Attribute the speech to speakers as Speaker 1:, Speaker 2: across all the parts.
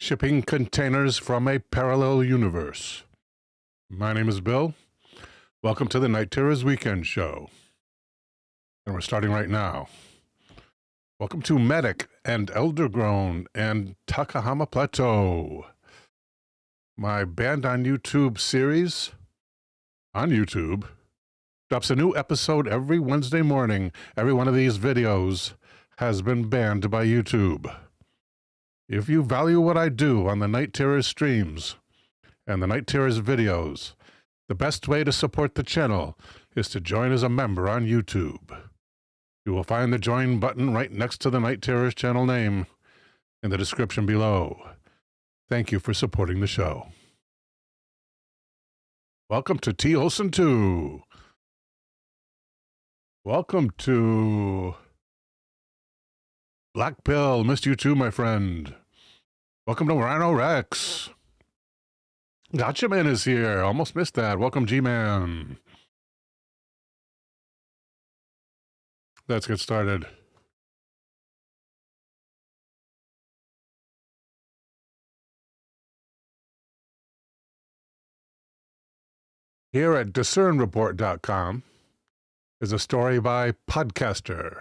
Speaker 1: shipping containers from a parallel universe. My name is Bill. Welcome to the Night Terrors Weekend Show. And we're starting right now. Welcome to Medic and Eldergrown and Takahama Plateau. My Banned on YouTube series on YouTube drops a new episode every Wednesday morning. Every one of these videos has been banned by YouTube. If you value what I do on the Night Terrors streams and the Night Terrors videos, the best way to support the channel is to join as a member on YouTube. You will find the join button right next to the Night Terrors channel name in the description below. Thank you for supporting the show. Welcome to T. Olsen 2. Welcome to Black Pill. Missed you too, my friend. Welcome to Rhino Rex. Gotcha Man is here. Almost missed that. Welcome, G-Man. Let's get started. Here at discernreport.com is a story by Podcaster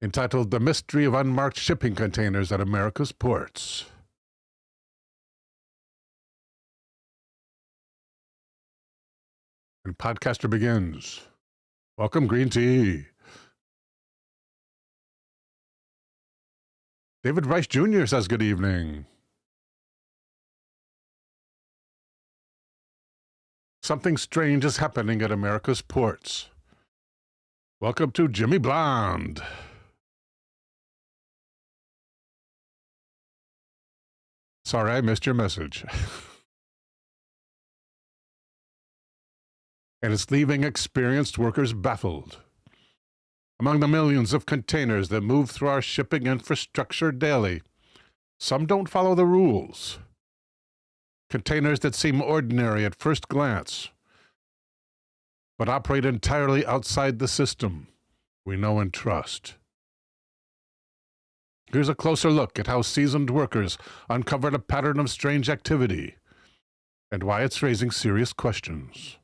Speaker 1: entitled The Mystery of Unmarked Shipping Containers at America's Ports. And Podcaster begins. Welcome, Green Tea. David Rice Jr. says good evening. Something strange is happening at America's ports. Welcome to Jimmy Blonde. Sorry, I missed your message. And it's leaving experienced workers baffled. Among the millions of containers that move through our shipping infrastructure daily, some don't follow the rules. Containers that seem ordinary at first glance, but operate entirely outside the system we know and trust. Here's a closer look at how seasoned workers uncovered a pattern of strange activity and why it's raising serious questions.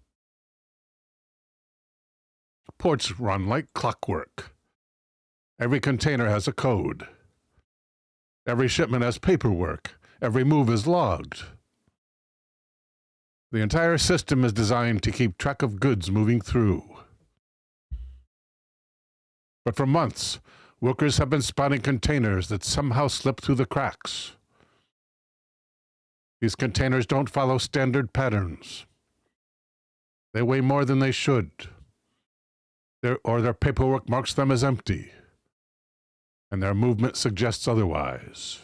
Speaker 1: Ports run like clockwork. Every container has a code. Every shipment has paperwork. Every move is logged. The entire system is designed to keep track of goods moving through. But for months, workers have been spotting containers that somehow slip through the cracks. These containers don't follow standard patterns. They weigh more than they should. Their paperwork marks them as empty, and their movement suggests otherwise.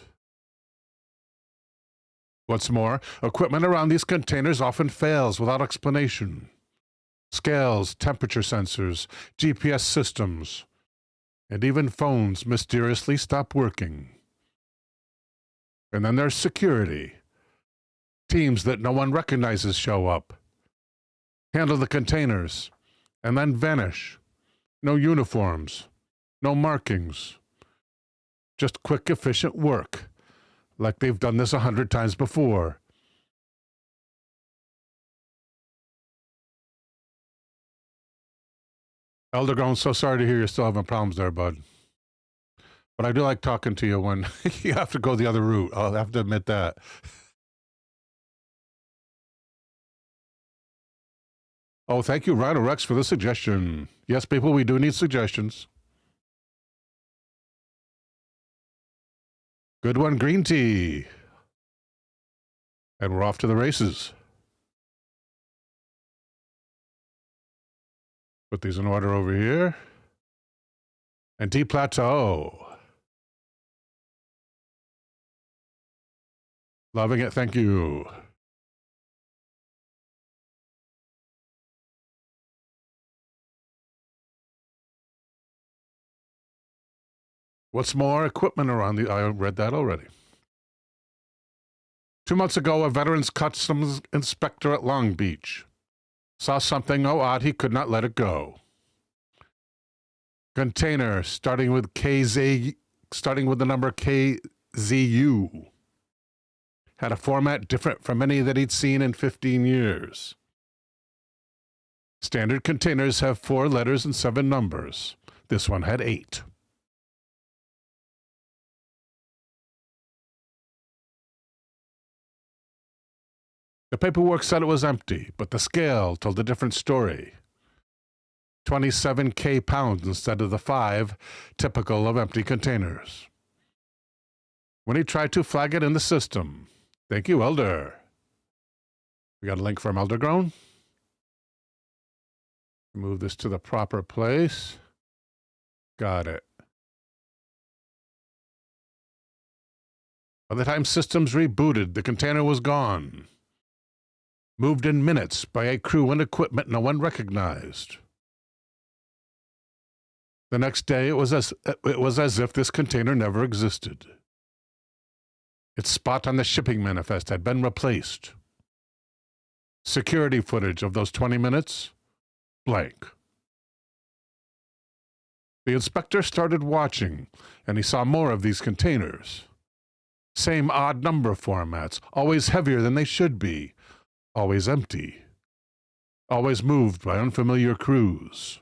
Speaker 1: What's more, equipment around these containers often fails without explanation. Scales, temperature sensors, GPS systems, and even phones mysteriously stop working. And then there's security. Teams that no one recognizes show up, handle the containers, and then vanish. No uniforms, no markings. Just quick, efficient work, like they've done this 100 times before. Eldergrown, so sorry to hear you're still having problems there, bud. But I do like talking to you when you have to go the other route. I'll have to admit that. Oh, thank you, Rhino Rex, for the suggestion. Yes, people, we do need suggestions. Good one, Green Tea. And we're off to the races. Put these in order over here. And T Plateau. Loving it, thank you. What's more, equipment around the... I read that already. 2 months ago, a Veterans Customs inspector at Long Beach saw something so odd he could not let it go. Container starting with the number KZU had a format different from any that he'd seen in 15 years. Standard containers have 4 letters and 7 numbers. This one had 8. The paperwork said it was empty, but the scale told a different story. 27K pounds instead of the 5 typical of empty containers. When he tried to flag it in the system, thank you, Elder. We got a link from Eldergrown. Move this to the proper place. Got it. By the time systems rebooted, the container was gone. Moved in minutes by a crew and equipment no one recognized. The next day, it was as if this container never existed. Its spot on the shipping manifest had been replaced. Security footage of those 20 minutes? Blank. The inspector started watching, and he saw more of these containers. Same odd number formats, always heavier than they should be. Always empty. Always moved by unfamiliar crews.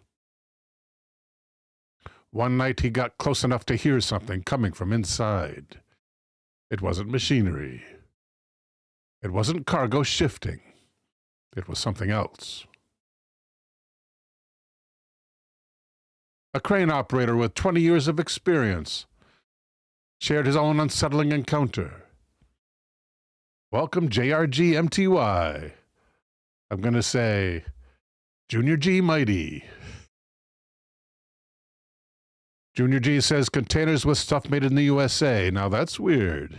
Speaker 1: One night he got close enough to hear something coming from inside. It wasn't machinery. It wasn't cargo shifting. It was something else. A crane operator with 20 years of experience shared his own unsettling encounter. Welcome, JRG MTY. I'm going to say, Junior G Mighty. Junior G says containers with stuff made in the USA. Now that's weird.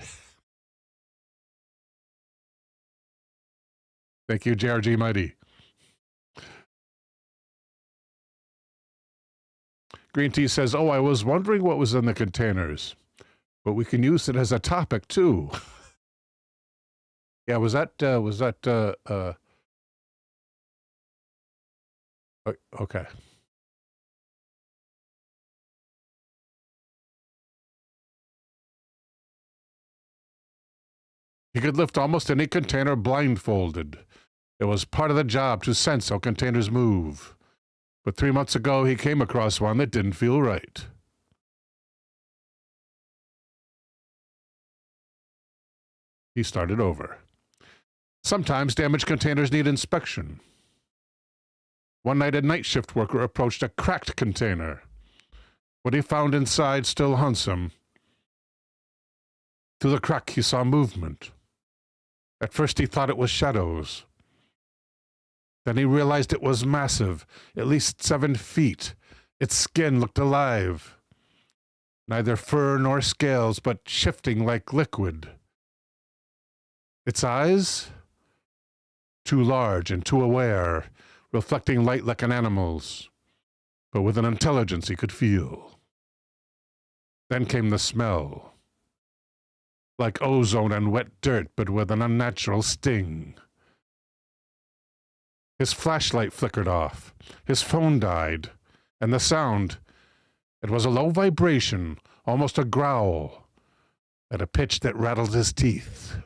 Speaker 1: Thank you, JRG Mighty. Green Tea says, oh, I was wondering what was in the containers, but we can use it as a topic too. Yeah, was that okay. He could lift almost any container blindfolded. It was part of the job to sense how containers move. But 3 months ago, he came across one that didn't feel right. He started over. Sometimes damaged containers need inspection. One night, a night shift worker approached a cracked container. What he found inside still haunts him. Through the crack, he saw movement. At first, he thought it was shadows. Then he realized it was massive, at least 7 feet. Its skin looked alive. Neither fur nor scales, but shifting like liquid. Its eyes? Too large and too aware, reflecting light like an animal's, but with an intelligence he could feel. Then came the smell. Like ozone and wet dirt, but with an unnatural sting. His flashlight flickered off. His phone died. And the sound, it was a low vibration, almost a growl, at a pitch that rattled his teeth.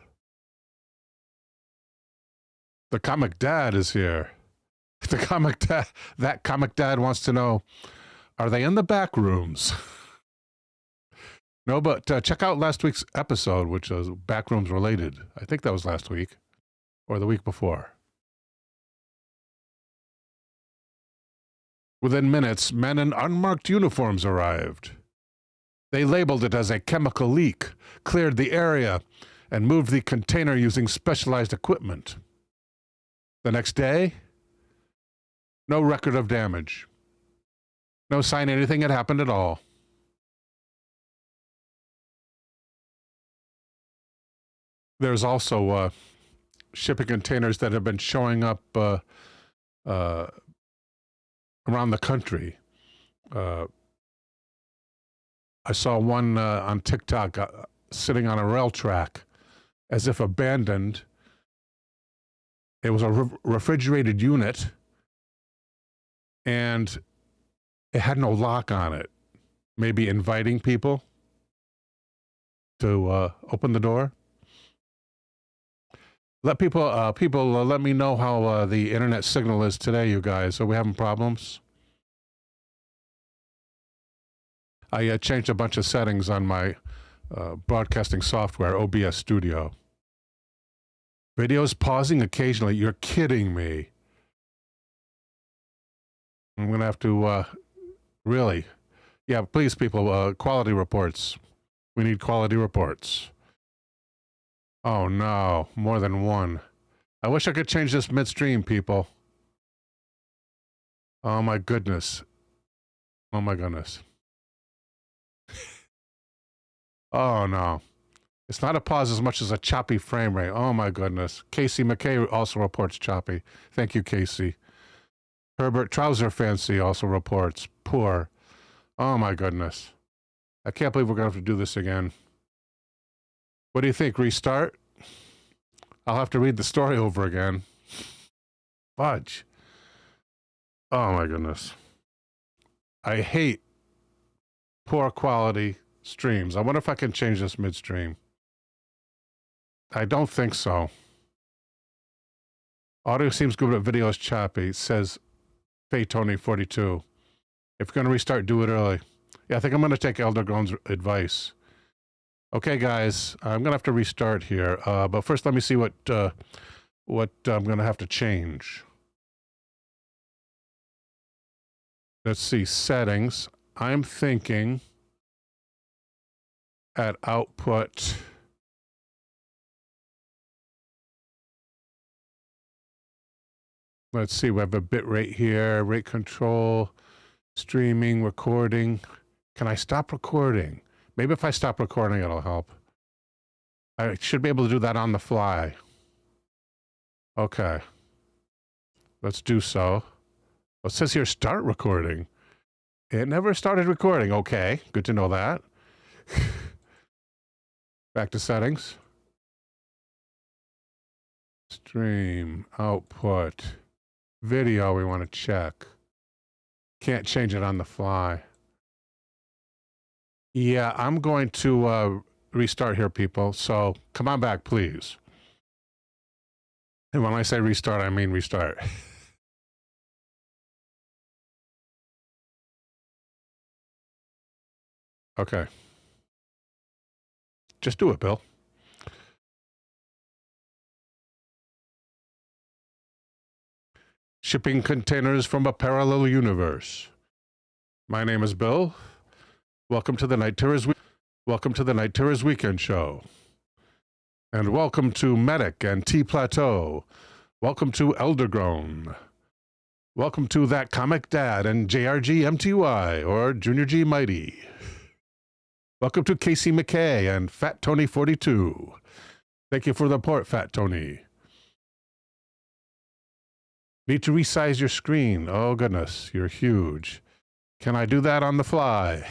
Speaker 1: The comic dad is here. The comic dad, that comic dad wants to know, are they in the back rooms? No, but check out last week's episode, which was backrooms related. I think that was last week or the week before. Within minutes, men in unmarked uniforms arrived. They labeled it as a chemical leak, cleared the area, and moved the container using specialized equipment. The next day, no record of damage. No sign anything had happened at all. There's also shipping containers that have been showing up around the country. I saw one on TikTok sitting on a rail track as if abandoned. It was a refrigerated unit, and it had no lock on it, maybe inviting people to open the door. Let people let me know how the internet signal is today, you guys. Are we having problems? I changed a bunch of settings on my broadcasting software, OBS Studio. Videos pausing occasionally. You're kidding me. I'm going to have to, really. Yeah, please, people, quality reports. We need quality reports. Oh, no. More than one. I wish I could change this midstream, people. Oh, my goodness. Oh, my goodness. Oh, no. It's not a pause as much as a choppy frame rate. Oh, my goodness. Casey McKay also reports choppy. Thank you, Casey. Herbert Trouser Fancy also reports poor. Oh, my goodness. I can't believe we're going to have to do this again. What do you think? Restart? I'll have to read the story over again. Fudge. Oh, my goodness. I hate poor quality streams. I wonder if I can change this midstream. I don't think so. Audio seems good, but video is choppy, says Tony42. If you're going to restart, do it early. Yeah, I think I'm going to take Elder Groan's advice. Okay, guys, I'm going to have to restart here. But first, let me see what I'm going to have to change. Let's see, settings. I'm thinking at output. Let's see, we have a bit rate here, rate control, streaming, recording. Can I stop recording? Maybe if I stop recording, it'll help. I should be able to do that on the fly. Okay. Let's do so. Well, it says here, start recording. It never started recording. Okay, good to know that. Back to settings. Stream, output, video we want to check. Can't change it on the fly. Yeah, I'm going to restart here, people. So come on back, please. And when I say restart, I mean restart. Okay. Just do it, Bill. Shipping containers from a parallel universe. My name is Bill. Welcome to the NightTerrors Weekend Show. And welcome to Medic and T Plateau. Welcome to Eldergrown. Welcome to That Comic Dad and JRG MTY or Junior G Mighty. Welcome to Casey McKay and Fat Tony 42. Thank you for the report, Fat Tony. Need to resize your screen. Oh, goodness, you're huge. Can I do that on the fly?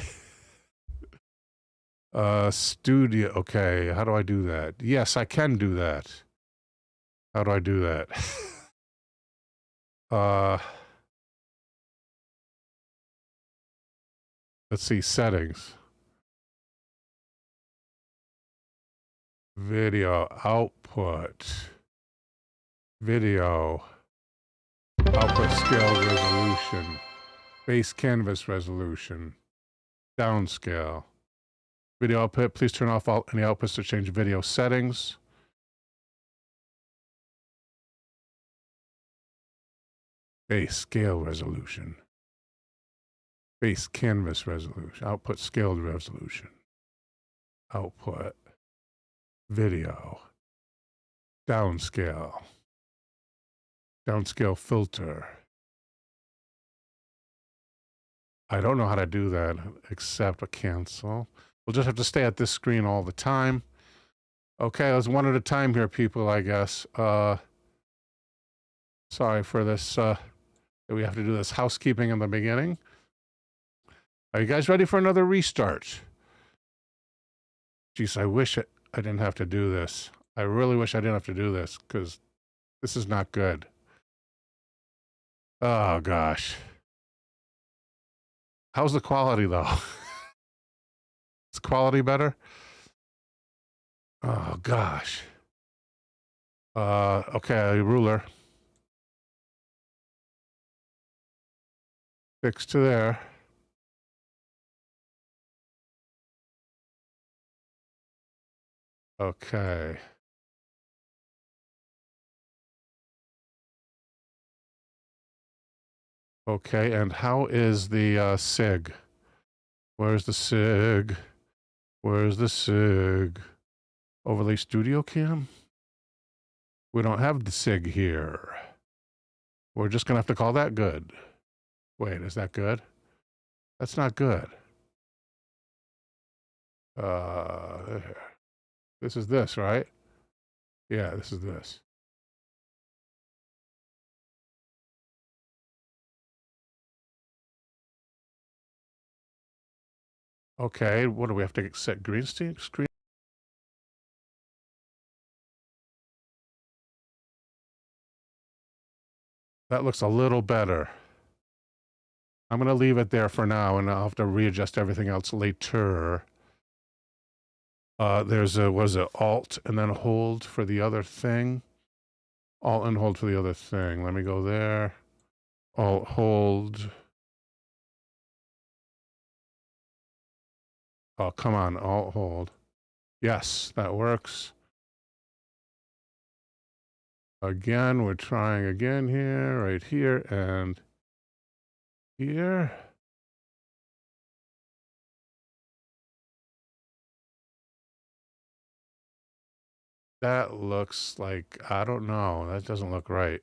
Speaker 1: Studio. Okay, how do I do that? Yes, I can do that. How do I do that? Let's see, settings. Video output. Video. Output scale resolution. Base canvas resolution. Downscale. Video output. Please turn off any outputs to change video settings. Base scale resolution. Base canvas resolution. Output scaled resolution. Output. Video. Downscale. Downscale filter. I don't know how to do that except a cancel. We'll just have to stay at this screen all the time. Okay, let's one at a time here, people, I guess. Sorry for this, we have to do this housekeeping in the beginning. Are you guys ready for another restart? Jeez, I wish I didn't have to do this. I really wish I didn't have to do this, because this is not good. Oh, gosh. How's the quality, though? Is quality better? Oh, gosh. Okay, ruler. Fix to there. Okay. Okay, and how is the SIG? Where's the SIG? Where's the SIG? Overlay studio cam? We don't have the SIG here. We're just gonna have to call that good. Wait, is that good? That's not good. This is this, right? Yeah, this is this. Okay, what do we have to set green screen? That looks a little better. I'm going to leave it there for now, and I'll have to readjust everything else later. There's a, what is it, Alt and then hold for the other thing? Alt and hold for the other thing. Let me go there. Alt, hold. Oh, come on, Alt, hold. Yes, that works. Again, we're trying again here, right here, and here. That looks like, I don't know, that doesn't look right.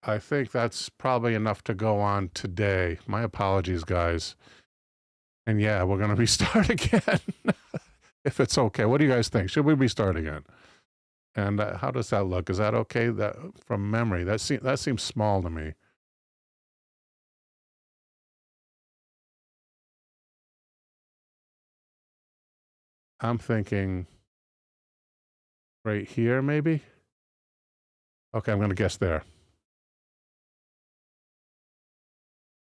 Speaker 1: I think that's probably enough to go on today. My apologies, guys. And yeah, we're going to restart again. If it's okay. What do you guys think? Should we restart again? And how does that look? Is that okay? That from memory, that seems small to me. I'm thinking right here, maybe? Okay, I'm going to guess there.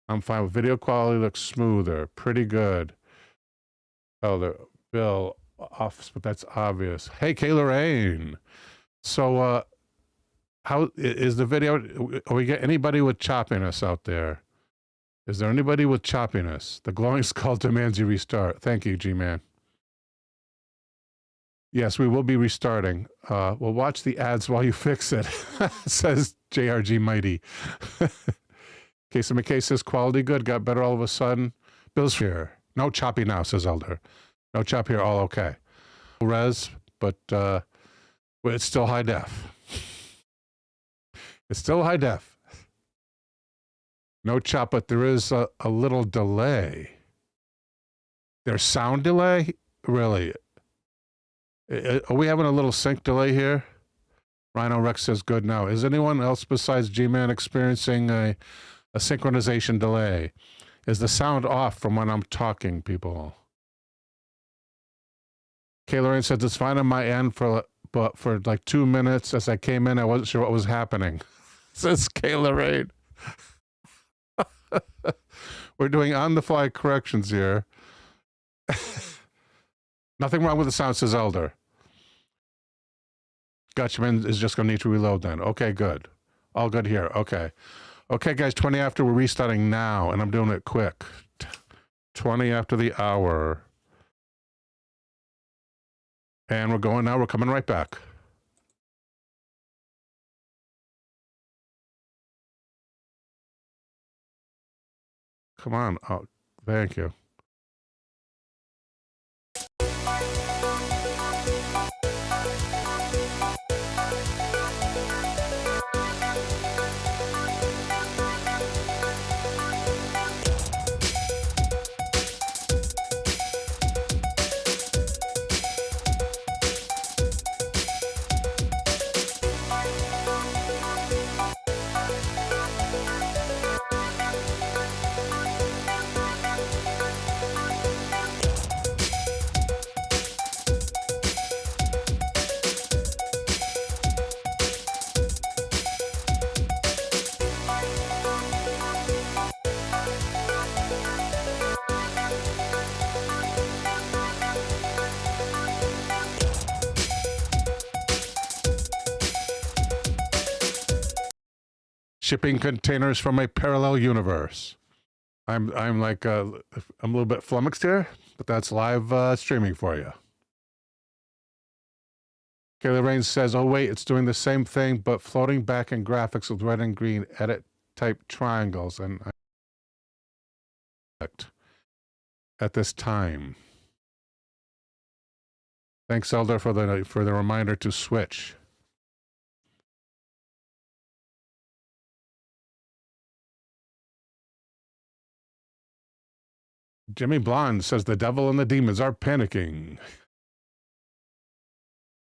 Speaker 1: I'm fine with video quality. Looks smoother. Pretty good. Oh, Bill off, but that's obvious. Hey, Kayla Rain. So, how is the video? Are we get anybody with choppiness out there? Is there anybody with choppiness? The glowing skull demands you restart. Thank you, G-Man. Yes, we will be restarting. We'll watch the ads while you fix it, says JRG Mighty. Case of McKay says, quality good, got better all of a sudden. Bill's here. No choppy now, says Elder. No chop here, all okay. Res, but it's still high def. It's still high def. No chop, but there is a little delay. There's sound delay? Really? Are we having a little sync delay here? Rhino Rex says good now. Is anyone else besides G-Man experiencing a synchronization delay? Is the sound off from when I'm talking, people? Kayla says it's fine on my end but for like 2 minutes as I came in, I wasn't sure what was happening. Says Kayla Rain. We're doing on-the-fly corrections here. Nothing wrong with the sound, says Elder. Gutchman is just going to need to reload then. Okay, good. All good here. Okay. Okay, guys, 20 after, we're restarting now, and I'm doing it quick. 20 after the hour. And we're going now. We're coming right back. Come on. Oh, thank you. shipping containers from a parallel universe. I'm like, I'm a little bit flummoxed here, but that's live streaming for you. Kayla Rain says, oh wait, it's doing the same thing, but floating back in graphics with red and green edit type triangles. And at this time. Thanks, Elder, for the reminder to switch. Jimmy Blonde says the devil and the demons are panicking.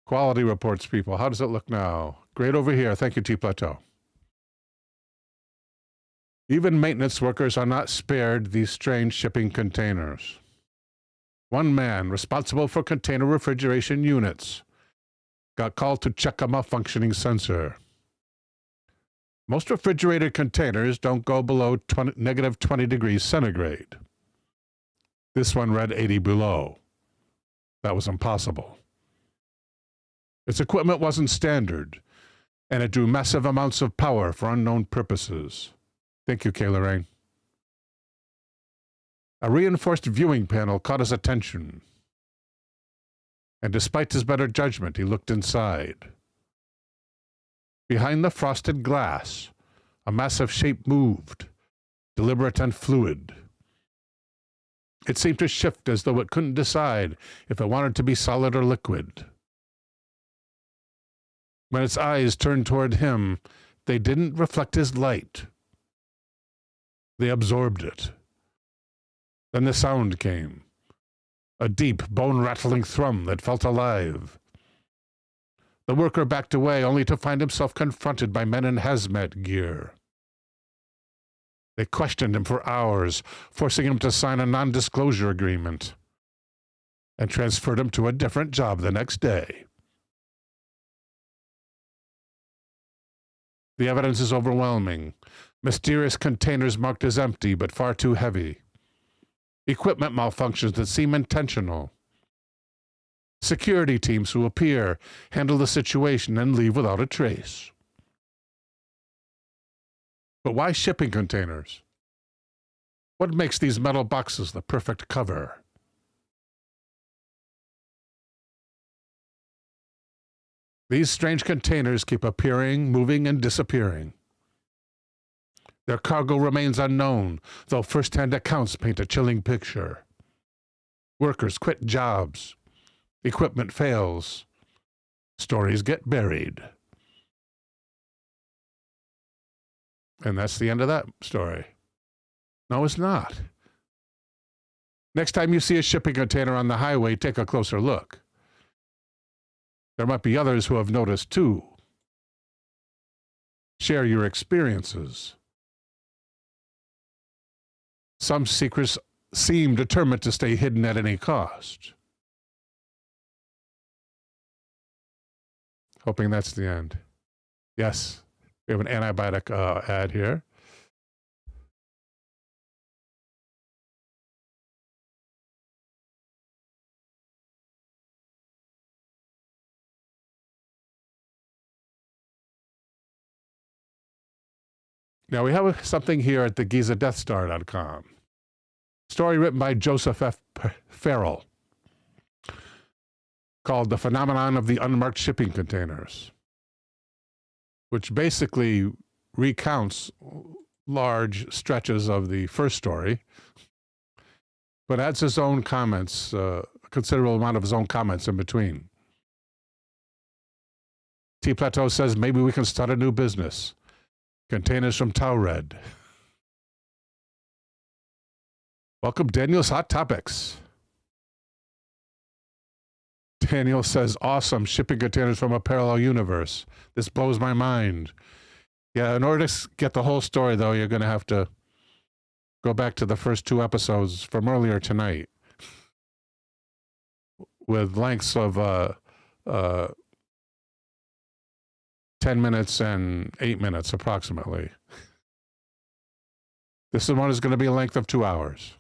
Speaker 1: Quality reports, people. How does it look now? Great over here. Thank you, T Plateau. Even maintenance workers are not spared these strange shipping containers. One man, responsible for container refrigeration units, got called to check a malfunctioning sensor. Most refrigerated containers don't go below negative 20 degrees centigrade. This one read 80 below. That was impossible. Its equipment wasn't standard, and it drew massive amounts of power for unknown purposes. Thank you, Kayla Rain. A reinforced viewing panel caught his attention, and despite his better judgment, he looked inside. Behind the frosted glass, a massive shape moved, deliberate and fluid. It seemed to shift as though it couldn't decide if it wanted to be solid or liquid. When its eyes turned toward him, they didn't reflect his light. They absorbed it. Then the sound came, a deep, bone-rattling thrum that felt alive. The worker backed away, only to find himself confronted by men in hazmat gear. They questioned him for hours, forcing him to sign a non-disclosure agreement, and transferred him to a different job the next day. The evidence is overwhelming. Mysterious containers marked as empty, but far too heavy. Equipment malfunctions that seem intentional. Security teams who appear, handle the situation, and leave without a trace. But why shipping containers? What makes these metal boxes the perfect cover? These strange containers keep appearing, moving, and disappearing. Their cargo remains unknown, though first-hand accounts paint a chilling picture. Workers quit jobs. Equipment fails. Stories get buried. And that's the end of that story. No, it's not. Next time you see a shipping container on the highway, take a closer look. There might be others who have noticed too. Share your experiences. Some seekers seem determined to stay hidden at any cost. Hoping that's the end. Yes, we have an antibiotic ad here. Now we have something here at the GizaDeathStar.com. Story written by Joseph F. Farrell called The Phenomenon of the Unmarked Shipping Containers, which basically recounts large stretches of the first story, but adds his own comments, a considerable amount of his own comments in between. T. Plateau says, maybe we can start a new business. Containers from Taured. Welcome, Daniel's Hot Topics. Daniel says, awesome, shipping containers from a parallel universe. This blows my mind. Yeah, in order to get the whole story, though, you're going to have to go back to the first 2 episodes from earlier tonight with lengths of 10 minutes and 8 minutes, approximately. This one is going to be a length of 2 hours.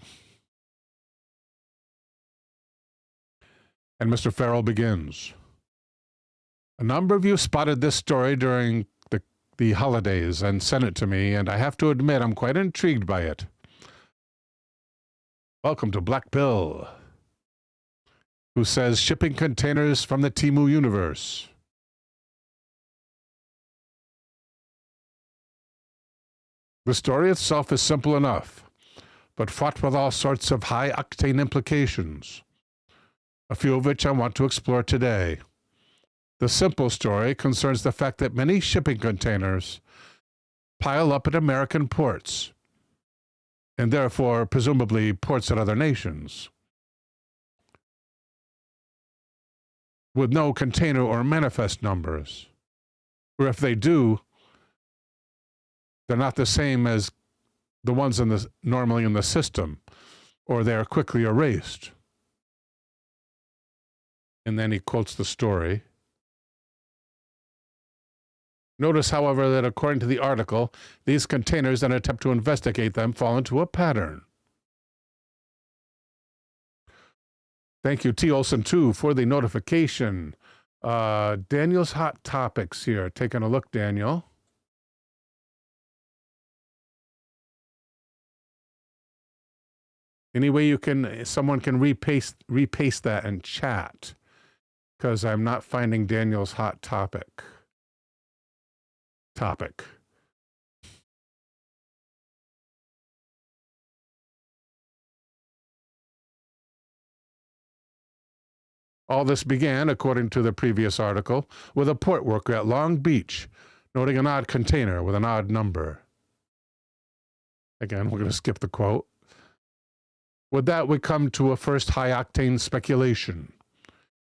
Speaker 1: And Mr. Farrell begins. A number of you spotted this story during the holidays and sent it to me, and I have to admit I'm quite intrigued by it. Welcome to Black Bill, who says shipping containers from the Temu universe. The story itself is simple enough, but fraught with all sorts of high-octane implications, a few of which I want to explore today. The simple story concerns the fact that many shipping containers pile up at American ports, and therefore, presumably, ports at other nations, with no container or manifest numbers, or if they do, they're not the same as the ones normally in the system, or they are quickly erased. And then he quotes the story. Notice, however, that according to the article, these containers and attempt to investigate them fall into a pattern. Thank you, T. Olson 2, for the notification. Daniel's Hot Topics here. Taking a look, Daniel. Any way someone can repaste that in chat, because I'm not finding Daniel's hot topic. All this began, according to the previous article, with a port worker at Long Beach noting an odd container with an odd number. Again, we're going to skip the quote. With that, we come to a first high-octane speculation,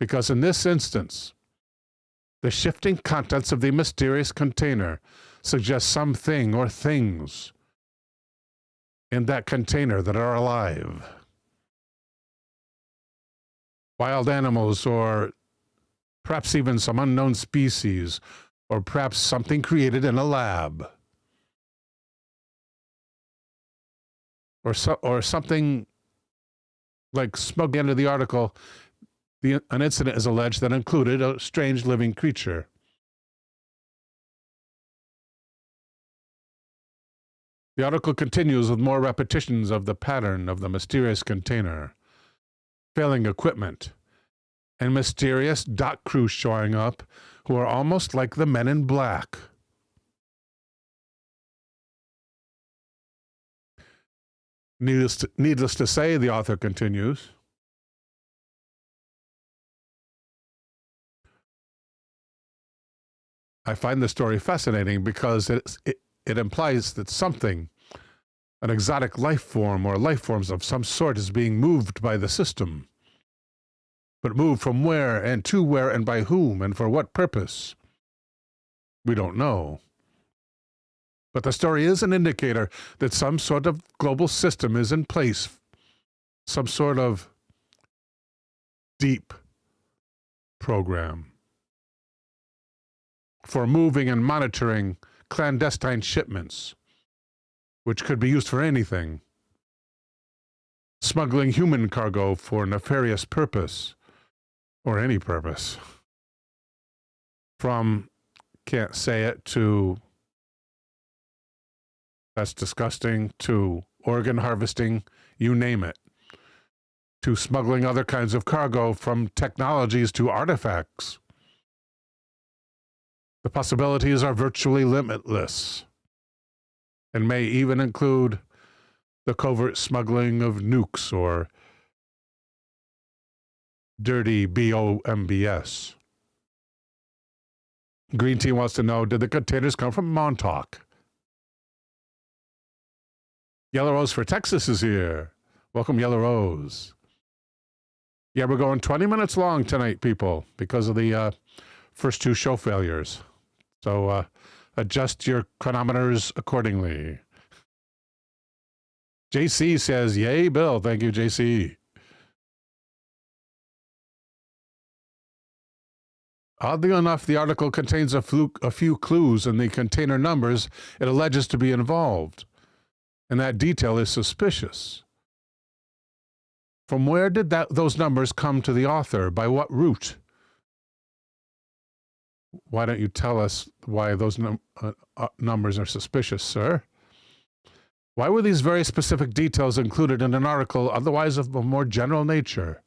Speaker 1: because in this instance, the shifting contents of the mysterious container suggest something or things in that container that are alive. Wild animals, or perhaps even some unknown species, or perhaps something created in a lab. Or something like smoke. At the end of the article, an incident is alleged that included a strange living creature. The article continues with more repetitions of the pattern of the mysterious container, failing equipment, and mysterious dock crews showing up who are almost like the Men in Black. Needless to say, the author continues, I find the story fascinating because it implies that something, an exotic life form or life forms of some sort, is being moved by the system. But moved from where and to where and by whom and for what purpose? We don't know. But the story is an indicator that some sort of global system is in place, some sort of deep program for moving and monitoring clandestine shipments, which could be used for anything. Smuggling human cargo for nefarious purpose, or any purpose. From, can't say it, to that's disgusting, to organ harvesting, you name it, to smuggling other kinds of cargo, from technologies to artifacts. The possibilities are virtually limitless, and may even include the covert smuggling of nukes or dirty BOMBS. Green Tea wants to know, did the containers come from Montauk? Yellow Rose for Texas is here. Welcome, Yellow Rose. Yeah, we're going 20 minutes long tonight, people, because of the first two show failures. So adjust your chronometers accordingly. JC says, yay, Bill. Thank you, JC. Oddly enough, the article contains a few clues in the container numbers it alleges to be involved, and that detail is suspicious. From where did those numbers come to the author? By what route? Why don't you tell us why those numbers are suspicious, sir? Why were these very specific details included in an article otherwise of a more general nature?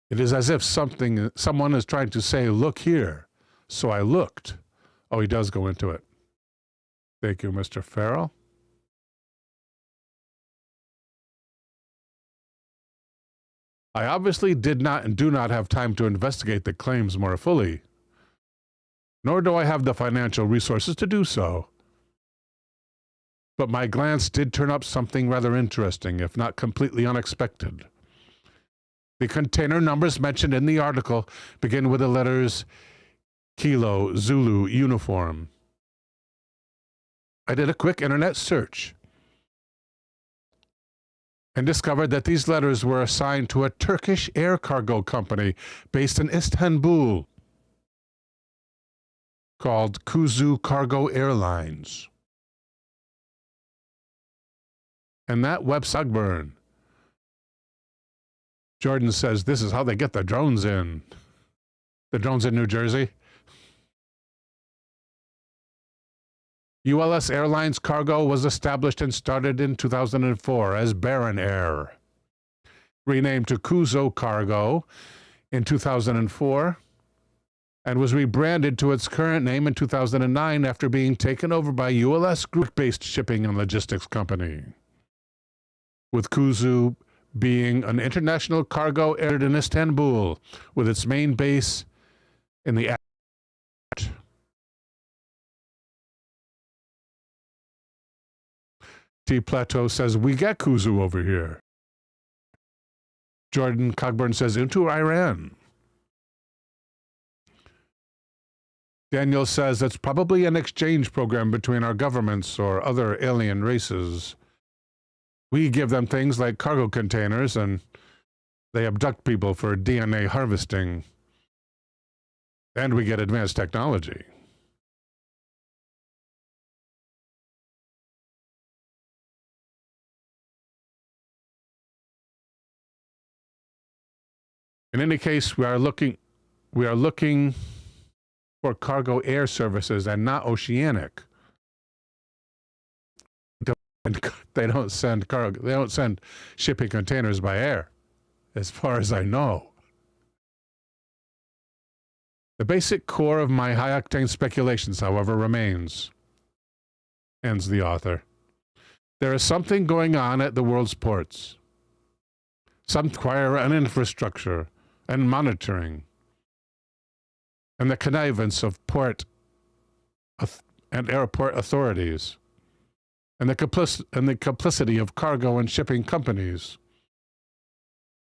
Speaker 1: It is as if someone is trying to say, look here. So I looked. Oh, he does go into it. Thank you, Mr. Farrell. I obviously did not and do not have time to investigate the claims more fully, nor do I have the financial resources to do so. But my glance did turn up something rather interesting, if not completely unexpected. The container numbers mentioned in the article begin with the letters Kilo, Zulu, Uniform. I did a quick internet search and discovered that these letters were assigned to a Turkish air cargo company based in Istanbul called Kuzu Cargo Airlines. And that website burn. Jordan says this is how they get the drones in. The drones in New Jersey. ULS Airlines Cargo was established and started in 2004 as Baron Air. Renamed to Kuzo Cargo in 2004 and was rebranded to its current name in 2009 after being taken over by ULS Group-based shipping and logistics company. With Kuzu being an international cargo air in Istanbul with its main base in the T. Plateau says, we get Kuzu over here. Jordan Cogburn says, into Iran. Daniel says, it's probably an exchange program between our governments or other alien races. We give them things like cargo containers, and they abduct people for DNA harvesting. And we get advanced technology. In any case, we are looking for cargo air services and not oceanic. They don't send cargo. They don't send shipping containers by air, as far as I know. The basic core of my high-octane speculations, however, remains. Ends the author. There is something going on at the world's ports. Some require an infrastructure and monitoring, and the connivance of port and airport authorities, and the complicity of cargo and shipping companies.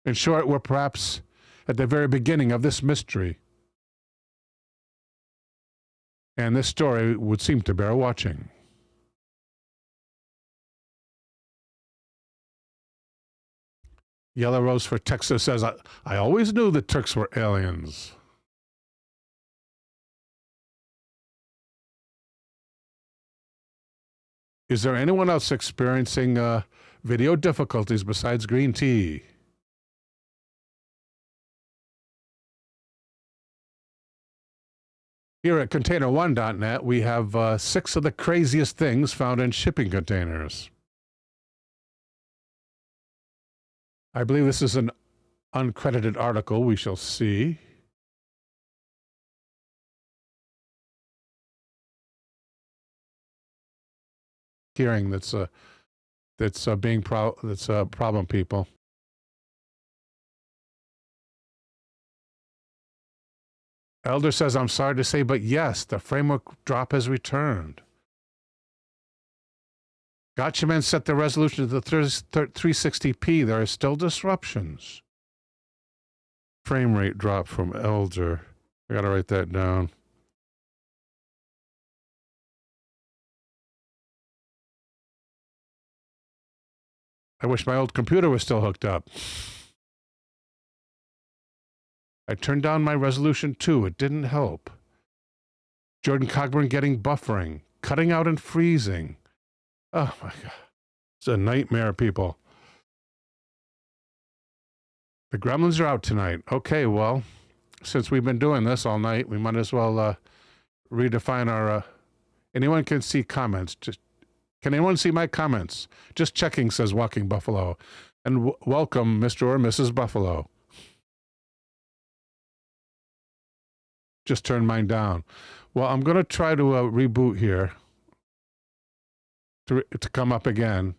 Speaker 1: In short, we're perhaps at the very beginning of this mystery, and this story would seem to bear watching. Yellow Rose for Texas says, I always knew the Turks were aliens. Is there anyone else experiencing video difficulties besides green tea? Here at container1.net, we have 6 of the craziest things found in shipping containers. I believe this is an uncredited article. We shall see. Hearing that's problem, people. Elder says, I'm sorry to say, but yes, the framework drop has returned. Gotchaman set the resolution to the 360p. There are still disruptions. Frame rate drop from Elder. I gotta write that down. I wish my old computer was still hooked up. I turned down my resolution too. It didn't help. Jordan Cogburn getting buffering, cutting out and freezing. Oh my God. It's a nightmare, people. The gremlins are out tonight. Okay, well, since we've been doing this all night, we might as well redefine our... anyone can see comments. Can anyone see my comments? Just checking, says Walking Buffalo. And welcome, Mr. or Mrs. Buffalo. Just turned mine down. Well, I'm going to try to reboot here to come up again.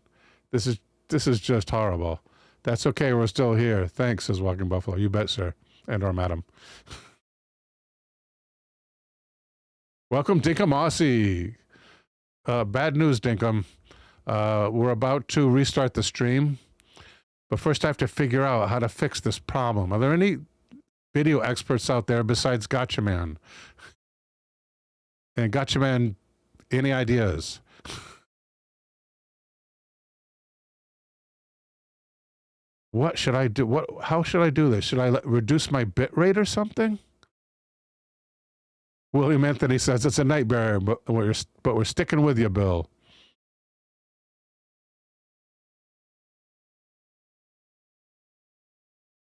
Speaker 1: This is just horrible. That's okay. We're still here. Thanks, says Walking Buffalo. You bet, sir. And or madam. Welcome, Dinkum Aussie. Bad news, Dinkum. We're about to restart the stream. But first I have to figure out how to fix this problem. Are there any video experts out there besides Gotcha Man? And Gotcha Man, any ideas? What should I do? How should I do this? Should I reduce my bit rate or something? William Anthony says it's a nightmare, but we're sticking with you, Bill.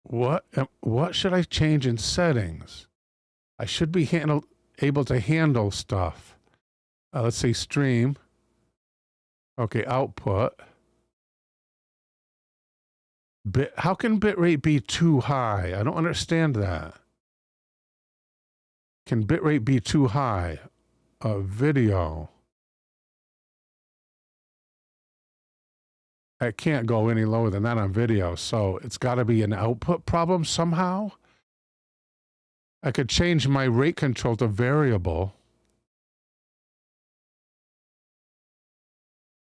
Speaker 1: What should I change in settings? I should be able to handle stuff. Let's see, stream. Okay, output. How can bitrate be too high? I don't understand that. Can bitrate be too high? Video. I can't go any lower than that on video, so it's got to be an output problem somehow. I could change my rate control to variable.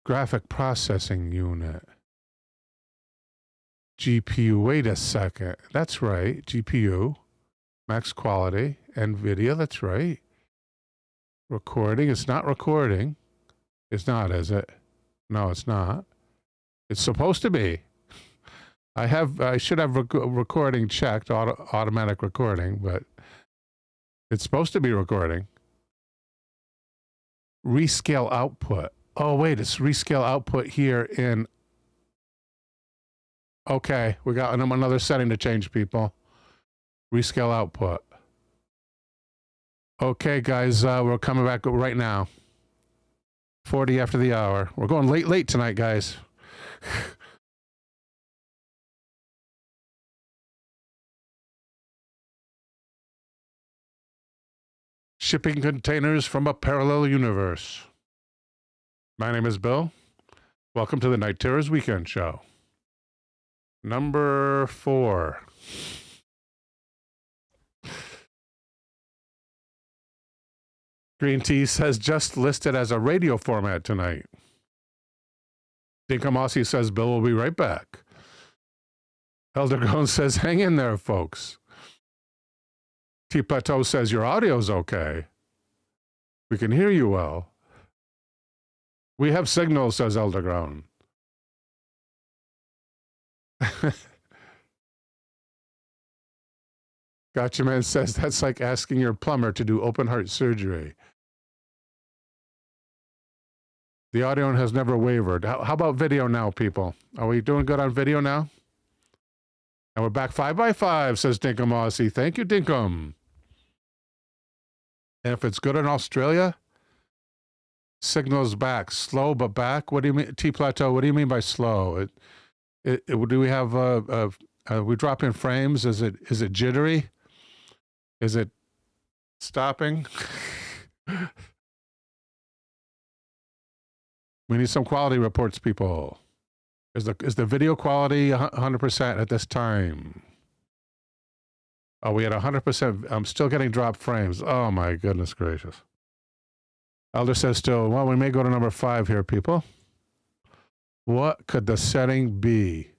Speaker 1: Graphic processing unit. GPU, wait a second. That's right, GPU. Max quality, NVIDIA, that's right. Recording, it's not recording. It's not, is it? No, it's not. It's supposed to be. I should have recording checked, automatic recording, but it's supposed to be recording. Rescale output. Oh, wait, it's rescale output here in... Okay, we got another setting to change, people. Rescale output. Okay, guys, we're coming back right now. 40 after the hour. We're going late tonight, guys. Shipping containers from a parallel universe. My name is Bill. Welcome to the Night Terrors Weekend Show. Number 4. Green Tea says just listed as a radio format tonight. Dinkum Aussie says Bill will be right back. Elder Grown says hang in there, folks. T Plateau says your audio's okay. We can hear you well. We have signal, says Elder Grown. Gotcha Man says that's like asking your plumber to do open heart surgery. The audio has never wavered. How about video now, people? Are we doing good on video now? And we're back 5x5, says Dinkum Aussie. Thank you, Dinkum. And if it's good in Australia, signal's back. Slow but back. What do you mean? T Plateau, what do you mean by slow? Do we have we drop in frames? Is it jittery? Is it stopping? We need some quality reports, people. Is the video quality 100% at this time? Oh, we had 100%. I'm still getting dropped frames. Oh my goodness gracious. Elder says still, well, we may go to number 5 here, people. What could the setting be?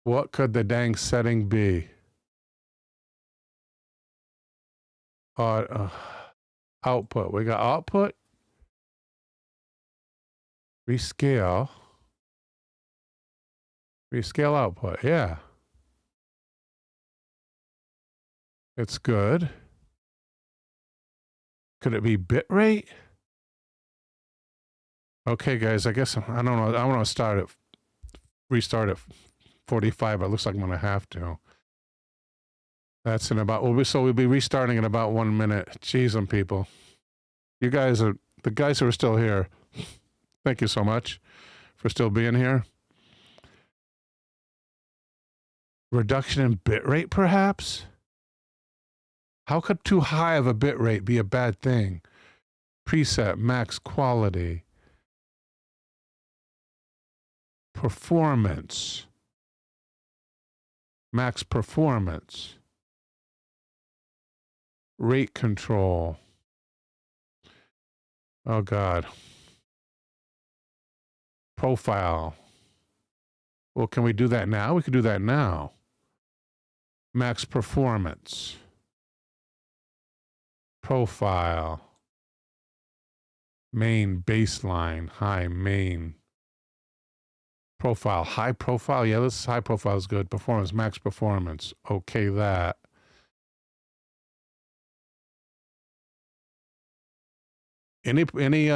Speaker 1: What could the dang setting be? Output. We got output. Rescale. Rescale output. Yeah. It's good. Could it be bitrate? Okay, guys, I guess, I don't know. I want to restart at 45. It looks like I'm going to have to. That's in about, we'll be restarting in about 1 minute. Jeez, people. You guys are, the guys who are still here, thank you so much for still being here. Reduction in bitrate, perhaps? How could too high of a bitrate be a bad thing? Preset, max quality. Performance. Max performance. Rate control. Oh, God. Profile. Well, can we do that now? We could do that now. Max performance. Profile. Main baseline. High main. Profile. High profile. Yeah, this high profile is good. Performance. Max performance. Okay, that. Any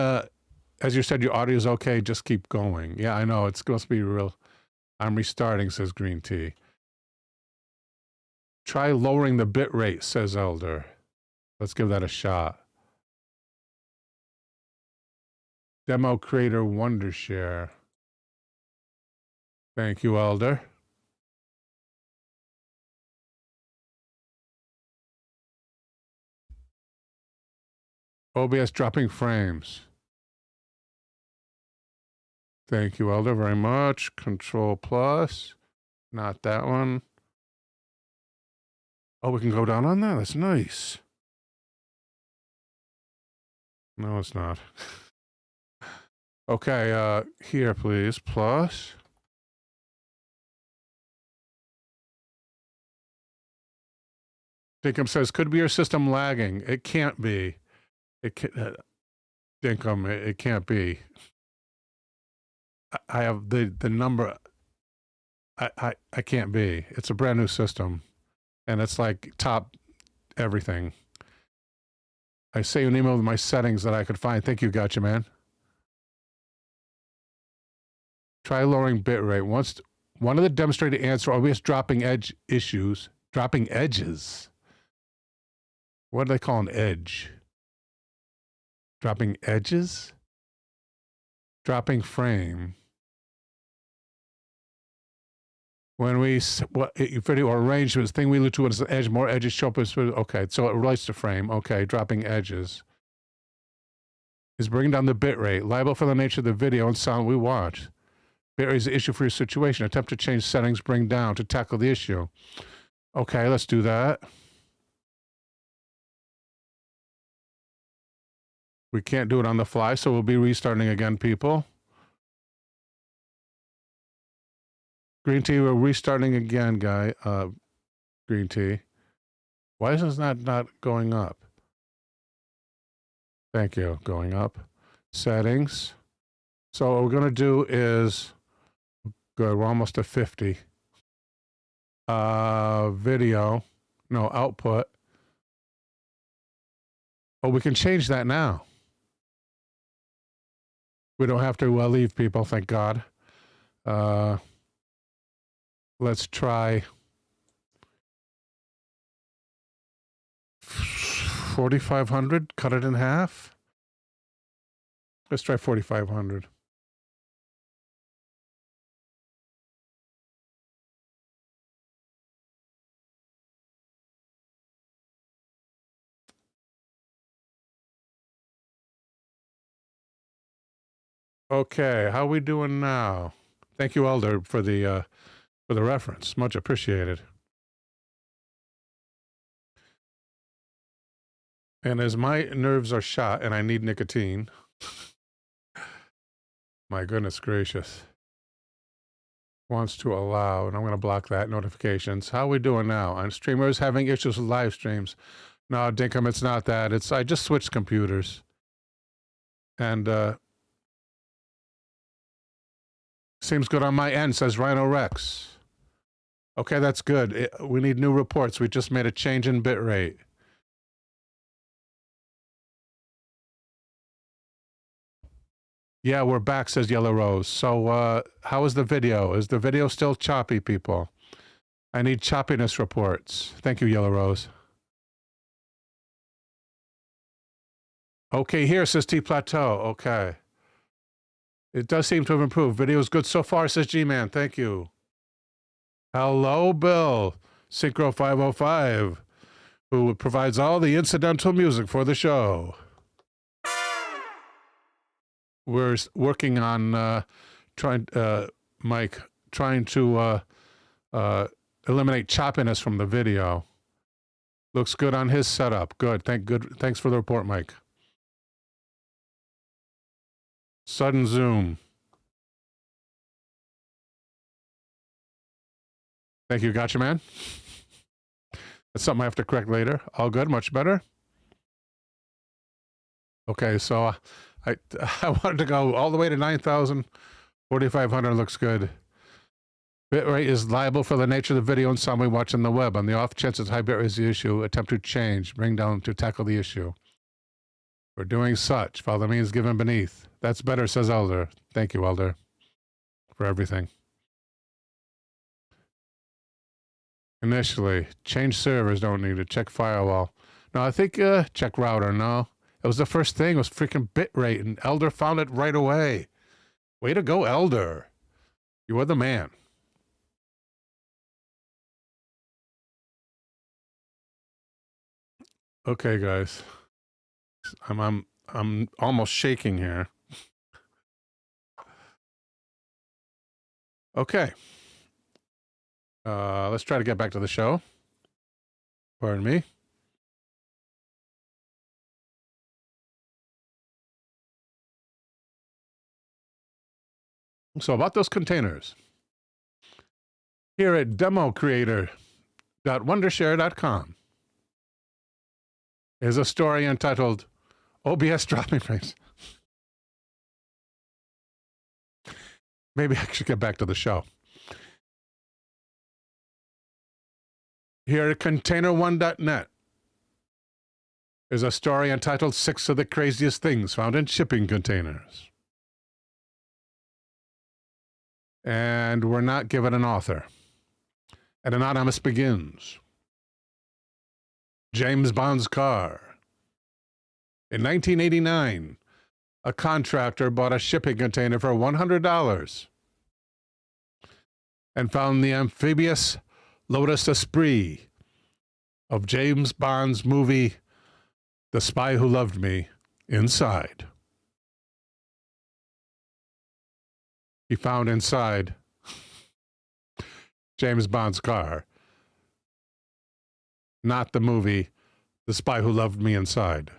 Speaker 1: as you said, your audio is okay, just keep going. Yeah, I know, it's supposed to be real. I'm restarting, says Green Tea. Try lowering the bit rate, says Elder. Let's give that a shot. Demo creator Wondershare. Thank you, Elder. OBS dropping frames. Thank you, Elder, very much. Control plus. Not that one. Oh, we can go down on that? That's nice. No, it's not. Okay, here, please. Plus. Dinkum says, could be your system lagging. It can't be. It can't, Dinkum, it can't be. I have the number. I can't be. It's a brand new system. And it's like top everything. I say an email with my settings that I could find. Thank you, Gotcha Man. Try lowering bitrate. One of the demonstrated answers OBS dropping edge issues. Dropping edges. What do they call an edge? Dropping edges? Dropping frame. When we, video or arrangements, thing we look to is the edge, more edges show up as, okay, so it relates to frame. Okay, dropping edges. Is bringing down the bit rate, liable for the nature of the video and sound we watch. Bit rate is the issue for your situation. Attempt to change settings, bring down to tackle the issue. Okay, let's do that. We can't do it on the fly, so we'll be restarting again, people. Green Tea, we're restarting again, guy. Green Tea. Why is this not going up? Thank you. Going up. Settings. So what we're going to do is, good, we're almost to 50. Video. No, output. Oh, we can change that now. We don't have to leave, people, thank God. Let's try 4,500, cut it in half. Let's try 4,500. Okay, how are we doing now? Thank you, Elder, for the reference. Much appreciated. And as my nerves are shot and I need nicotine, my goodness gracious, wants to allow, and I'm going to block that, notifications. How are we doing now? On streamers having issues with live streams. No, Dinkum, it's not that. I just switched computers. And seems good on my end, says Rhino Rex. Okay, that's good. We need new reports. We just made a change in bitrate. Yeah, we're back, says Yellow Rose. So how is the video? Is the video still choppy, people? I need choppiness reports. Thank you, Yellow Rose. Okay, here, says T Plateau. Okay. It does seem to have improved. Video's good so far, says G-Man. Thank you. Hello, Bill. Synchro 505, who provides all the incidental music for the show. We're working on Mike, trying to eliminate choppiness from the video. Looks good on his setup. Good. Thanks for the report, Mike. Sudden zoom. Thank you, Gotcha Man. That's something I have to correct later. All good, much better. Okay, so I wanted to go all the way to 9,000. 4,500 looks good. Bitrate is liable for the nature of the video and sound we watch on the web. On the off chance that high bitrate is the issue, attempt to change, bring down to tackle the issue. We're doing such. Follow the means given beneath. That's better, says Elder. Thank you, Elder, for everything. Initially, change servers, don't need to check firewall. No, I think check router, no. It was the first thing, it was freaking bitrate, and Elder found it right away. Way to go, Elder. You are the man. Okay, guys. I'm almost shaking here. Okay. Let's try to get back to the show. Pardon me. So about those containers. Here at democreator.wondershare.com is a story entitled OBS Dropping Frames. Maybe I should get back to the show. Here at container1.net is a story entitled 6 of the Craziest Things Found in Shipping Containers. And we're not given an author. An anonymous begins. James Bond's car. In 1989, a contractor bought a shipping container for $100 and found the amphibious Lotus Esprit of James Bond's movie The Spy Who Loved Me inside. He found inside James Bond's car, not the movie The Spy Who Loved Me inside.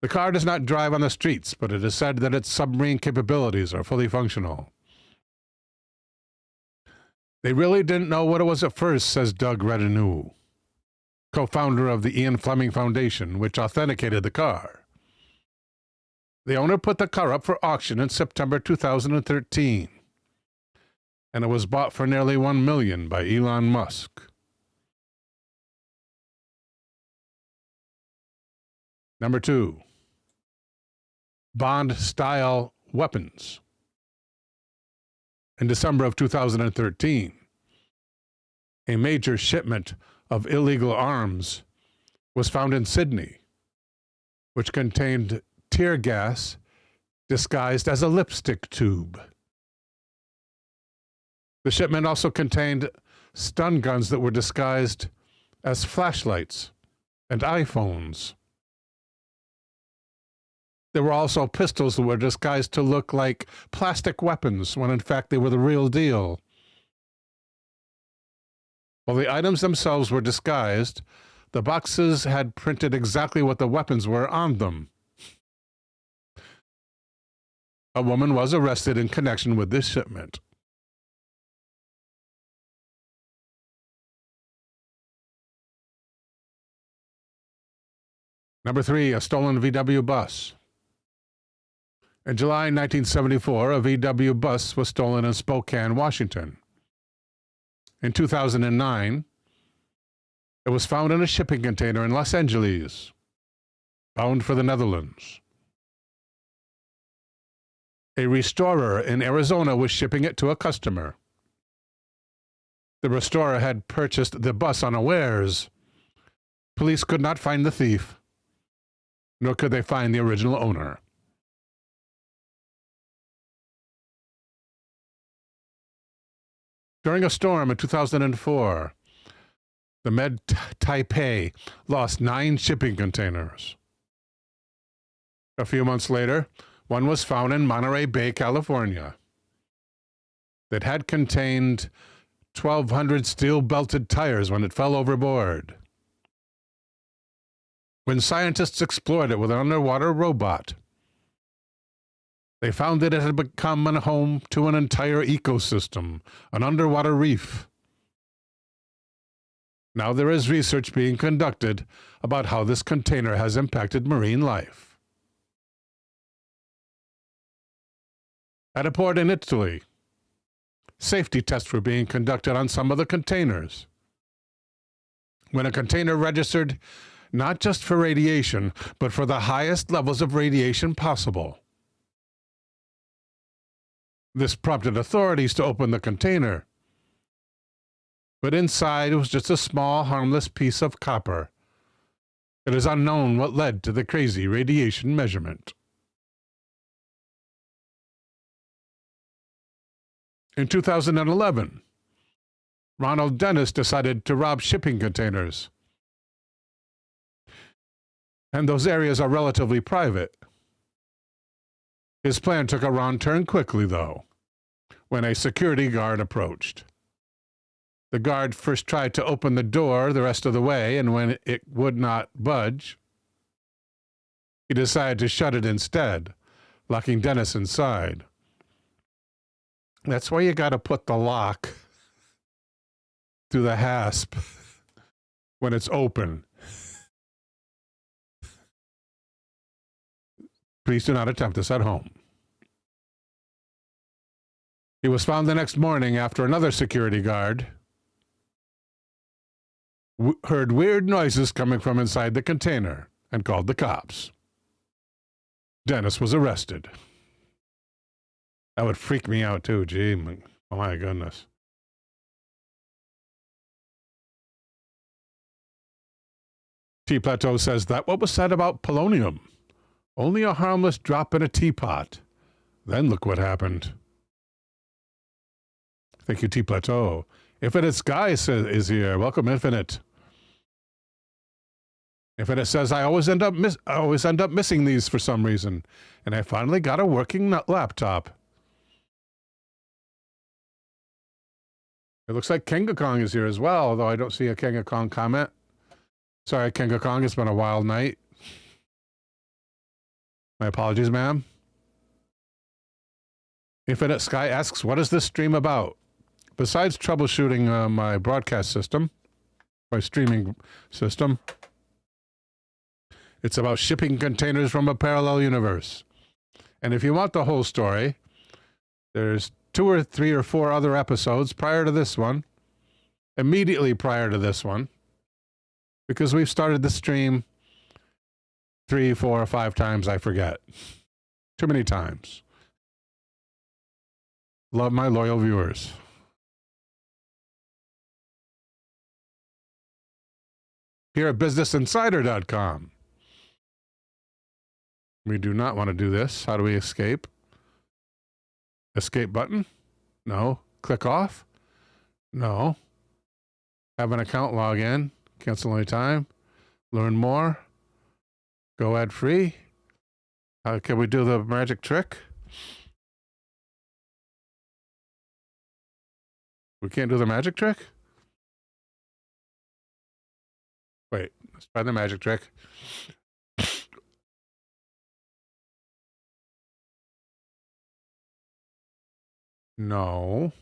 Speaker 1: The car does not drive on the streets, but it is said that its submarine capabilities are fully functional. They really didn't know what it was at first, says Doug Redenew, co-founder of the Ian Fleming Foundation, which authenticated the car. The owner put the car up for auction in September 2013, and it was bought for nearly $1 million by Elon Musk. Number 2, Bond-style weapons. In December of 2013, a major shipment of illegal arms was found in Sydney, which contained tear gas disguised as a lipstick tube. The shipment also contained stun guns that were disguised as flashlights and iPhones. There were also pistols that were disguised to look like plastic weapons when in fact they were the real deal. While the items themselves were disguised, the boxes had printed exactly what the weapons were on them. A woman was arrested in connection with this shipment. Number 3, a stolen VW bus. In July 1974, a VW bus was stolen in Spokane, Washington. In 2009, it was found in a shipping container in Los Angeles, bound for the Netherlands. A restorer in Arizona was shipping it to a customer. The restorer had purchased the bus unawares. Police could not find the thief, nor could they find the original owner. During a storm in 2004, the Med Taipei lost 9 shipping containers. A few months later, one was found in Monterey Bay, California. It had contained 1,200 steel-belted tires when it fell overboard. When scientists explored it with an underwater robot, they found that it had become a home to an entire ecosystem, an underwater reef. Now there is research being conducted about how this container has impacted marine life. At a port in Italy, safety tests were being conducted on some of the containers. When a container registered not just for radiation, but for the highest levels of radiation possible. This prompted authorities to open the container. But inside was just a small, harmless piece of copper. It is unknown what led to the crazy radiation measurement. In 2011, Ronald Dennis decided to rob shipping containers. And those areas are relatively private. His plan took a wrong turn quickly, though, when a security guard approached. The guard first tried to open the door the rest of the way, and when it would not budge, he decided to shut it instead, locking Dennis inside. That's why you got to put the lock through the hasp when it's open. Please do not attempt this at home. He was found the next morning after another security guard heard weird noises coming from inside the container and called the cops. Dennis was arrested. That would freak me out too, gee. Oh my goodness. T. Plateau says that what was said about polonium? Only a harmless drop in a teapot. Then look what happened. Thank you, T. Plateau. Infinite Sky is here. Welcome, Infinite. Infinite says, I always end up missing these for some reason, and I finally got a working laptop. It looks like Kenga Kong is here as well, although I don't see a Kenga Kong comment. Sorry, Kenga Kong, it's been a wild night. My apologies, ma'am. Infinite Sky asks, what is this stream about? Besides troubleshooting my broadcast system, my streaming system, it's about shipping containers from a parallel universe. And if you want the whole story, there's 2 or 3 or 4 other episodes prior to this one, immediately prior to this one, because we've started the stream 3, 4, or 5 times, I forget. Too many times. Love my loyal viewers. Here at BusinessInsider.com. We do not want to do this. How do we escape? Escape button? No. Click off? No. Have an account, log in, cancel anytime, learn more, go ad free. Can we do the magic trick? We can't do the magic trick? Wait, let's try the magic trick. No.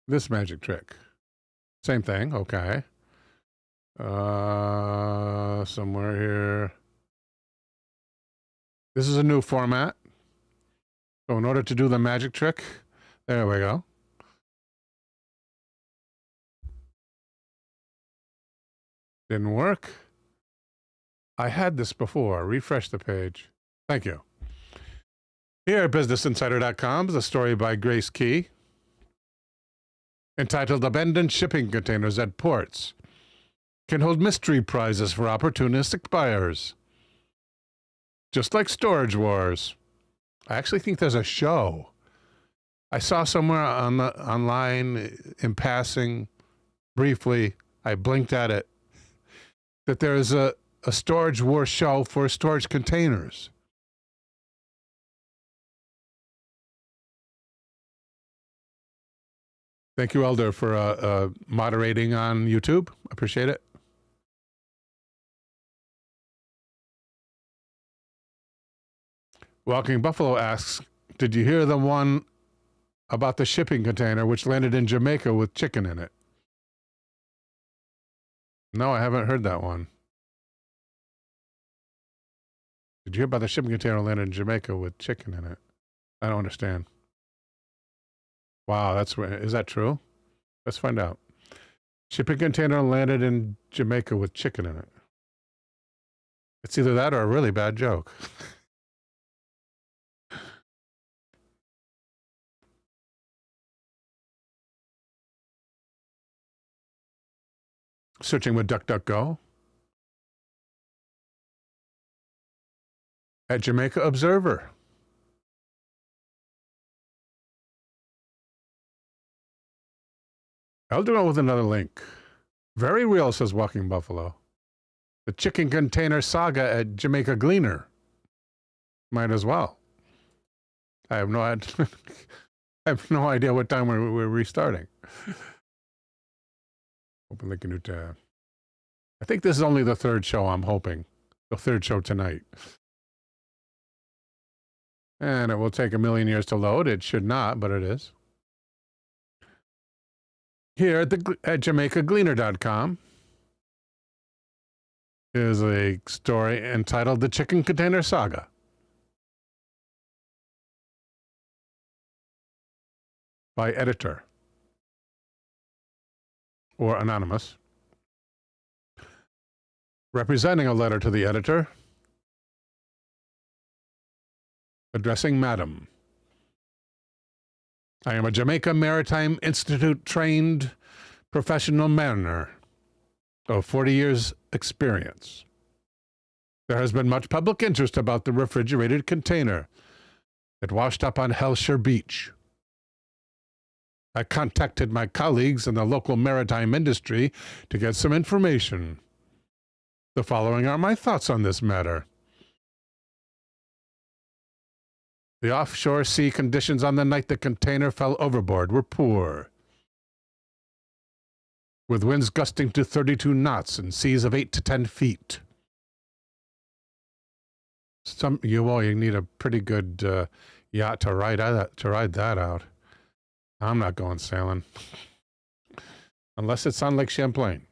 Speaker 1: This magic trick. Same thing, okay. Somewhere here. This is a new format. So in order to do the magic trick, there we go. Didn't work. I had this before. Refresh the page. Thank you. Here at BusinessInsider.com is a story by Grace Key. entitled Abandoned Shipping Containers at Ports, can hold mystery prizes for opportunistic buyers. Just like Storage Wars. I actually think there's a show. I saw somewhere online in passing, briefly, I blinked at it, that there is a Storage War show for storage containers. Thank you, Elder, for moderating on YouTube. Appreciate it. Walking Buffalo asks, did you hear the one about the shipping container which landed in Jamaica with chicken in it? No, I haven't heard that one. Did you hear about the shipping container landed in Jamaica with chicken in it? I don't understand. Wow, is that true? Let's find out. Shipping container landed in Jamaica with chicken in it. It's either that or a really bad joke. Searching with DuckDuckGo. At Jamaica Observer. I'll do it with another link. Very real, says Walking Buffalo. The chicken container saga at Jamaica Gleaner. Might as well. I have no idea what time we're restarting. Open link a new tab. I think this is only the third show, I'm hoping. The third show tonight. And it will take a million years to load. It should not, but it is. Here at JamaicaGleaner.com is a story entitled The Chicken Container Saga. By editor. Or anonymous. Representing a letter to the editor. Addressing Madam. I am a Jamaica Maritime Institute trained professional mariner of 40 years experience. There has been much public interest about the refrigerated container that washed up on Hellshire Beach. I contacted my colleagues in the local maritime industry to get some information. The following are my thoughts on this matter. The offshore sea conditions on the night the container fell overboard were poor, with winds gusting to 32 knots and seas of 8 to 10 feet. You need a pretty good yacht to ride that out. I'm not going sailing. Unless it's on Lake Champlain.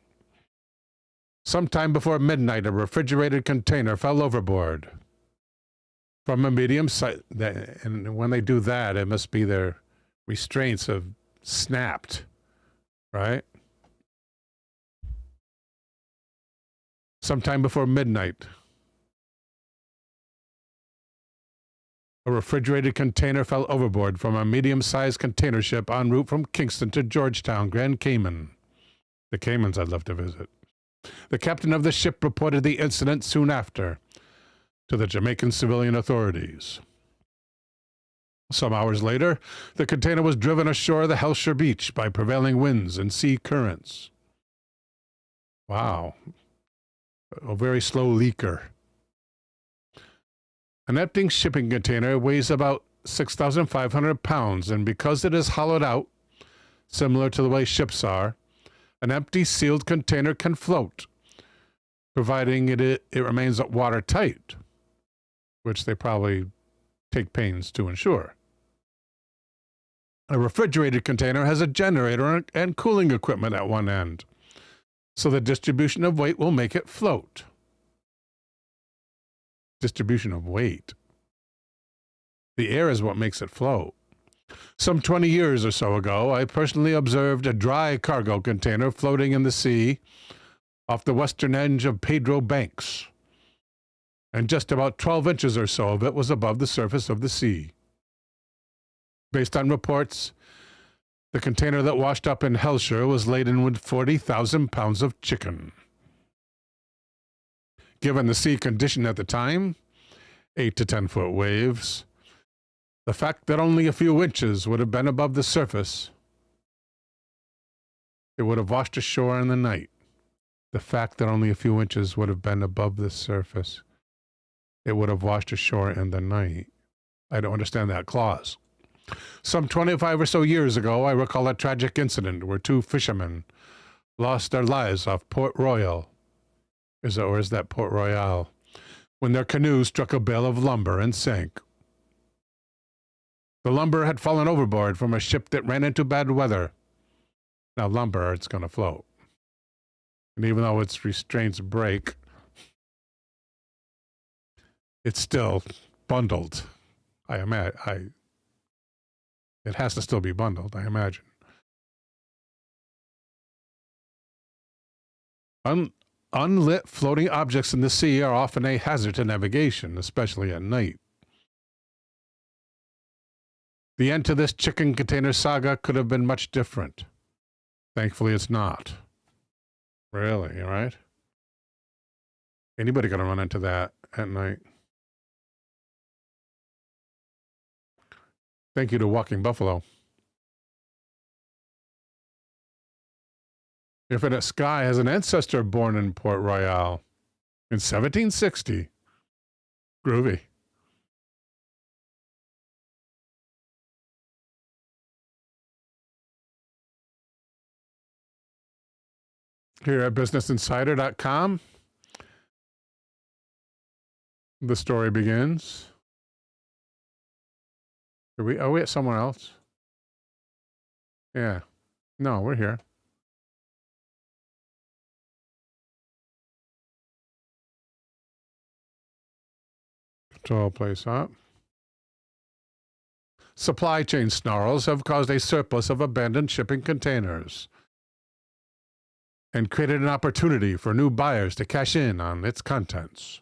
Speaker 1: Sometime before midnight, a refrigerated container fell overboard. From a medium size, and when they do that, it must be their restraints have snapped, right? Sometime before midnight, a refrigerated container fell overboard from a medium-sized container ship en route from Kingston to Georgetown, Grand Cayman. The Caymans I'd love to visit. The captain of the ship reported the incident soon after to the Jamaican civilian authorities. Some hours later, the container was driven ashore the Hellshire Beach by prevailing winds and sea currents. Wow. A very slow leaker. An empty shipping container weighs about 6,500 pounds, and because it is hollowed out, similar to the way ships are, an empty sealed container can float, providing it remains watertight, which they probably take pains to ensure. A refrigerated container has a generator and cooling equipment at one end, so the distribution of weight will make it float. Distribution of weight. The air is what makes it float. Some 20 years or so ago, I personally observed a dry cargo container floating in the sea off the western edge of Pedro Banks, and just about 12 inches or so of it was above the surface of the sea. Based on reports, The container that washed up in Hellshire was laden with 40,000 pounds of chicken. Given the sea condition at the time, 8 to 10 foot waves, the fact that only a few inches would have been above the surface, it would have washed ashore in the night. The fact that only a few inches would have been above the surface, it would have washed ashore in the night. I don't understand that clause. Some 25 or so years ago, I recall a tragic incident where 2 fishermen lost their lives off Port Royal. Is that Port Royal? When their canoe struck a bale of lumber and sank. The lumber had fallen overboard from a ship that ran into bad weather. Now lumber, it's going to float. And even though its restraints break, it's still bundled. It has to still be bundled, I imagine. Unlit floating objects in the sea are often a hazard to navigation, especially at night. The end to this chicken container saga could have been much different. Thankfully, it's not. Really, right? Anybody gonna run into that at night? Thank you to Walking Buffalo. Infinite Sky has an ancestor born in Port Royal in 1760. Groovy. Here at BusinessInsider.com, the story begins. Are we at somewhere else? Yeah. No, we're here. Control place up. Supply chain snarls have caused a surplus of abandoned shipping containers and created an opportunity for new buyers to cash in on its contents.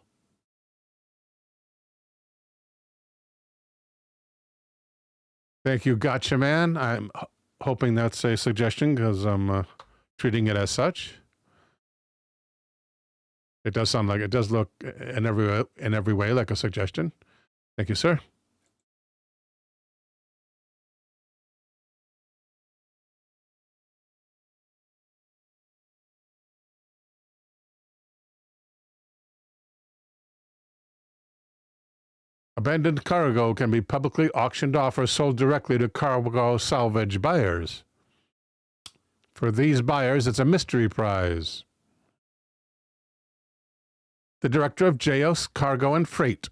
Speaker 1: Thank you, Gotcha Man. I'm hoping that's a suggestion because I'm treating it as such. It does sound like, it does look in every way like a suggestion. Thank you, sir. Abandoned cargo can be publicly auctioned off or sold directly to cargo salvage buyers. For these buyers, it's a mystery prize. The director of JOS Cargo and Freight,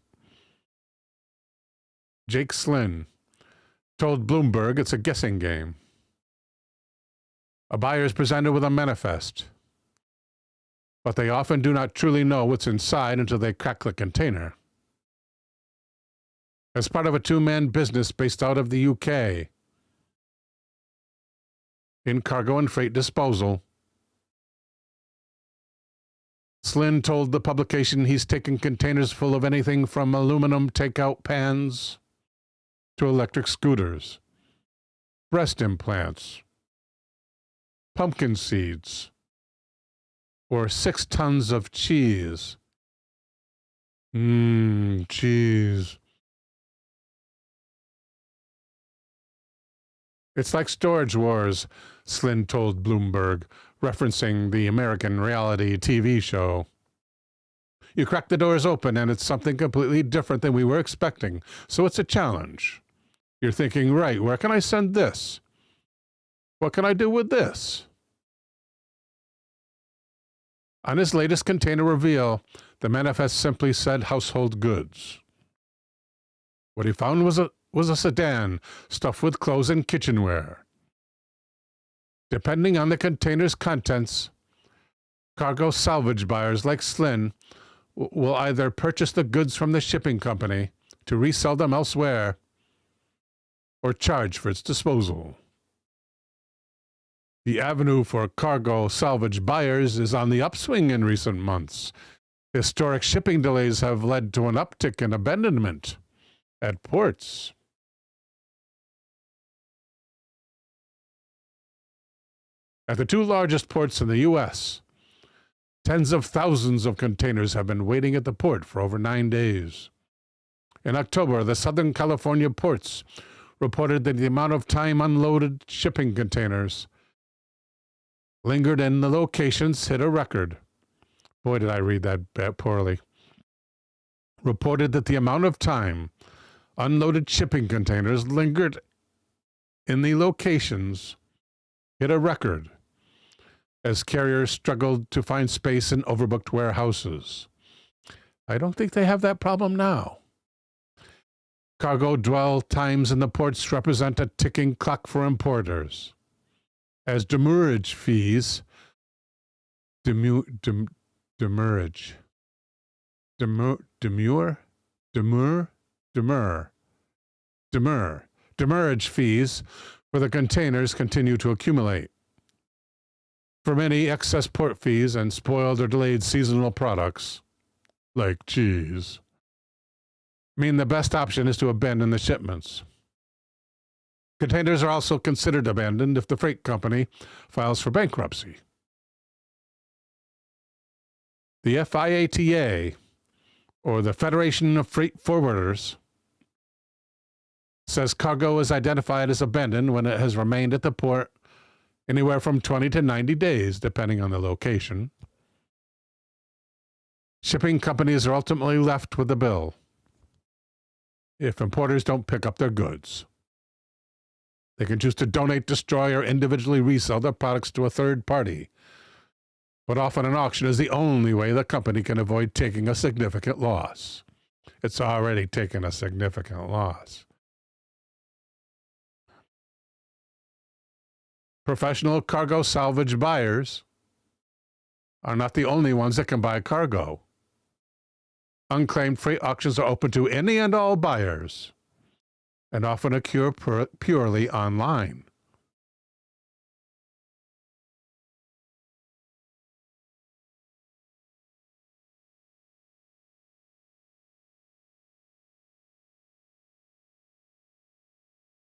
Speaker 1: Jake Slynn, told Bloomberg it's a guessing game. A buyer is presented with a manifest, but they often do not truly know what's inside until they crack the container. As part of a two-man business based out of the UK, in cargo and freight disposal, Slynn told the publication he's taken containers full of anything from aluminum takeout pans to electric scooters, breast implants, pumpkin seeds, or 6 tons of cheese. Cheese. It's like Storage Wars, Slynn told Bloomberg, referencing the American reality TV show. You crack the doors open and it's something completely different than we were expecting, so it's a challenge. You're thinking, right, where can I send this? What can I do with this? On his latest container reveal, the manifest simply said household goods. What he found was a sedan stuffed with clothes and kitchenware. Depending on the container's contents, cargo salvage buyers like Slynn will either purchase the goods from the shipping company to resell them elsewhere or charge for its disposal. The avenue for cargo salvage buyers is on the upswing in recent months. Historic shipping delays have led to an uptick in abandonment at ports. At the two largest ports in the U.S., tens of thousands of containers have been waiting at the port for over 9 days. In October, the Southern California ports reported that the amount of time unloaded shipping containers lingered in the locations hit a record. Boy, did I read that poorly. Reported that the amount of time unloaded shipping containers lingered in the locations hit a record as carriers struggled to find space in overbooked warehouses. I don't think they have that problem now. Cargo dwell times in the ports represent a ticking clock for importers, as demurrage fees demurrage fees for the containers continue to accumulate. For many, excess port fees and spoiled or delayed seasonal products, like cheese, mean the best option is to abandon the shipments. Containers are also considered abandoned if the freight company files for bankruptcy. The FIATA, or the Federation of Freight Forwarders, says cargo is identified as abandoned when it has remained at the port anywhere from 20 to 90 days, depending on the location. Shipping companies are ultimately left with the bill if importers don't pick up their goods. They can choose to donate, destroy, or individually resell their products to a third party, but often an auction is the only way the company can avoid taking a significant loss. It's already taken a significant loss. Professional cargo salvage buyers are not the only ones that can buy cargo. Unclaimed freight auctions are open to any and all buyers and often occur purely online.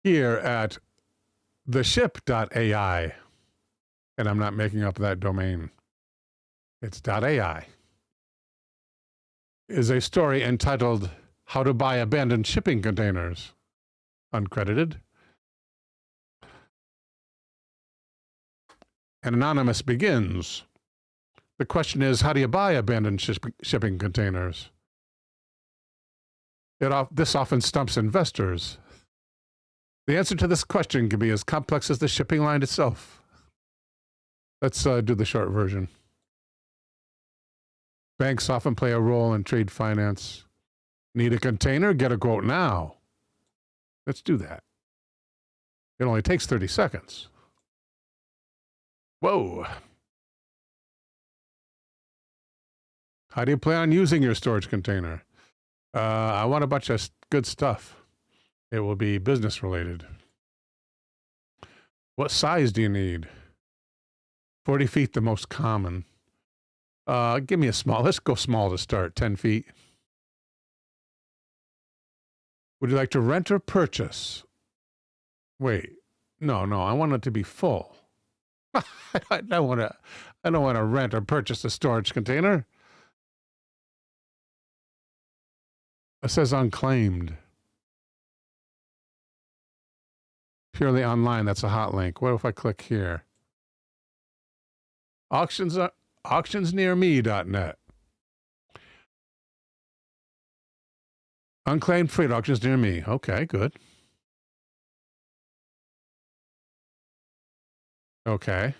Speaker 1: Here at theship.ai, and I'm not making up that domain, it's .ai, is a story entitled How to Buy Abandoned Shipping Containers, uncredited. And Anonymous begins. The question is, how do you buy abandoned shipping containers? This often stumps investors. The answer to this question can be as complex as the shipping line itself. Let's do the short version. Banks often play a role in trade finance. Need a container? Get a quote now. Let's do that. It only takes 30 seconds. Whoa. How do you plan on using your storage container? I want a bunch of good stuff. It will be business related. What size do you need? 40 feet, the most common. Give me a small. Let's go small to start, 10 feet. Would you like to rent or purchase? Wait, no, I want it to be full. I don't want to rent or purchase a storage container. It says unclaimed. Purely online, that's a hot link. What if I click here? Auctionsnearme.net. Unclaimed freight auctions near me. Okay, good. Okay.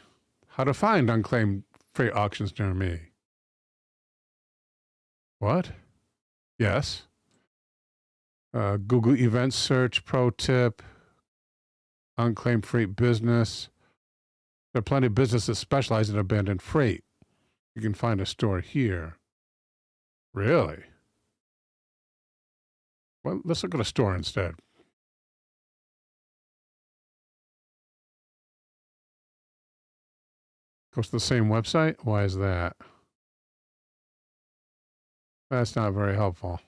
Speaker 1: How to find unclaimed freight auctions near me? What? Yes. Google Events Search, Pro Tip, Unclaimed Freight Business. There are plenty of businesses that specialize in abandoned freight. You can find a store here. Really? Well, let's look at a store instead. Goes to the same website? Why is that? That's not very helpful.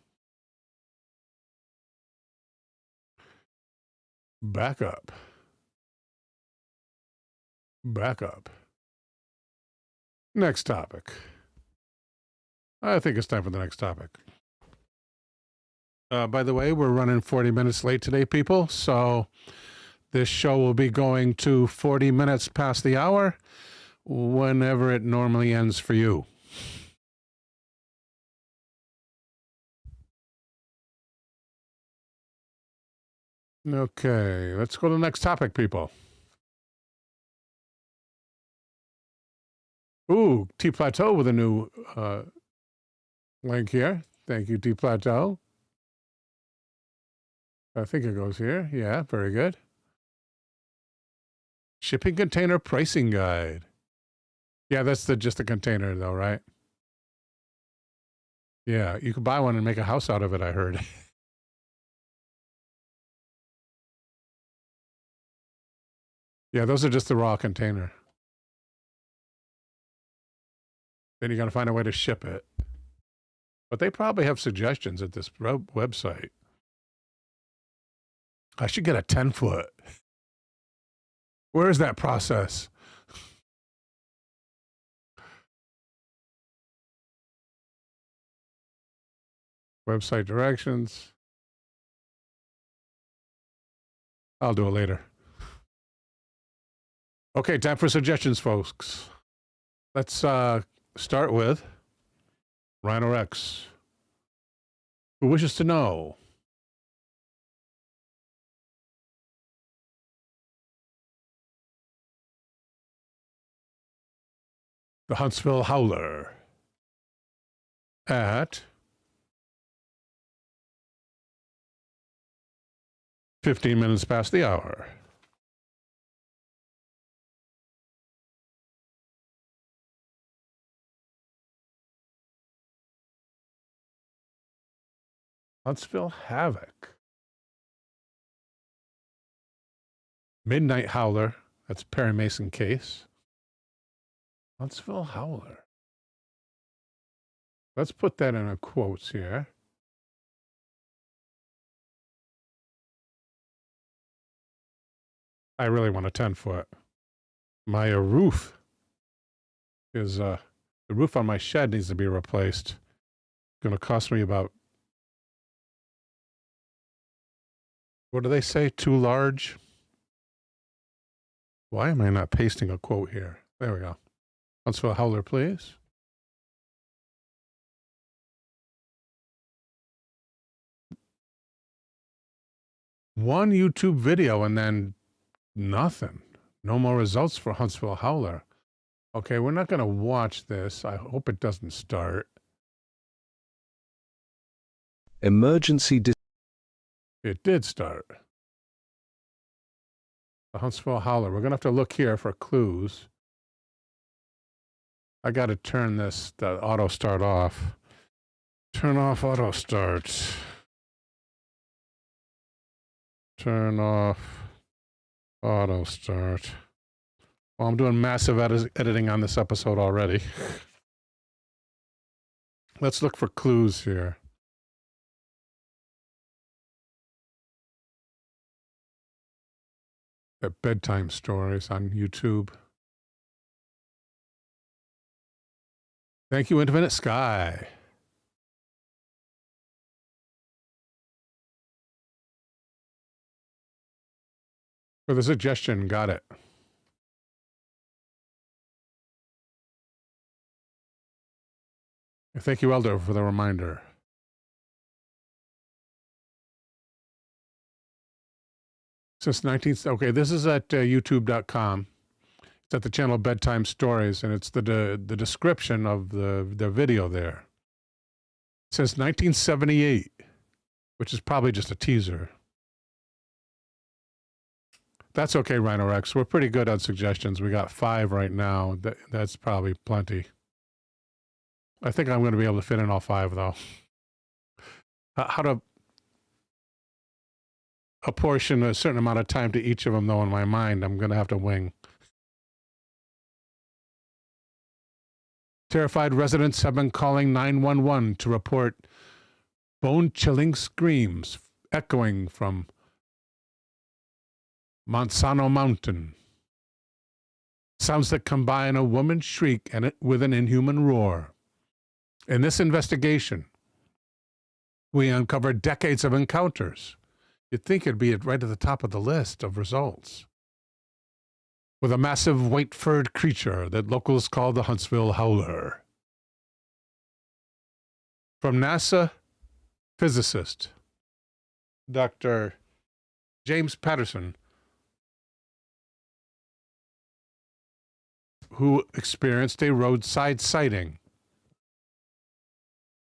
Speaker 1: Back up. Back up. Next topic. I think it's time for the next topic. By the way, we're running 40 minutes late today, people. So this show will be going to 40 minutes past the hour whenever it normally ends for you. Okay, let's go to the next topic, people. Ooh, T Plateau with a new link here. Thank you, T Plateau. I think it goes here. Yeah, very good. Shipping container pricing guide. Yeah, that's just a container though, right? Yeah, you could buy one and make a house out of it, I heard. Yeah, those are just the raw container. Then you got to find a way to ship it. But they probably have suggestions at this website. I should get a 10-foot. Where is that process? Website directions. I'll do it later. Okay, time for suggestions, folks. Let's start with Rhino X, who wishes to know the Huntsville Howler at 15 minutes past the hour. Huntsville Havoc. Midnight Howler. That's Perry Mason case. Huntsville Howler. Let's put that in a quotes here. I really want a 10-foot. My roof is, the roof on my shed needs to be replaced. It's going to cost me about, what do they say, too large? Why am I not pasting a quote here? There we go. Huntsville Howler, please. One YouTube video and then nothing. No more results for Huntsville Howler. Okay, we're not going to watch this. I hope it doesn't start.
Speaker 2: Emergency.
Speaker 1: It did start. The Huntsville Howler. We're going to have to look here for clues. I got to turn this, the auto start off. Turn off auto start. Turn off auto start. Well, I'm doing massive editing on this episode already. Let's look for clues here. At bedtime stories on YouTube. Thank you, Infinite Sky. For the suggestion, got it. Thank you, Elder, for the reminder. Since okay, this is at youtube.com. It's at the channel Bedtime Stories, and it's the description of the video there. Since 1978, which is probably just a teaser. That's okay, Rhino Rex. We're pretty good on suggestions. We got 5 right now. That's probably plenty. I think I'm going to be able to fit in all 5, though. How to apportion a certain amount of time to each of them, though, in my mind, I'm going to have to wing. Terrified residents have been calling 911 to report bone-chilling screams echoing from Monsanto Mountain. Sounds that combine a woman's shriek and with an inhuman roar. In this investigation, we uncovered decades of encounters. You'd think it'd be right at the top of the list of results. With a massive white-furred creature that locals call the Huntsville Howler. From NASA physicist Dr. James Patterson, who experienced a roadside sighting,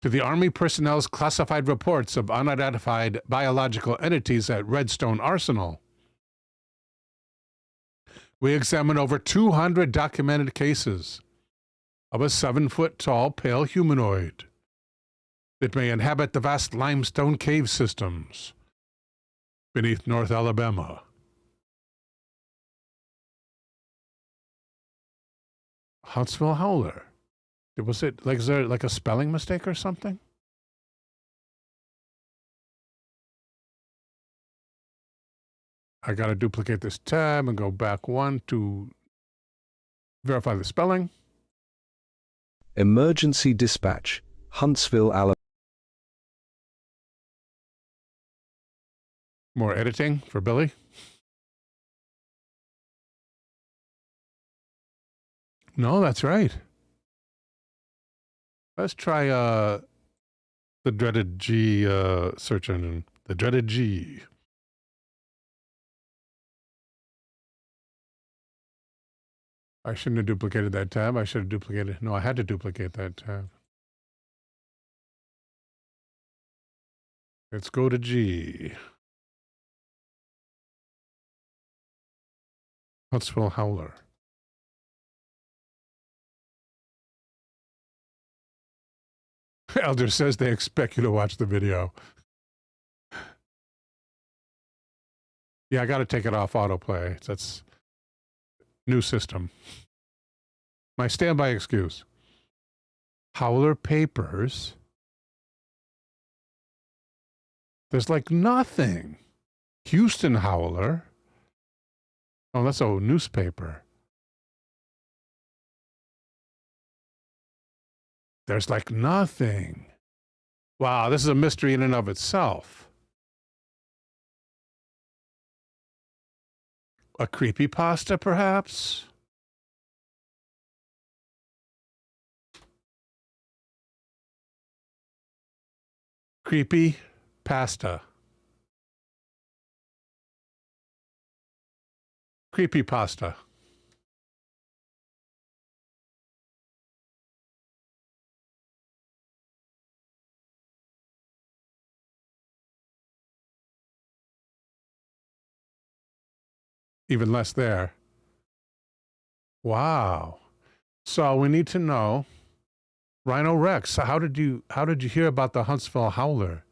Speaker 1: to the Army personnel's classified reports of unidentified biological entities at Redstone Arsenal, we examined over 200 documented cases of a 7-foot-tall pale humanoid that may inhabit the vast limestone cave systems beneath North Alabama. Huntsville Howler. Was it like, is there like a spelling mistake or something? I got to duplicate this tab and go back one to verify the spelling.
Speaker 2: Emergency dispatch, Huntsville, Alabama.
Speaker 1: More editing for Billy. No, that's right. Let's try the dreaded G search engine. The dreaded G. I shouldn't have duplicated that tab. I should have duplicated. No, I had to duplicate that tab. Let's go to G. Huntsville Howler. Elder says they expect you to watch the video. Yeah, I got to take it off autoplay. That's new system. My standby excuse. Howler papers. There's like nothing. Houston Howler. Oh, that's a newspaper. There's like nothing. Wow, this is a mystery in and of itself. A creepypasta, perhaps? Creepy pasta. Creepypasta. Even less there. Wow. So we need to know, Rhino Rex, how did you hear about the Huntsville Howler?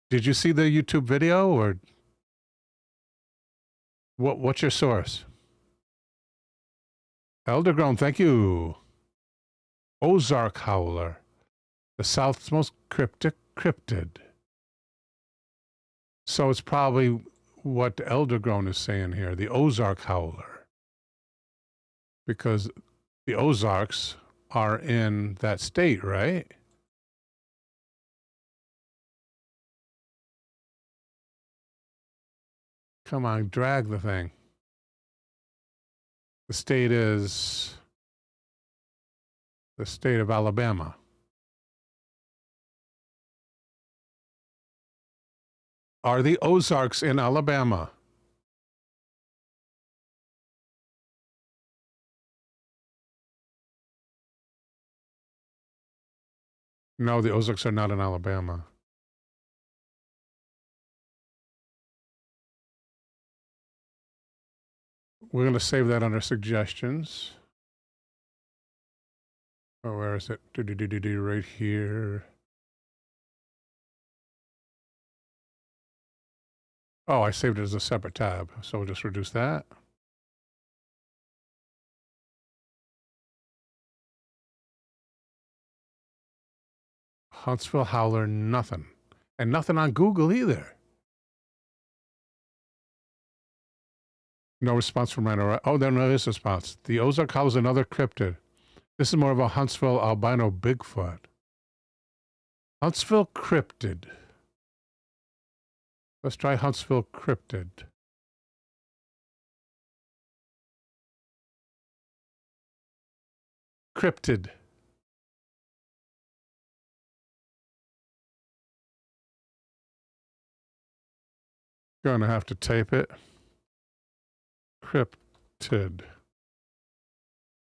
Speaker 1: Did you see the YouTube video, or what's your source? Eldergrown, thank you. Ozark Howler, the South's most cryptic cryptid. So it's probably what Eldergrown is saying here, the Ozark Howler. Because the Ozarks are in that state, right? Come on, drag the thing. The state is the state of Alabama. Are the Ozarks in Alabama? No, the Ozarks are not in Alabama. We're going to save that under suggestions. Oh, where is it? Right here. Oh, I saved it as a separate tab, so we'll just reduce that. Huntsville Howler, nothing. And nothing on Google either. No response from Rhino. Oh, there is a response. The Ozark Howl is another cryptid. This is more of a Huntsville albino Bigfoot. Huntsville cryptid. Let's try Huntsville cryptid. Cryptid. Gonna have to tape it. Cryptid.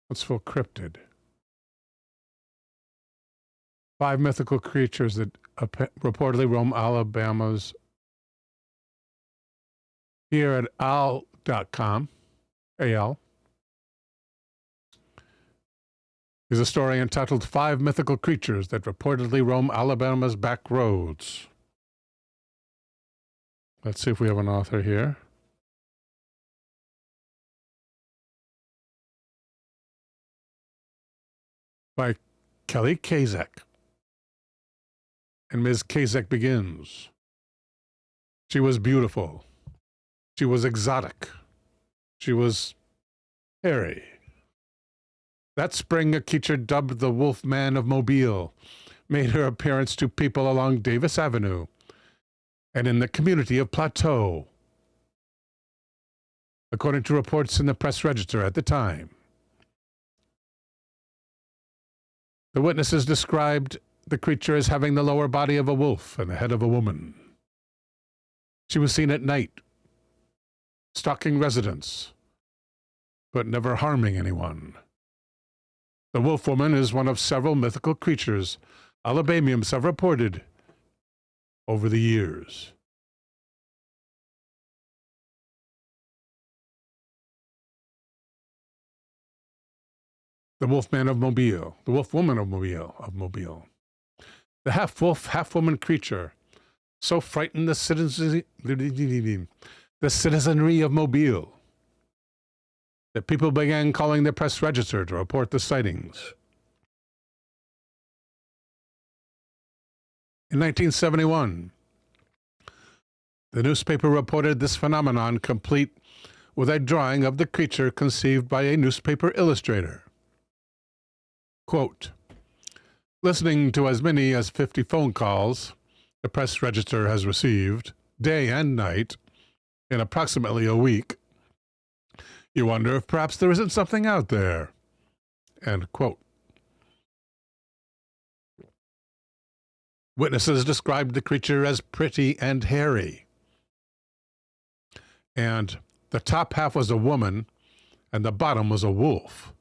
Speaker 1: Huntsville cryptid. 5 mythical creatures that reportedly roam Alabama's. Here at al.com, AL, is a story entitled 5 Mythical Creatures That Reportedly Roam Alabama's Back Roads. Let's see if we have an author here. By Kelly Kazak. And Ms. Kazak begins. She was beautiful. She was exotic. She was hairy. That spring, a creature dubbed the Wolfman of Mobile made her appearance to people along Davis Avenue and in the community of Plateau, according to reports in the Press Register at the time. The witnesses described the creature as having the lower body of a wolf and the head of a woman. She was seen at night, stalking residents, but never harming anyone. The wolf woman is one of several mythical creatures Alabamians have reported over the years. The Wolfman of Mobile, the Wolf Woman of Mobile. The half-wolf, half-woman creature so frightened the citizenry of Mobile that people began calling the Press Register to report the sightings. In 1971, the newspaper reported this phenomenon complete with a drawing of the creature conceived by a newspaper illustrator. Quote, listening to as many as 50 phone calls the Press Register has received, day and night, in approximately a week, you wonder if perhaps there isn't something out there. End quote. Witnesses described the creature as pretty and hairy. And the top half was a woman, and the bottom was a wolf.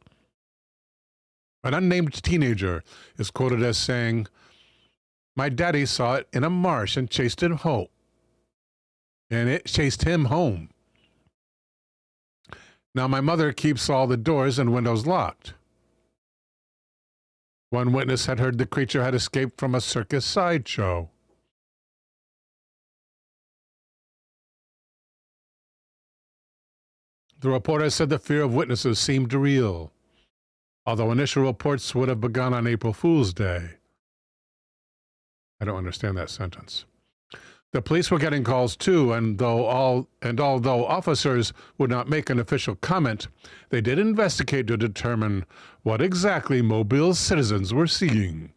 Speaker 1: An unnamed teenager is quoted as saying, my daddy saw it in a marsh and chased it home. And it chased him home. Now my mother keeps all the doors and windows locked. One witness had heard the creature had escaped from a circus sideshow. The reporter said the fear of witnesses seemed real, although initial reports would have begun on April Fool's Day. I don't understand that sentence. The police were getting calls too, and although officers would not make an official comment, they did investigate to determine what exactly Mobile's citizens were seeing.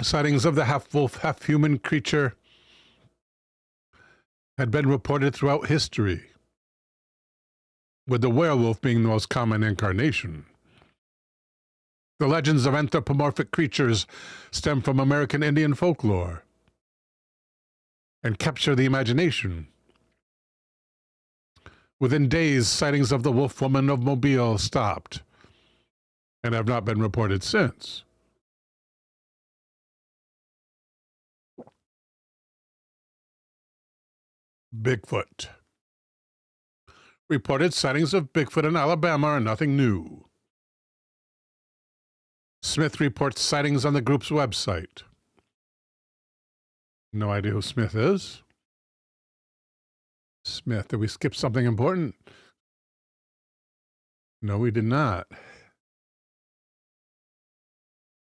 Speaker 1: Sightings of the half-wolf, half-human creature had been reported throughout history, with the werewolf being the most common incarnation. The legends of anthropomorphic creatures stem from American Indian folklore and capture the imagination. Within days, sightings of the Wolf Woman of Mobile stopped and have not been reported since. Bigfoot. Reported sightings of Bigfoot in Alabama are nothing new. Smith reports sightings on the group's website. No idea who Smith is. Smith, did we skip something important? No, we did not.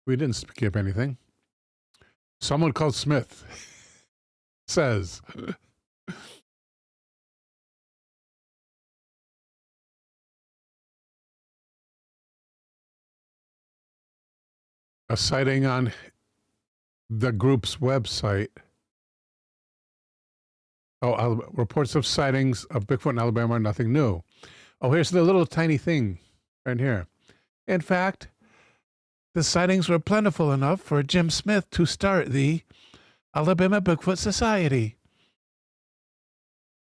Speaker 1: We didn't skip anything. Someone called Smith says, a sighting on the group's website. Oh, reports of sightings of Bigfoot in Alabama are nothing new. Oh, here's the little tiny thing right here. In fact, the sightings were plentiful enough for Jim Smith to start the Alabama Bigfoot Society,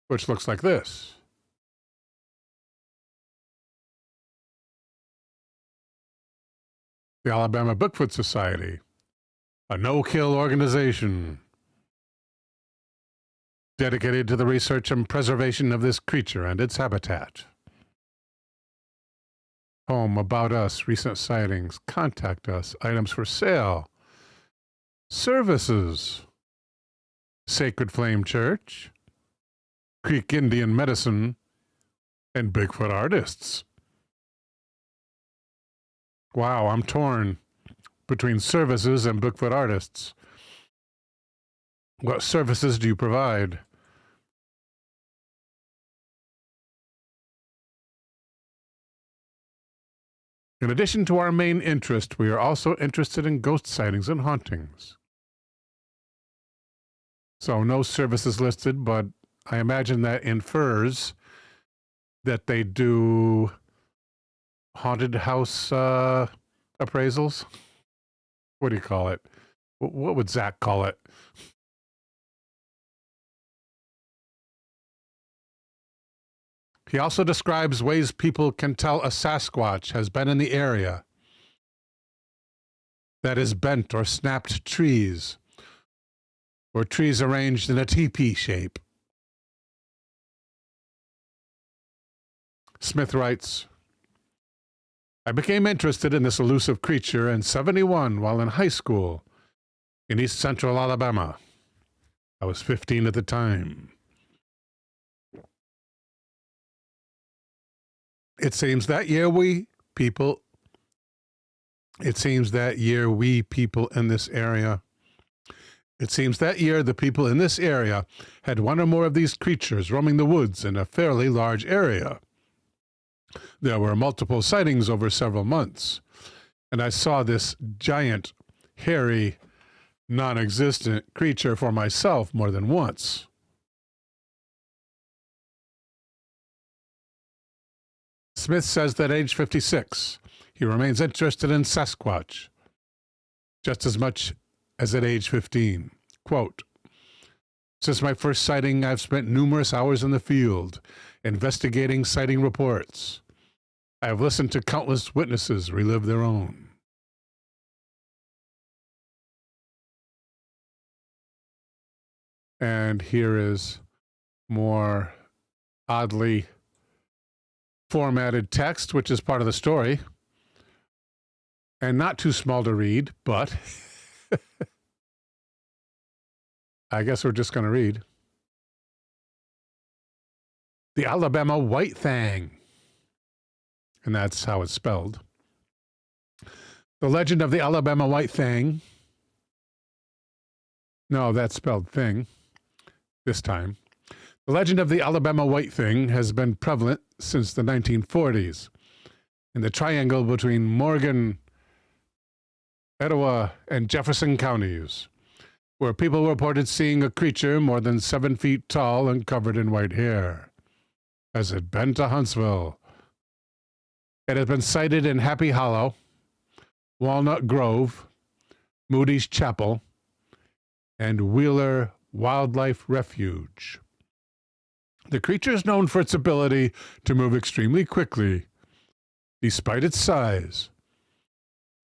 Speaker 1: which looks like this. The Alabama Bigfoot Society, a no-kill organization dedicated to the research and preservation of this creature and its habitat. Home, about us, recent sightings, contact us, items for sale, services, Sacred Flame Church, Creek Indian Medicine, and Bigfoot artists. Wow, I'm torn between services and Bigfoot artists. What services do you provide? In addition to our main interest, we are also interested in ghost sightings and hauntings. So no services listed, but I imagine that infers that they do haunted house appraisals. What do you call it? What would Zach call it? He also describes ways people can tell a Sasquatch has been in the area. That is bent or snapped trees, or trees arranged in a teepee shape. Smith writes, I became interested in this elusive creature in '71 while in high school in East Central Alabama. I was 15 at the time. It seems that year we people in this area, it seems that year the people in this area had one or more of these creatures roaming the woods in a fairly large area. There were multiple sightings over several months, and I saw this giant, hairy, non-existent creature for myself more than once. Smith says that at age 56, he remains interested in Sasquatch, just as much as at age 15. Quote, since my first sighting, I've spent numerous hours in the field, investigating sighting reports. I have listened to countless witnesses relive their own. And here is more oddly formatted text, which is part of the story, and not too small to read, but I guess we're just going to read. The Alabama White Thing, and that's how it's spelled. The legend of the Alabama White Thing. No, that's spelled thing this time. The legend of the Alabama White Thing has been prevalent since the 1940s in the triangle between Morgan, Etowah, and Jefferson counties, where people reported seeing a creature more than 7 feet tall and covered in white hair, as it been to Huntsville. It has been sighted in Happy Hollow, Walnut Grove, Moody's Chapel, and Wheeler Wildlife Refuge. The creature is known for its ability to move extremely quickly, despite its size,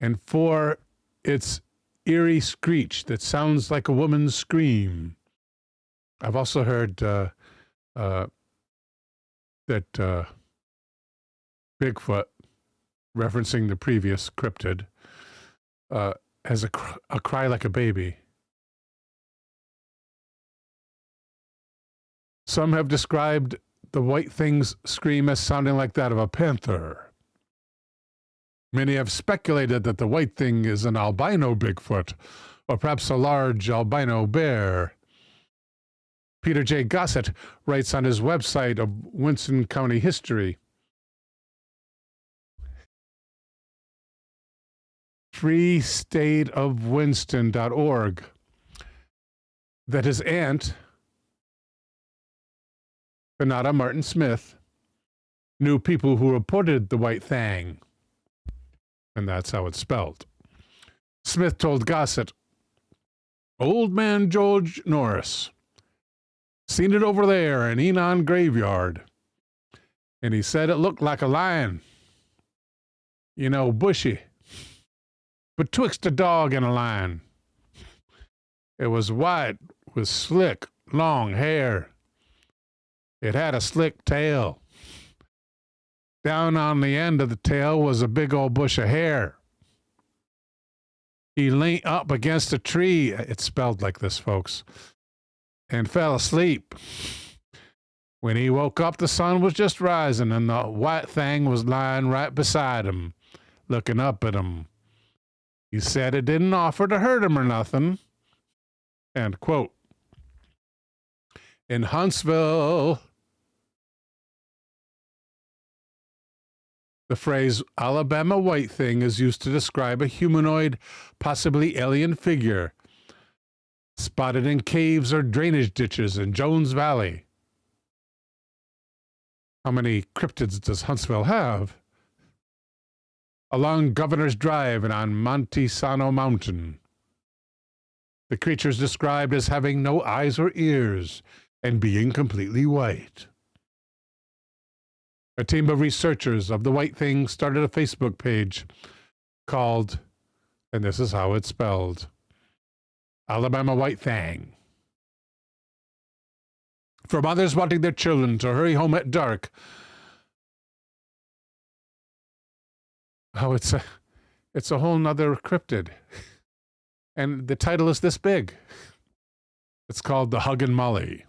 Speaker 1: and for its eerie screech that sounds like a woman's scream. I've also heard that Bigfoot, referencing the previous cryptid, has a cry like a baby. Some have described the white thing's scream as sounding like that of a panther. Many have speculated that the white thing is an albino Bigfoot, or perhaps a large albino bear. Peter J. Gossett writes on his website of Winston County history, freestateofwinston.org, that his aunt, Benata Martin Smith, knew people who reported the White Thing, and that's how it's spelled. Smith told Gossett, "Old man George Norris, seen it over there in Anon graveyard, and he said it looked like a lion. You know, bushy, betwixt a dog and a lion. It was white with slick, long hair. It had a slick tail. Down on the end of the tail was a big old bush of hair. He leaned up against a tree," it's spelled like this, folks, "and fell asleep. When he woke up, the sun was just rising, and the White Thing was lying right beside him, looking up at him. He said it didn't offer to hurt him or nothing." End quote. In Huntsville, the phrase Alabama White Thing is used to describe a humanoid, possibly alien figure spotted in caves or drainage ditches in Jones Valley. How many cryptids does Huntsville have? Along Governor's Drive and on Montesano Mountain. The creature is described as having no eyes or ears and being completely white. A team of researchers of the White Thing started a Facebook page called, and this is how it's spelled, Alabama White Thing. For mothers wanting their children to hurry home at dark, it's a whole nother cryptid. And the title is this big. It's called The Huggin' Molly.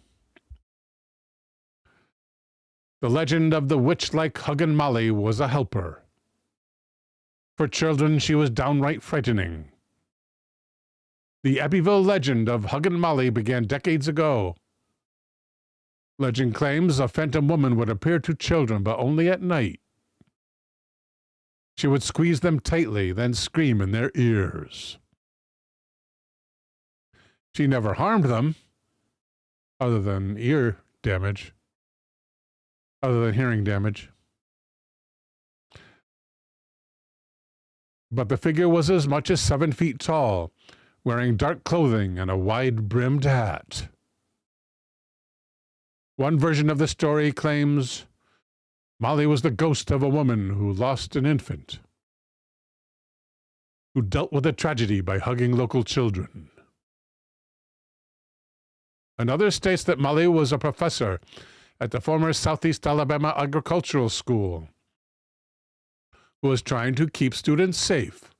Speaker 1: The legend of the witch-like Huggin' Molly was a helper. For children, she was downright frightening. The Abbeville legend of Huggin' Molly began decades ago. Legend claims a phantom woman would appear to children, but only at night. She would squeeze them tightly, then scream in their ears. She never harmed them, other than ear damage. Other than hearing damage. But the figure was as much as 7 feet tall, wearing dark clothing and a wide-brimmed hat. One version of the story claims Molly was the ghost of a woman who lost an infant, who dealt with a tragedy by hugging local children. Another states that Molly was a professor at the former Southeast Alabama Agricultural School, who was trying to keep students safe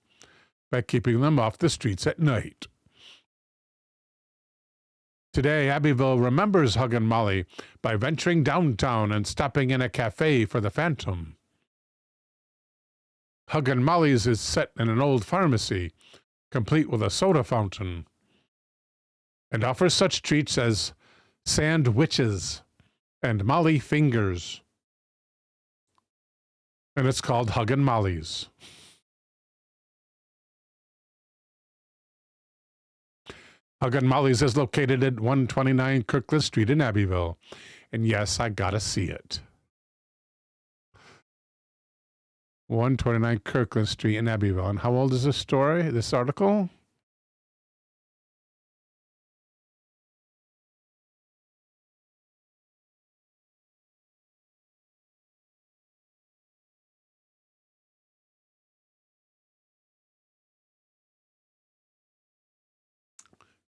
Speaker 1: by keeping them off the streets at night. Today, Abbeville remembers Huggin' Molly by venturing downtown and stopping in a cafe for the Phantom. Huggin' Molly's is set in an old pharmacy, complete with a soda fountain, and offers such treats as sandwiches and Molly fingers. And it's called Huggin' Molly's. Huggin' Molly's is located at 129 Kirkland Street in Abbeville. And yes, I gotta see it. 129 Kirkland Street in Abbeville. And how old is this story, this article?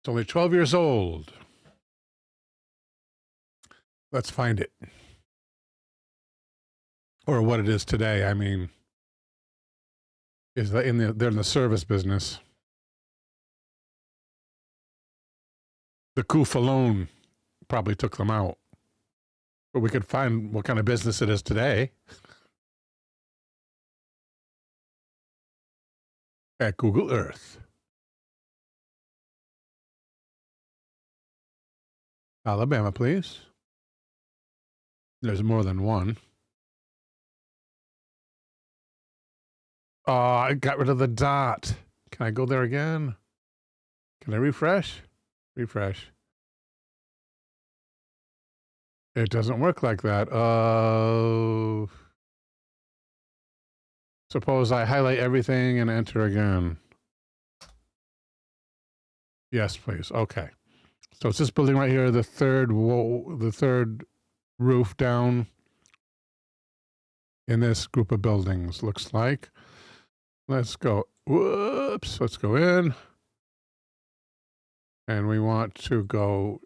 Speaker 1: It's only 12 years old. Let's find it. Or what it is today. I mean, they're in the service business. The Coof alone probably took them out. But we could find what kind of business it is today at Google Earth. Alabama, please. There's more than one. Oh, I got rid of the dot. Can I go there again? Can I refresh? Refresh. It doesn't work like that. Suppose I highlight everything and enter again. Yes, please. Okay. So it's this building right here, the third roof down in this group of buildings, looks like. Let's go. Whoops. Let's go in. And we want to go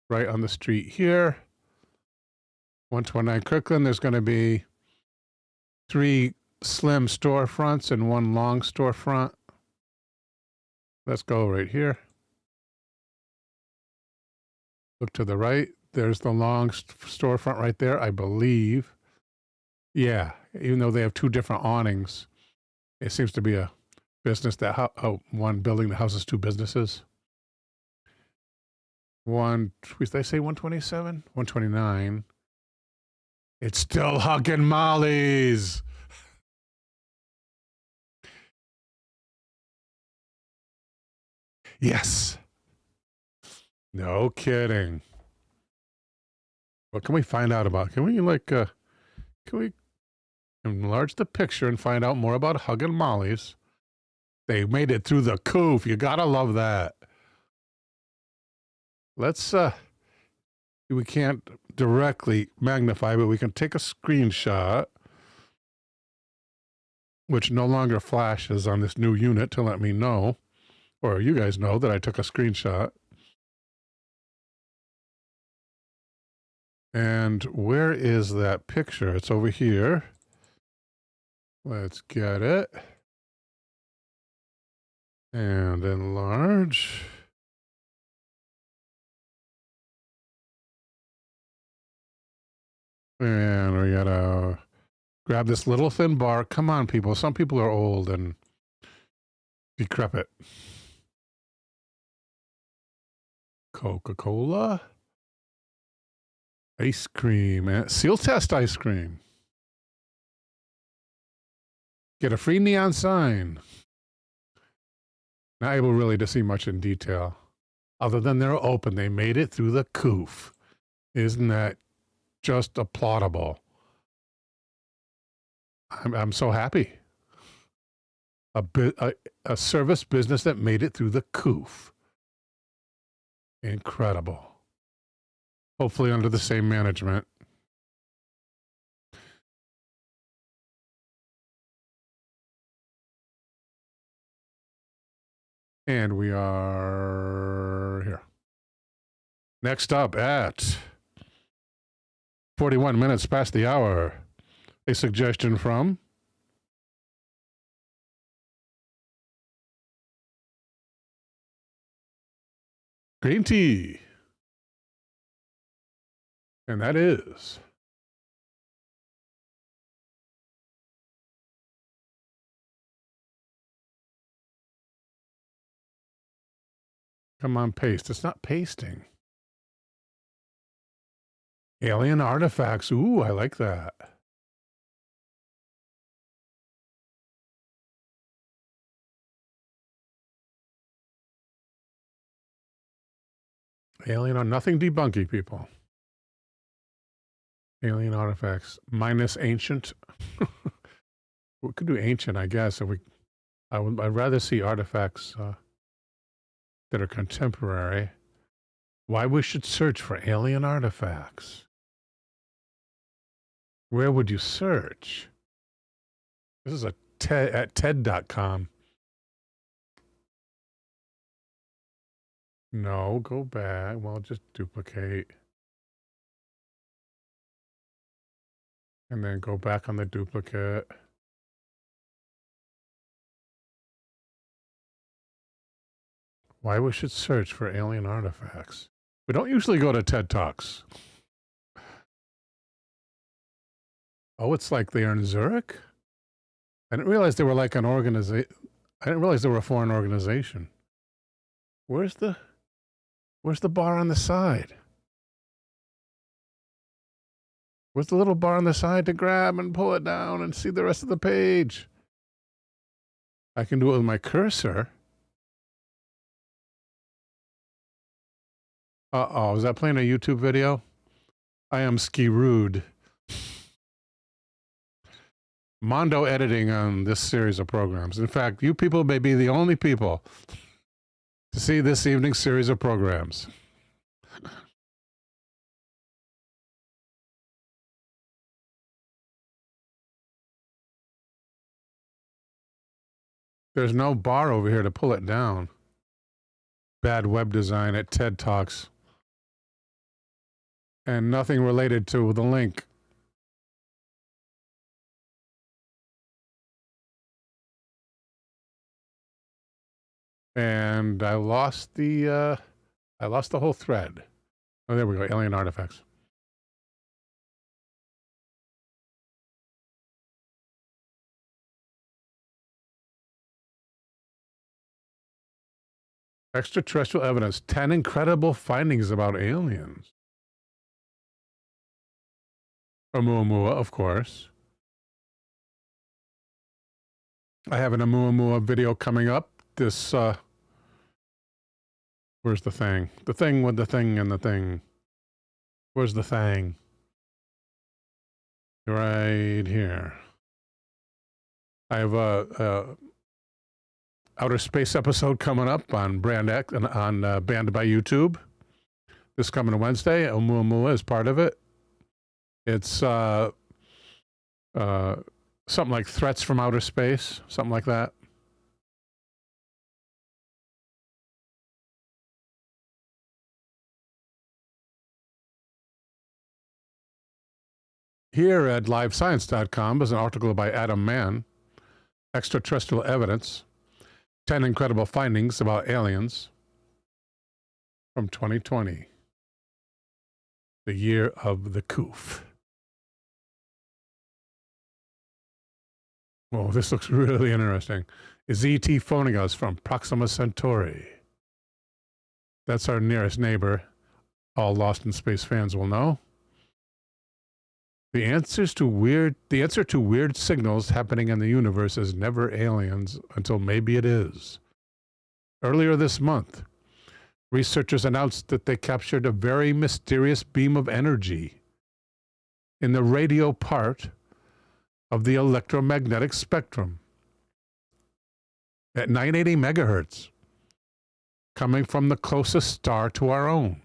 Speaker 1: right on the street here. 129 Kirkland. There's going to be 3 slim storefronts and 1 long storefront. Let's go right here. Look to the right. There's the long storefront right there, I believe. Yeah, even though they have 2 different awnings, it seems to be a business that, one building that houses 2 businesses. Did they say 127? 129. It's still hugging Molly's. Yes. No kidding. What can we find out about? Can we can we enlarge the picture and find out more about Huggin' Molly's? They made it through the coof. You gotta love that. Let's we can't directly magnify, but we can take a screenshot, which no longer flashes on this new unit to let me know, or you guys know that I took a screenshot. And where is that picture? It's over here. Let's get it. And enlarge. And we gotta grab this little thin bar. Come on, people. Some people are old and decrepit. Coca-Cola. Ice cream. Seal test ice cream. Get a free neon sign. Not able really to see much in detail. Other than they're open. They made it through the coof. Isn't that just applaudable? I'm so happy. A service business that made it through the coof. Incredible. Hopefully under the same management. And we are here. Next up at 41 minutes past the hour, a suggestion from Green Tea. And that is come on, paste. It's not pasting. Alien artifacts. Ooh, I like that. Alien, nothing debunky, people. Alien artifacts minus ancient. We could do ancient, I guess. I'd rather see artifacts that are contemporary. Why we should search for alien artifacts? Where would you search? This is at TED.com. No, go back. Well, just duplicate. And then go back on the duplicate. Why we should search for alien artifacts. We don't usually go to TED Talks. Oh, it's like they are in Zurich? I didn't realize they were like an organization. I didn't realize they were a foreign organization. Where's the bar on the side? with the little bar on the side to grab and pull it down and see the rest of the page. I can do it with my cursor. Uh-oh, is that playing a YouTube video? I am ski rude. Mondo editing on this series of programs. In fact, you people may be the only people to see this evening's series of programs. There's no bar over here to pull it down. Bad web design at TED Talks. And nothing related to the link. And I lost the whole thread. Oh, there we go. Alien artifacts. Extraterrestrial evidence. 10 incredible findings about aliens. Oumuamua, of course. I have an Oumuamua video coming up. This, where's the thing? The thing with the thing and the thing. Where's the thing? Right here. I have a outer space episode coming up on Vraniak and on Banned by YouTube. This coming Wednesday. Oumuamua is part of it. It's something like threats from outer space, something like that. Here at livescience.com is an article by Adam Mann, Extraterrestrial Evidence, 10 Incredible Findings About Aliens, from 2020, the year of the Coof. Oh, this looks really interesting. Is ET phoning us from Proxima Centauri? That's our nearest neighbor. All Lost in Space fans will know. The answer to weird signals happening in the universe is never aliens until maybe it is. Earlier this month, researchers announced that they captured a very mysterious beam of energy in the radio part of the electromagnetic spectrum at 980 megahertz, coming from the closest star to our own,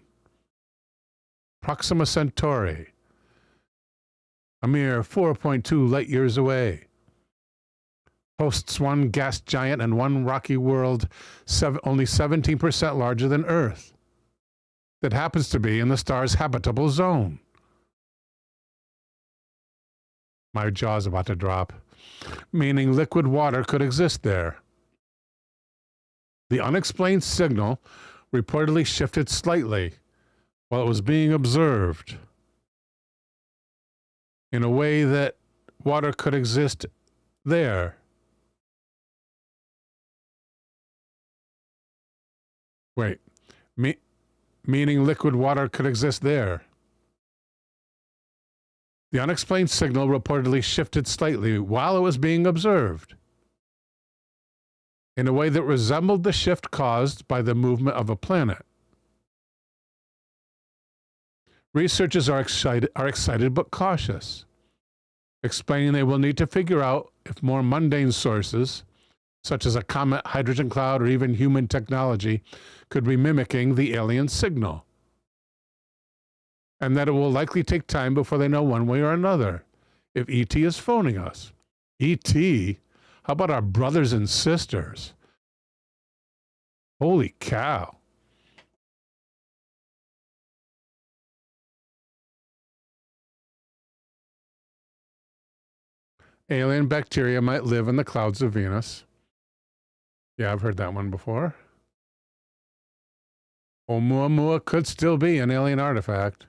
Speaker 1: Proxima Centauri, a mere 4.2 light years away. Hosts one gas giant and one rocky world only 17% larger than Earth that happens to be in the star's habitable zone. My jaw's about to drop. Meaning liquid water could exist there. The unexplained signal reportedly shifted slightly while it was being observed, in a way that water could exist there. Wait, meaning liquid water could exist there. The unexplained signal reportedly shifted slightly while it was being observed, in a way that resembled the shift caused by the movement of a planet. Researchers are excited but cautious, explaining they will need to figure out if more mundane sources, such as a comet, hydrogen cloud, or even human technology, could be mimicking the alien signal, and that it will likely take time before they know one way or another if ET is phoning us. ET? How about our brothers and sisters? Holy cow. Alien bacteria might live in the clouds of Venus. Yeah, I've heard that one before. Oumuamua could still be an alien artifact.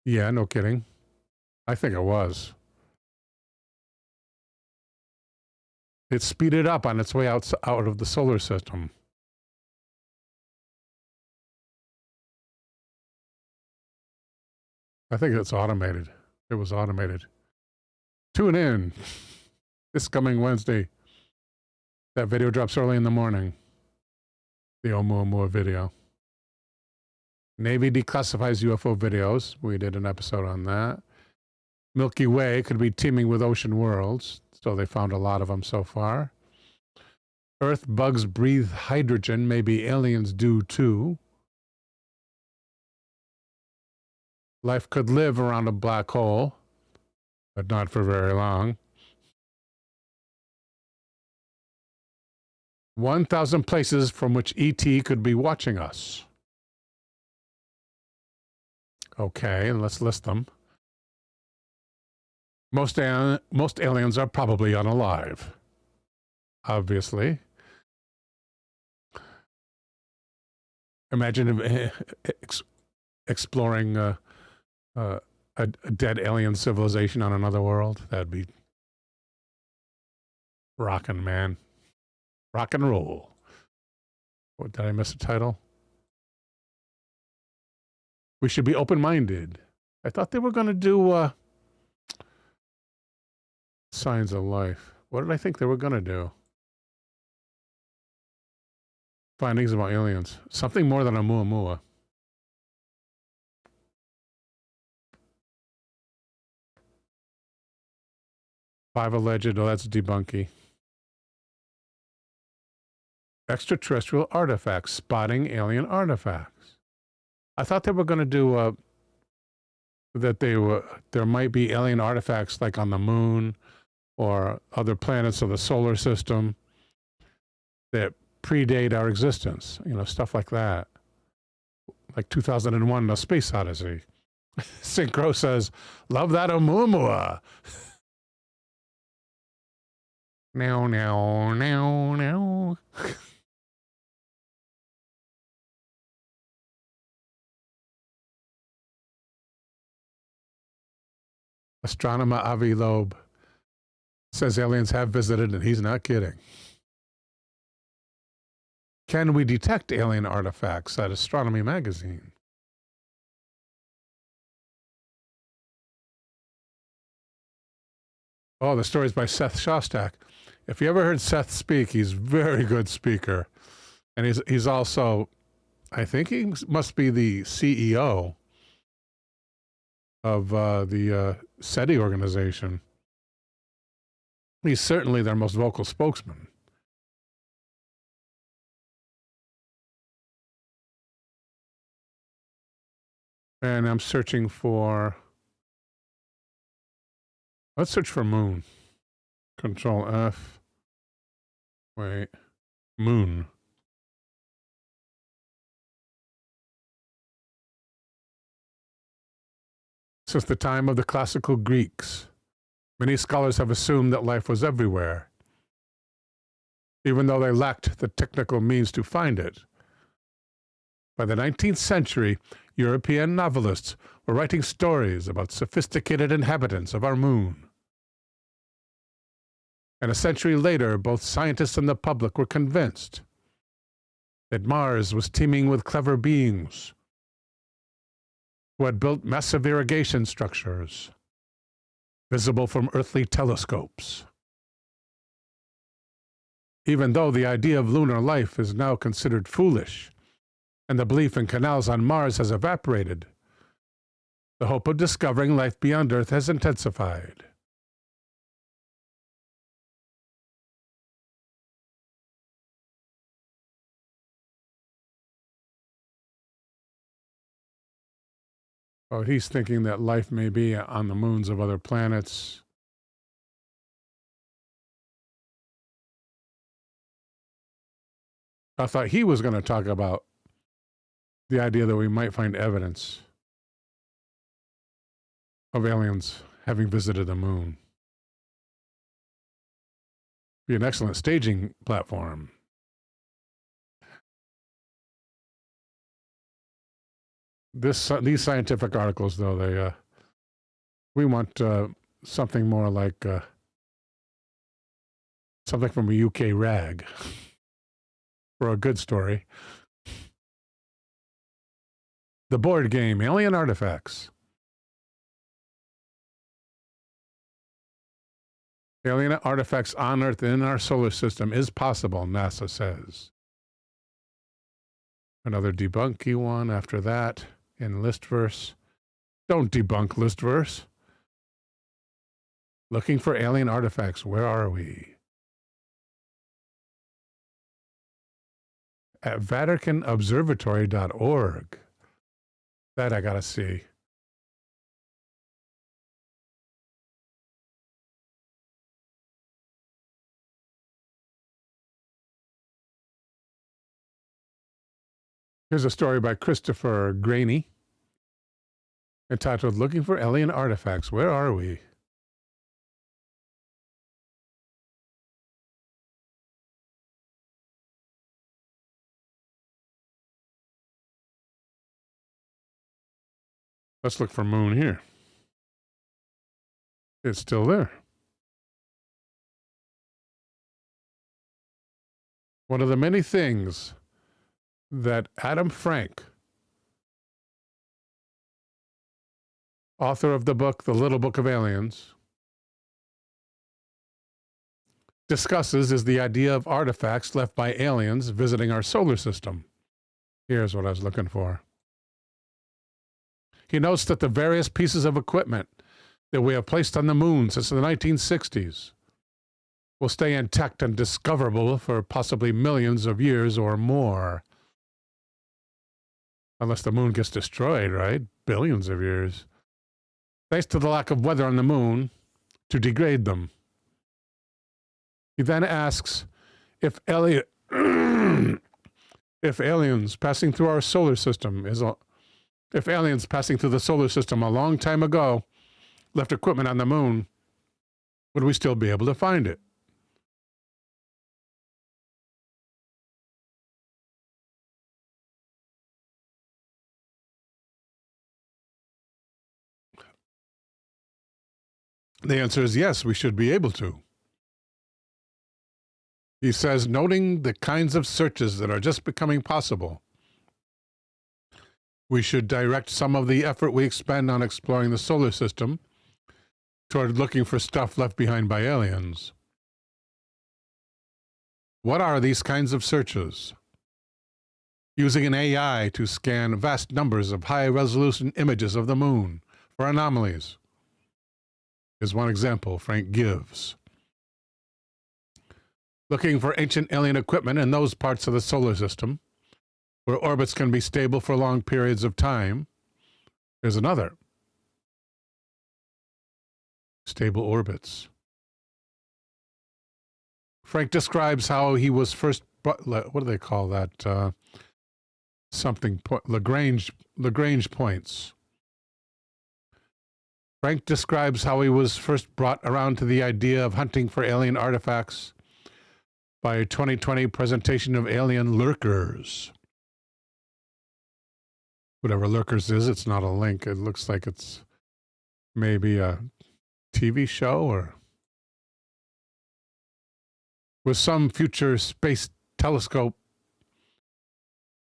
Speaker 1: Yeah, no kidding. I think it was. It speeded up on its way out of the solar system. I think it's automated. It was automated. Tune in this coming Wednesday. That video drops early in the morning. The Oumuamua video. Navy declassifies UFO videos. We did an episode on that. Milky Way could be teeming with ocean worlds, so they found a lot of them so far. Earth bugs breathe hydrogen, maybe aliens do too. Life could live around a black hole, but not for very long. 1,000 places from which ET could be watching us. Okay, let's list them. Most aliens are probably unalive, obviously. Imagine exploring a dead alien civilization on another world. That'd be rockin', man. Rock and roll. What, did I miss a title? We should be open-minded. I thought they were going to do Signs of Life. What did I think they were going to do? Findings about aliens. Something more than Oumuamua. Five alleged. Oh, that's debunky. Extraterrestrial artifacts. Spotting alien artifacts. I thought they were going to do that there might be alien artifacts like on the moon or other planets of the solar system that predate our existence, you know, stuff like that. Like 2001, The Space Odyssey. Synchro says, love that Oumuamua. Now, now, now, now. Astronomer Avi Loeb says aliens have visited, and he's not kidding. Can we detect alien artifacts at Astronomy Magazine? Oh, the story's by Seth Shostak. If you ever heard Seth speak, he's a very good speaker. And he's also, I think he must be the CEO of the SETI organization. He's certainly their most vocal spokesman. And I'm searching for, let's search for moon. Control F. Wait, moon. Since the time of the classical Greeks, many scholars have assumed that life was everywhere, even though they lacked the technical means to find it. By the 19th century, European novelists were writing stories about sophisticated inhabitants of our moon. And a century later, both scientists and the public were convinced that Mars was teeming with clever beings who had built massive irrigation structures visible from earthly telescopes. Even though the idea of lunar life is now considered foolish and the belief in canals on Mars has evaporated, the hope of discovering life beyond Earth has intensified. Oh, he's thinking that life may be on the moons of other planets. I thought he was going to talk about the idea that we might find evidence of aliens having visited the moon. Be an excellent staging platform. These scientific articles, though, we want something more like something from a UK rag for a good story. The board game, Alien Artifacts. Alien artifacts on Earth in our solar system is possible, NASA says. Another debunky one after that in listverse. Don't debunk listverse. Looking for alien artifacts. Where are we? At VaticanObservatory.org. That I gotta see. Here's a story by Christopher Graney entitled Looking for Alien Artifacts. Where are we? Let's look for moon here. It's still there. One of the many things that Adam Frank, author of the book, The Little Book of Aliens, discusses is the idea of artifacts left by aliens visiting our solar system. Here's what I was looking for. He notes that the various pieces of equipment that we have placed on the moon since the 1960s will stay intact and discoverable for possibly millions of years or more. Unless the moon gets destroyed, right? Billions of years. Thanks to the lack of weather on the moon to degrade them. He then asks if aliens passing through our solar system if aliens passing through the solar system a long time ago left equipment on the moon, would we still be able to find it? The answer is yes, we should be able to. He says, noting the kinds of searches that are just becoming possible, we should direct some of the effort we expend on exploring the solar system toward looking for stuff left behind by aliens. What are these kinds of searches? Using an AI to scan vast numbers of high-resolution images of the moon for anomalies is one example Frank gives. Looking for ancient alien equipment in those parts of the solar system where orbits can be stable for long periods of time is another. Stable orbits. Frank describes how he was first, what do they call that? Lagrange points. Frank describes how he was first brought around to the idea of hunting for alien artifacts by a 2020 presentation of alien lurkers. Whatever lurkers is, it's not a link. It looks like it's maybe a TV show or with some future space telescope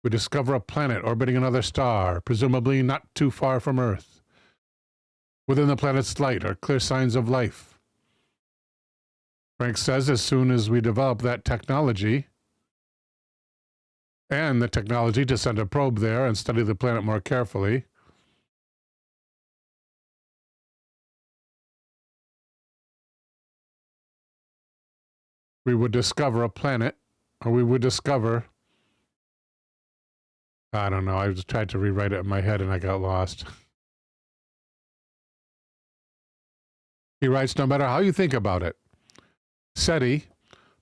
Speaker 1: we discover a planet orbiting another star, presumably not too far from Earth. Within the planet's light are clear signs of life. Frank says as soon as we develop that technology and the technology to send a probe there and study the planet more carefully, we would discover a planet, or we would discover, I don't know, I just tried to rewrite it in my head and I got lost. He writes, no matter how you think about it, SETI,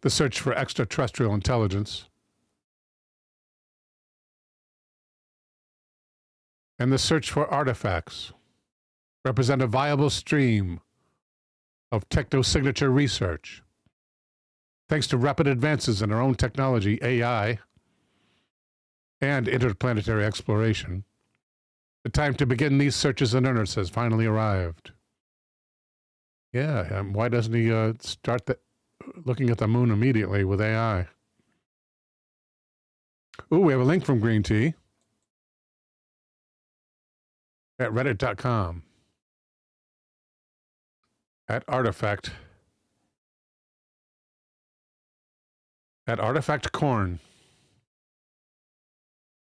Speaker 1: the search for extraterrestrial intelligence, and the search for artifacts represent a viable stream of technosignature research. Thanks to rapid advances in our own technology, AI, and interplanetary exploration, the time to begin these searches in earnest has finally arrived. Yeah, why doesn't he start looking at the moon immediately with AI? Ooh, we have a link from Green Tea at reddit.com at artifact at Artifact Corn.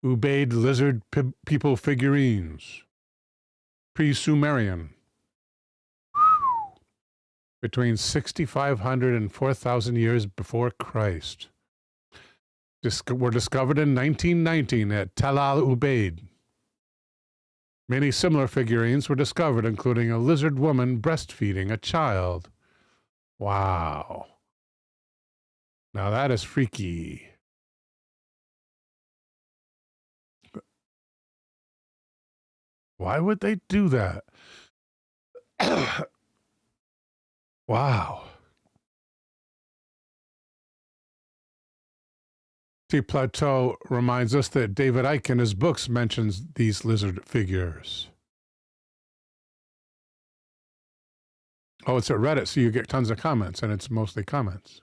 Speaker 1: Ubaid lizard people figurines. Pre-Sumerian. Between 6,500 and 4,000 years before Christ. Were discovered in 1919 at Tal al-Ubaid. Many similar figurines were discovered, including a lizard woman breastfeeding a child. Wow. Now that is freaky. Why would they do that? Wow. T. Plateau reminds us that David Icke in his books mentions these lizard figures. Oh, it's at Reddit, so you get tons of comments, and it's mostly comments.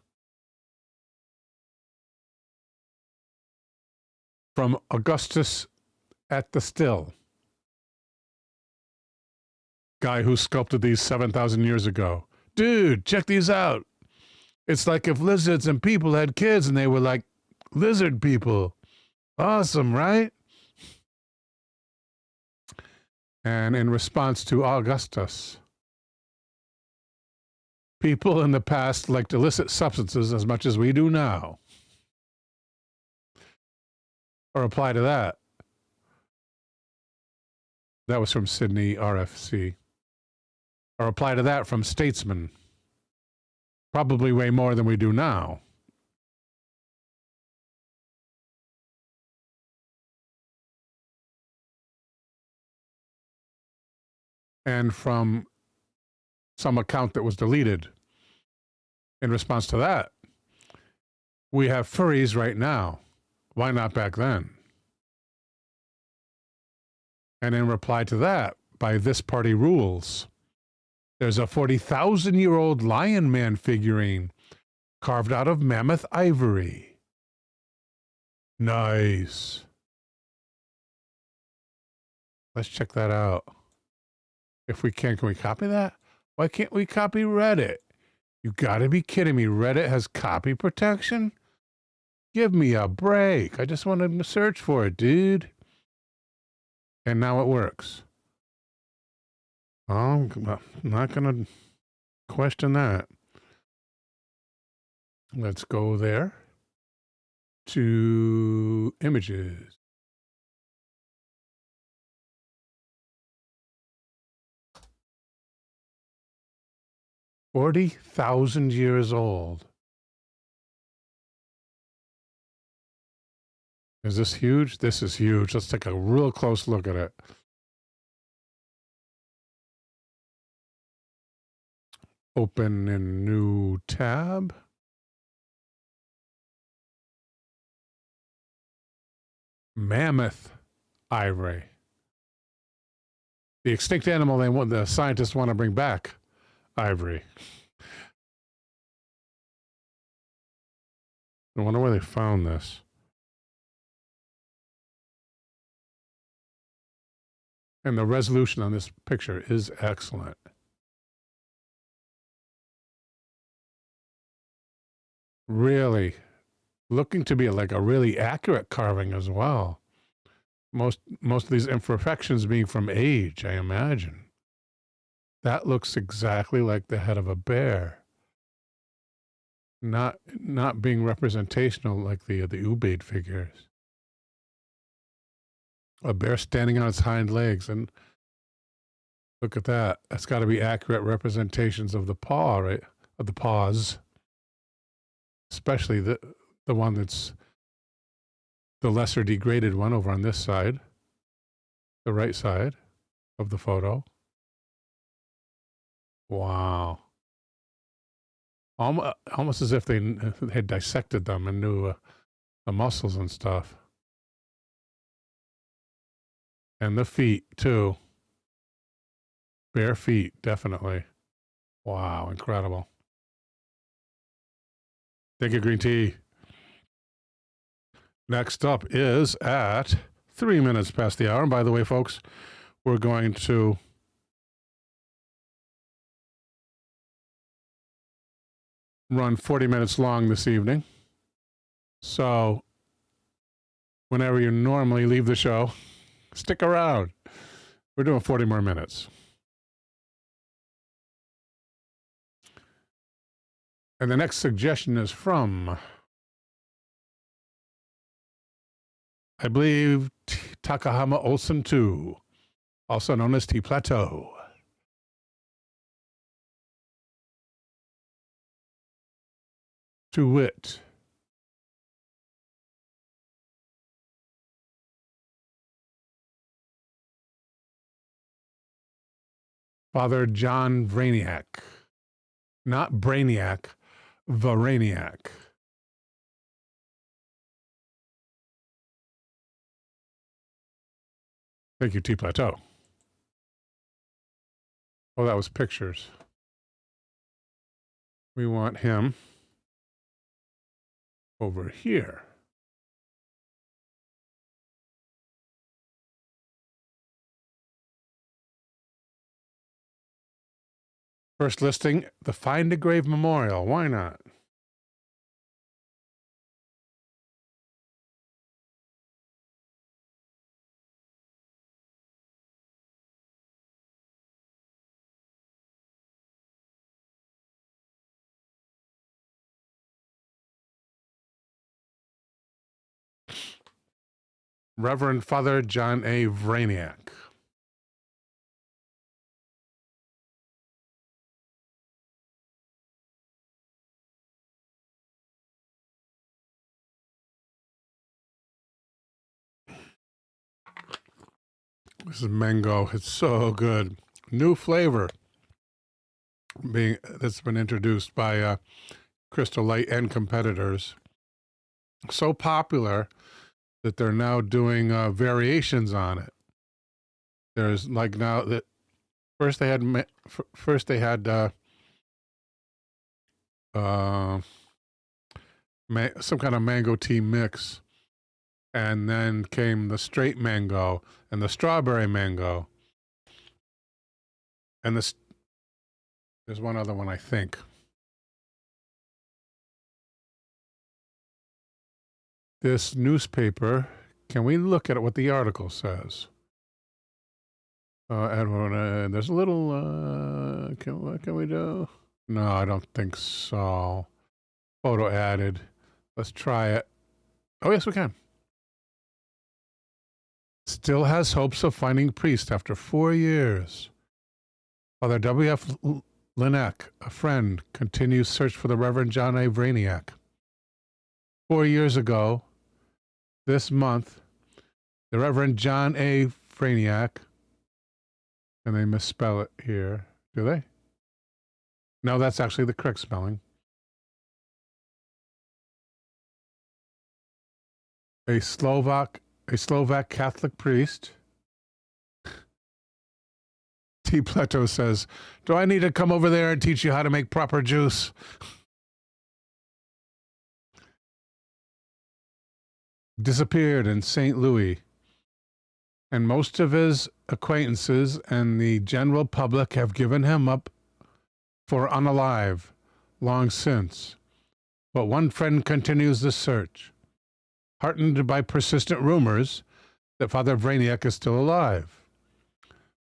Speaker 1: From Augustus at the Still. Guy who sculpted these 7,000 years ago. Dude, check these out. It's like if lizards and people had kids and they were like lizard people. Awesome, right? And in response to Augustus, people in the past liked illicit substances as much as we do now. Or reply to that. That was from Sydney RFC. A reply to that from Statesman. Probably way more than we do now. And from some account that was deleted. In response to that, we have furries right now. Why not back then? And in reply to that, by This Party Rules, there's a 40,000-year-old Lion Man figurine carved out of mammoth ivory. Nice. Let's check that out. If we can we copy that? Why can't we copy Reddit? You gotta be kidding me. Reddit has copy protection? Give me a break. I just wanted to search for it, dude. And now it works. I'm not going to question that. Let's go there to images. $40,000 years old. Is this huge? This is huge. Let's take a real close look at it. Open in new tab. Mammoth ivory. The extinct animal the scientists want to bring back. Ivory. I wonder where they found this. And the resolution on this picture is excellent. Really looking to be like a really accurate carving as well. Most of these imperfections being from age, I imagine. That looks exactly like the head of a bear. Not being representational like the Ubaid figures. A bear standing on its hind legs, and look at that. That's got to be accurate representations of the paw, right? Of the paws. Especially the one that's the lesser degraded one over on this side. The right side of the photo. Wow. Almost as if they had dissected them and knew the muscles and stuff. And the feet, too. Bare feet, definitely. Wow, incredible. Take a green tea. Next up is at 3 minutes past the hour. And by the way, folks, we're going to run 40 minutes long this evening. So whenever you normally leave the show, stick around. We're doing 40 more minutes. And the next suggestion is from, I believe, Takahama Olsen 2, also known as T Plateau. To wit, Father John Vraniak, not Brainiac, Vraniak. Thank you, T Plateau. Oh, that was pictures. We want him over here. First listing, the Find a Grave Memorial. Why not? Reverend Father John A. Vraniak. This is mango. It's so good. New flavor that's been introduced by Crystal Light and competitors. So popular that they're now doing variations on it. There's like now that first they had some kind of mango tea mix, and then came the straight mango and the strawberry mango, and there's one other one, I think. This newspaper, can we look at what the article says? There's a little, what can we do? No, I don't think so. Photo added. Let's try it. Oh, yes, we can. Still has hopes of finding priest after 4 years. Father W.F. Linek, a friend, continues search for the Reverend John A. Vraniak. 4 years ago, this month, the Reverend John A. Vraniak, and they misspell it here, do they? No, that's actually the correct spelling. A Slovak Catholic priest. T. Plateau says, do I need to come over there and teach you how to make proper juice? Disappeared in St. Louis. And most of his acquaintances and the general public have given him up for unalive long since. But one friend continues the search, heartened by persistent rumors that Father Vraniak is still alive.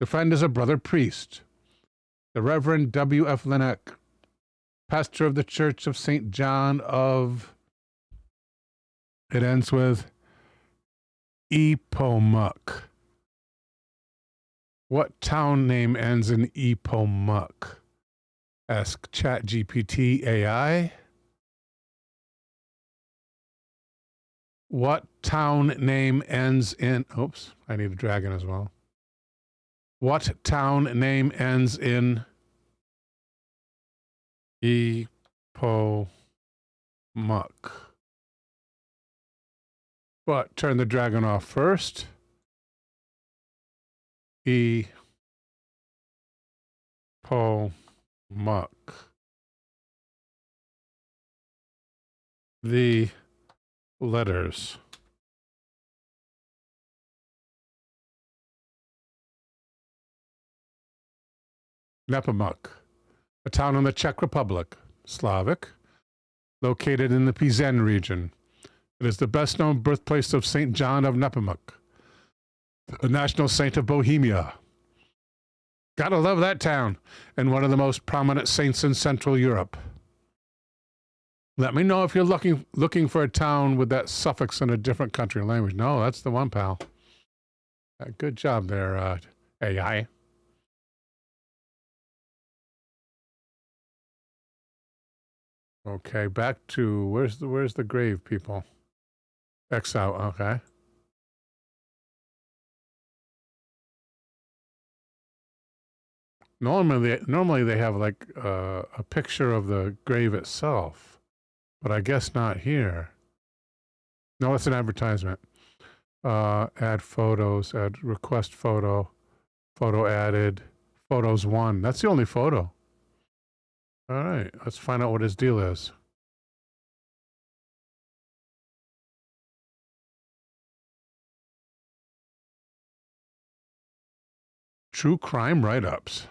Speaker 1: The friend is a brother priest, the Reverend W.F. Linek, pastor of the Church of St. John of... It ends with Epomuk. What town name ends in Epomuk? Ask ChatGPT AI. What town name ends in... Oops, I need a dragon as well. What town name ends in Epomuk? But turn the dragon off first. Epomuk. The letters. Nepomuk, a town in the Czech Republic, Slavic, located in the Pizen region, It is the best-known birthplace of St. John of Nepomuk, the national saint of Bohemia. Gotta love that town, and one of the most prominent saints in Central Europe. Let me know if you're looking for a town with that suffix in a different country language. No, that's the one, pal. Good job there, AI. Okay, back to where's the grave, people? X out. Okay. Normally they have like a picture of the grave itself, but I guess not here. No, it's an advertisement. Add photos, add request photo, photo added, photos 1. That's the only photo. All right, let's find out what his deal is. True crime write-ups.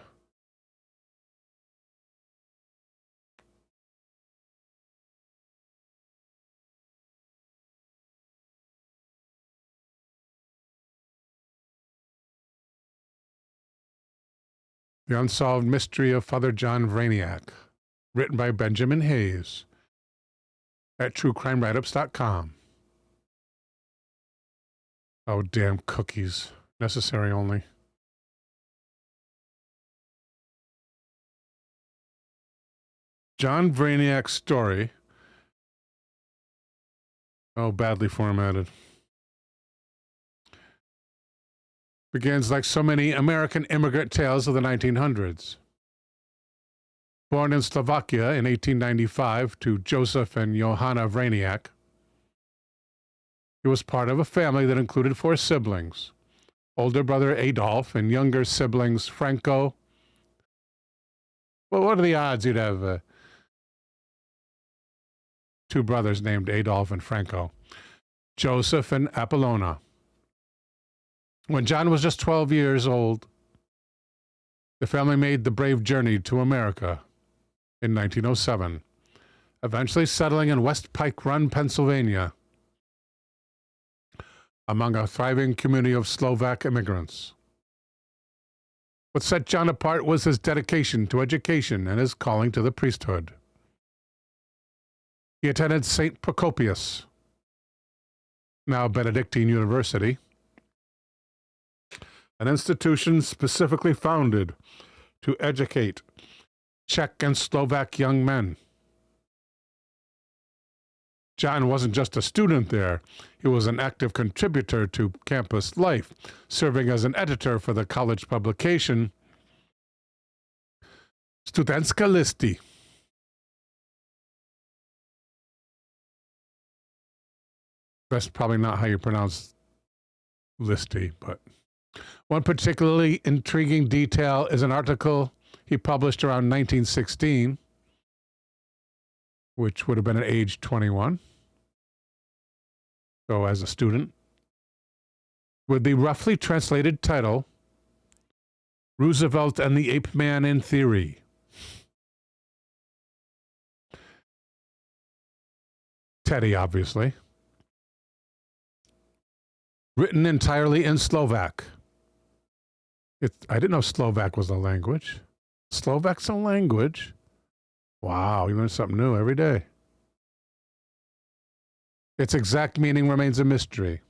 Speaker 1: The Unsolved Mystery of Father John Vraniak, written by Benjamin Hayes at truecrimewriteups.com. Oh, damn cookies. Necessary only. John Vraniak's story. Oh, badly formatted. Begins like so many American immigrant tales of the 1900s. Born in Slovakia in 1895 to Joseph and Johanna Vraniak, he was part of a family that included 4 siblings. Older brother Adolf and younger siblings Franco. Well, what are the odds you'd have 2 brothers named Adolf and Franco? Joseph and Apollona. When John was just 12 years old, the family made the brave journey to America in 1907, eventually settling in West Pike Run, Pennsylvania, among a thriving community of Slovak immigrants. What set John apart was his dedication to education and his calling to the priesthood. He attended St. Procopius, now Benedictine University, an institution specifically founded to educate Czech and Slovak young men. John wasn't just a student there. He was an active contributor to campus life, serving as an editor for the college publication Studentska Listy. That's probably not how you pronounce Listy, but one particularly intriguing detail is an article he published around 1916, which would have been at age 21, so as a student, with the roughly translated title, Roosevelt and the Ape Man in Theory. Teddy, obviously. Written entirely in Slovak. I didn't know Slovak was a language. Slovak's a language? Wow, you learn something new every day. Its exact meaning remains a mystery,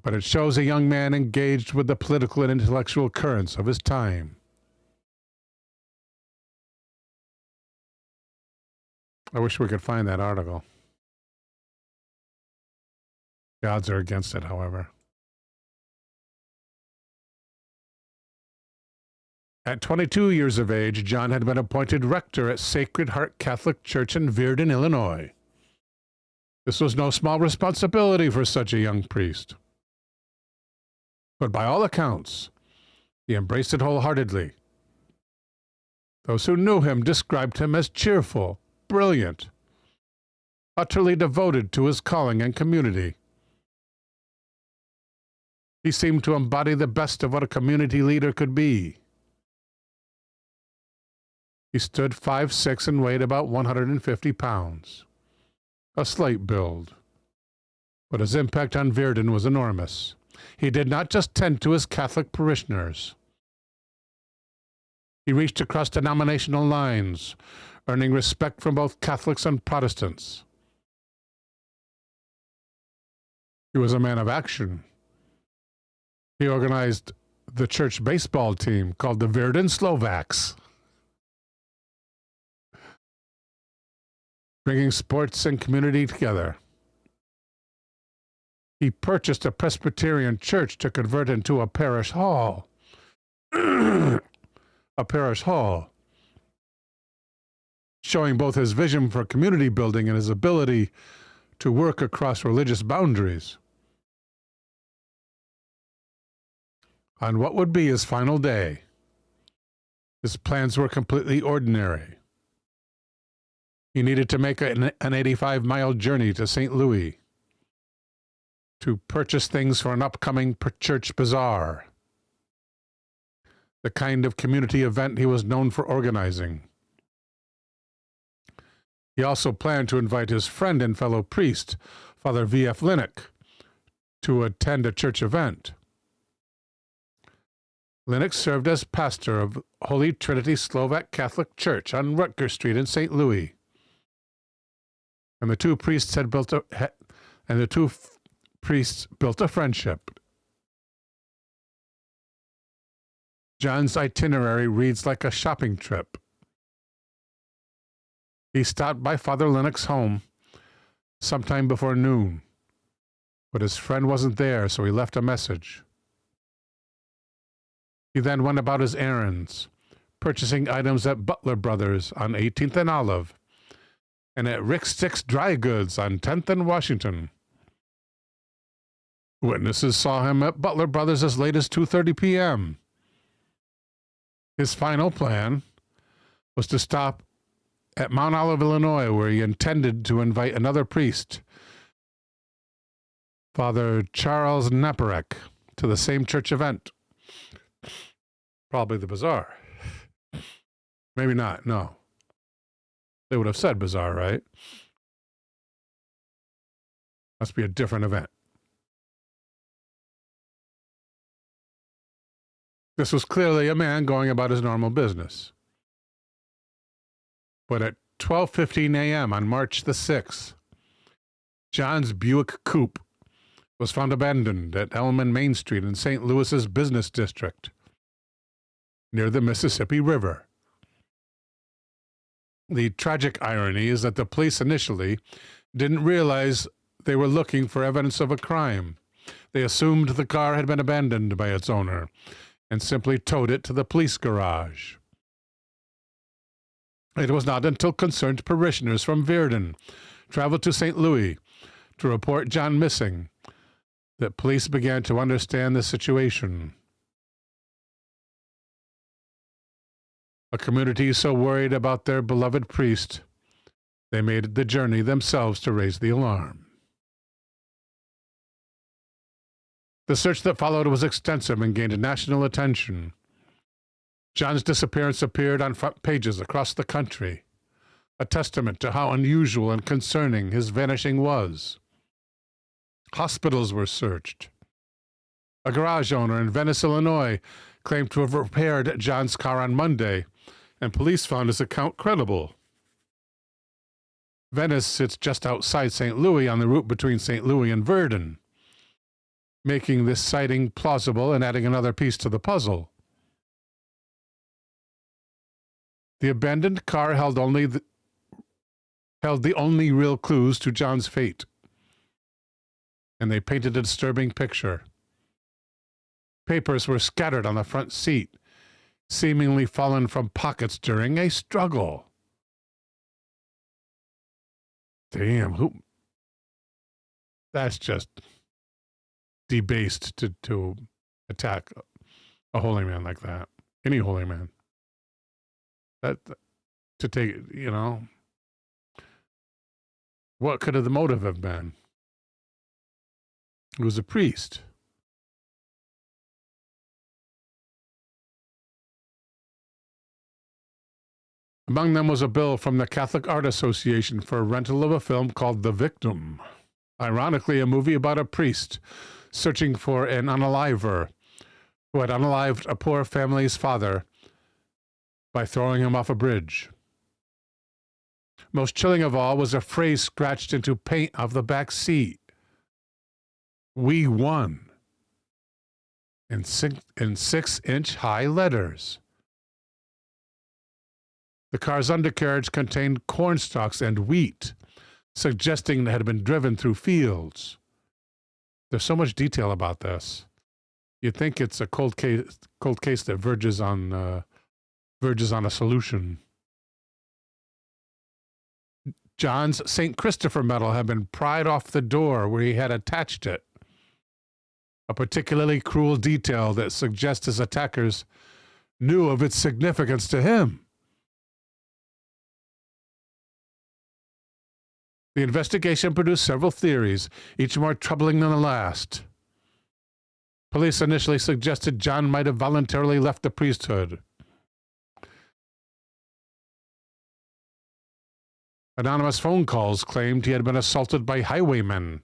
Speaker 1: but it shows a young man engaged with the political and intellectual currents of his time. I wish we could find that article. The odds are against it, however. At 22 years of age, John had been appointed rector at Sacred Heart Catholic Church in Virden, Illinois. This was no small responsibility for such a young priest. But by all accounts, he embraced it wholeheartedly. Those who knew him described him as cheerful, brilliant, utterly devoted to his calling and community. He seemed to embody the best of what a community leader could be. He stood 5'6" and weighed about 150 pounds. a slight build. But his impact on Virden was enormous. He did not just tend to his Catholic parishioners. He reached across denominational lines, earning respect from both Catholics and Protestants. He was a man of action. He organized the church baseball team called the Virden Slovaks, bringing sports and community together. He purchased a Presbyterian church to convert into a parish hall. A parish hall, showing both his vision for community building and his ability to work across religious boundaries. On what would be his final day, his plans were completely ordinary. He needed to make an 85-mile journey to St. Louis to purchase things for an upcoming church bazaar, the kind of community event he was known for organizing. He also planned to invite his friend and fellow priest, Father V.F. Vraniak, to attend a church event. Vraniak served as pastor of Holy Trinity Slovak Catholic Church on Rutger Street in St. Louis. And the two priests built a friendship. John's itinerary reads like a shopping trip. He stopped by Father Vraniak's home sometime before noon, but his friend wasn't there, so he left a message. He then went about his errands, purchasing items at Butler Brothers on 18th and Olive, and at Rick Stick's Dry Goods on 10th and Washington. Witnesses saw him at Butler Brothers as late as 2:30 p.m. His final plan was to stop at Mount Olive, Illinois, where he intended to invite another priest, Father Charles Naparek, to the same church event. Probably the bazaar. Maybe not, no. They would have said bazaar, right? Must be a different event. This was clearly a man going about his normal business. But at 12:15 a.m. on March the 6th, John's Buick Coupe was found abandoned at Elman Main Street in St. Louis's business district, near the Mississippi River. The tragic irony is that the police initially didn't realize they were looking for evidence of a crime. They assumed the car had been abandoned by its owner and simply towed it to the police garage. It was not until concerned parishioners from Virden traveled to St. Louis to report John missing that police began to understand the situation. A community so worried about their beloved priest, they made the journey themselves to raise the alarm. The search that followed was extensive and gained national attention. John's disappearance appeared on front pages across the country, a testament to how unusual and concerning his vanishing was. Hospitals were searched. A garage owner in Venice, Illinois, claimed to have repaired John's car on Monday, and police found his account credible. Venice sits just outside St. Louis on the route between St. Louis and Virden, making this sighting plausible and adding another piece to the puzzle. The abandoned car held the only real clues to John's fate, and they painted a disturbing picture. Papers were scattered on the front seat, seemingly fallen from pockets during a struggle. Damn, that's just debased to attack a holy man like that. Any holy man. To take, what could the motive have been? He was a priest. Among them was a bill from the Catholic Art Association for rental of a film called The Victim. Ironically, a movie about a priest searching for an unaliver who had unalived a poor family's father by throwing him off a bridge. Most chilling of all was a phrase scratched into paint of the back seat. "We won," in 6-inch high letters. The car's undercarriage contained corn stalks and wheat, suggesting it had been driven through fields. There's so much detail about this. You'd think it's a cold case that verges on a solution. John's St. Christopher medal had been pried off the door where he had attached it. A particularly cruel detail that suggests his attackers knew of its significance to him. The investigation produced several theories, each more troubling than the last. Police initially suggested John might have voluntarily left the priesthood. Anonymous phone calls claimed he had been assaulted by highwaymen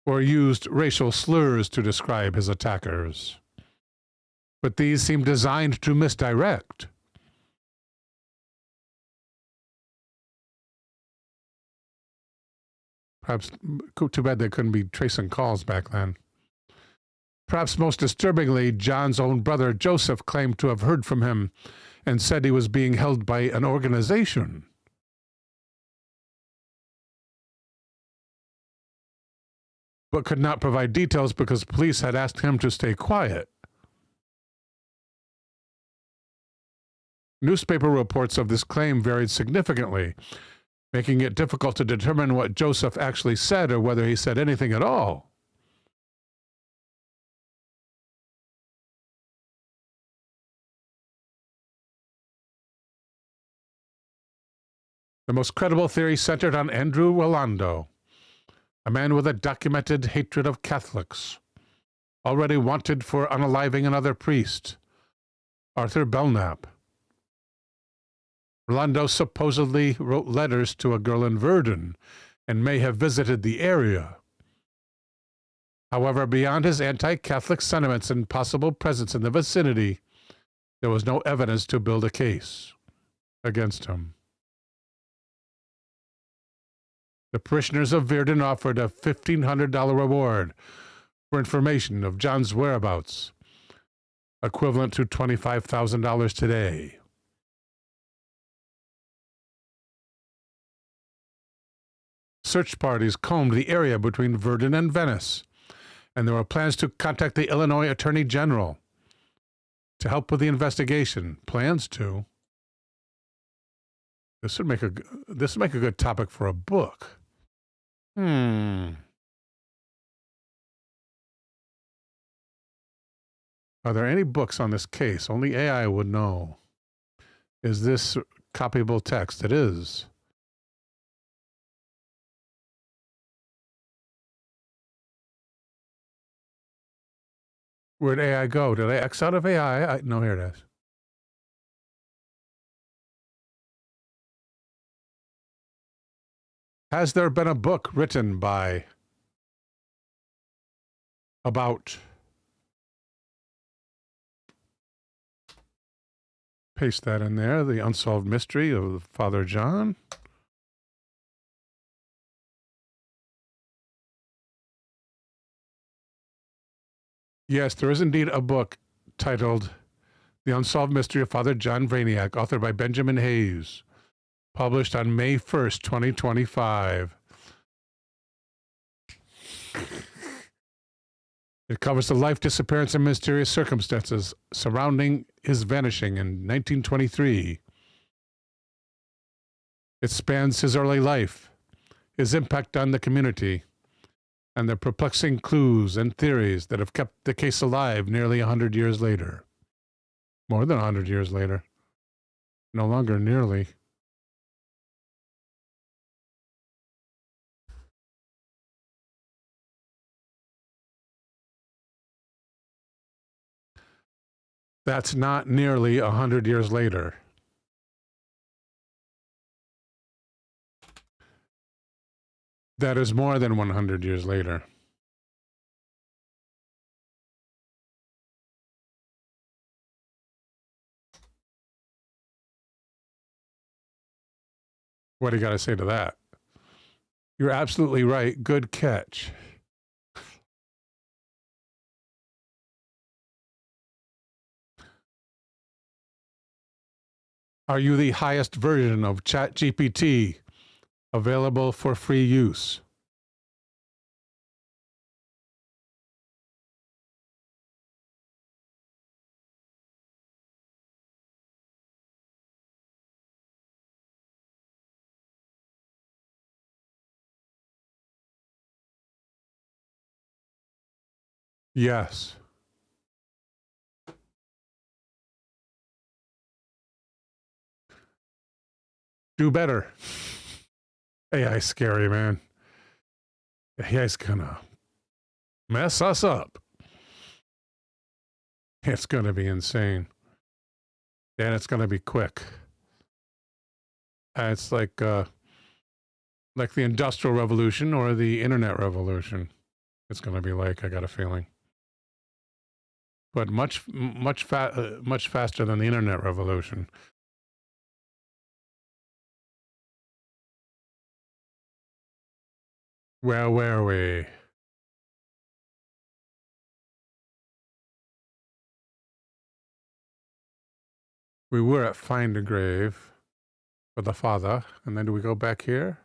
Speaker 1: or used racial slurs to describe his attackers. But these seemed designed to misdirect. Perhaps too bad they couldn't be tracing calls back then. Perhaps most disturbingly, John's own brother Joseph claimed to have heard from him and said he was being held by an organization. But could not provide details because police had asked him to stay quiet. Newspaper reports of this claim varied significantly, making it difficult to determine what Joseph actually said or whether he said anything at all. The most credible theory centered on Andrew Rolando, a man with a documented hatred of Catholics, already wanted for unaliving another priest, Arthur Belknap. Rolando supposedly wrote letters to a girl in Verdun and may have visited the area. However, beyond his anti-Catholic sentiments and possible presence in the vicinity, there was no evidence to build a case against him. The parishioners of Verdun offered a $1,500 reward for information of John's whereabouts, equivalent to $25,000 today. Search parties combed the area between Verdun and Venice, and there were plans to contact the Illinois Attorney General to help with the investigation. Plans to. This would make a good topic for a book. Are there any books on this case? Only AI would know. Is this copyable text? It is. Where'd AI go? Did I X out of AI? No, here it is. Has there been a book written about, paste that in there, the unsolved mystery of Father John? Yes, there is indeed a book titled The Unsolved Mystery of Father John Vraniak, authored by Benjamin Hayes, published on May 1st, 2025. It covers the life, disappearance, and mysterious circumstances surrounding his vanishing in 1923. It spans his early life, his impact on the community, and the perplexing clues and theories that have kept the case alive nearly 100 years later. More than 100 years later. No longer nearly. That's not nearly 100 years later. That is more than 100 years later. What do you got to say to that? You're absolutely right. Good catch. Are you the highest version of ChatGPT available for free use? Yes. Do better. AI's scary, man. AI's gonna mess us up. It's gonna be insane. And it's gonna be quick. It's like the Industrial Revolution or the Internet Revolution. It's gonna be like, I got a feeling. But much faster than the Internet Revolution. Where were we? We were at Find a Grave for the father, and then do we go back here?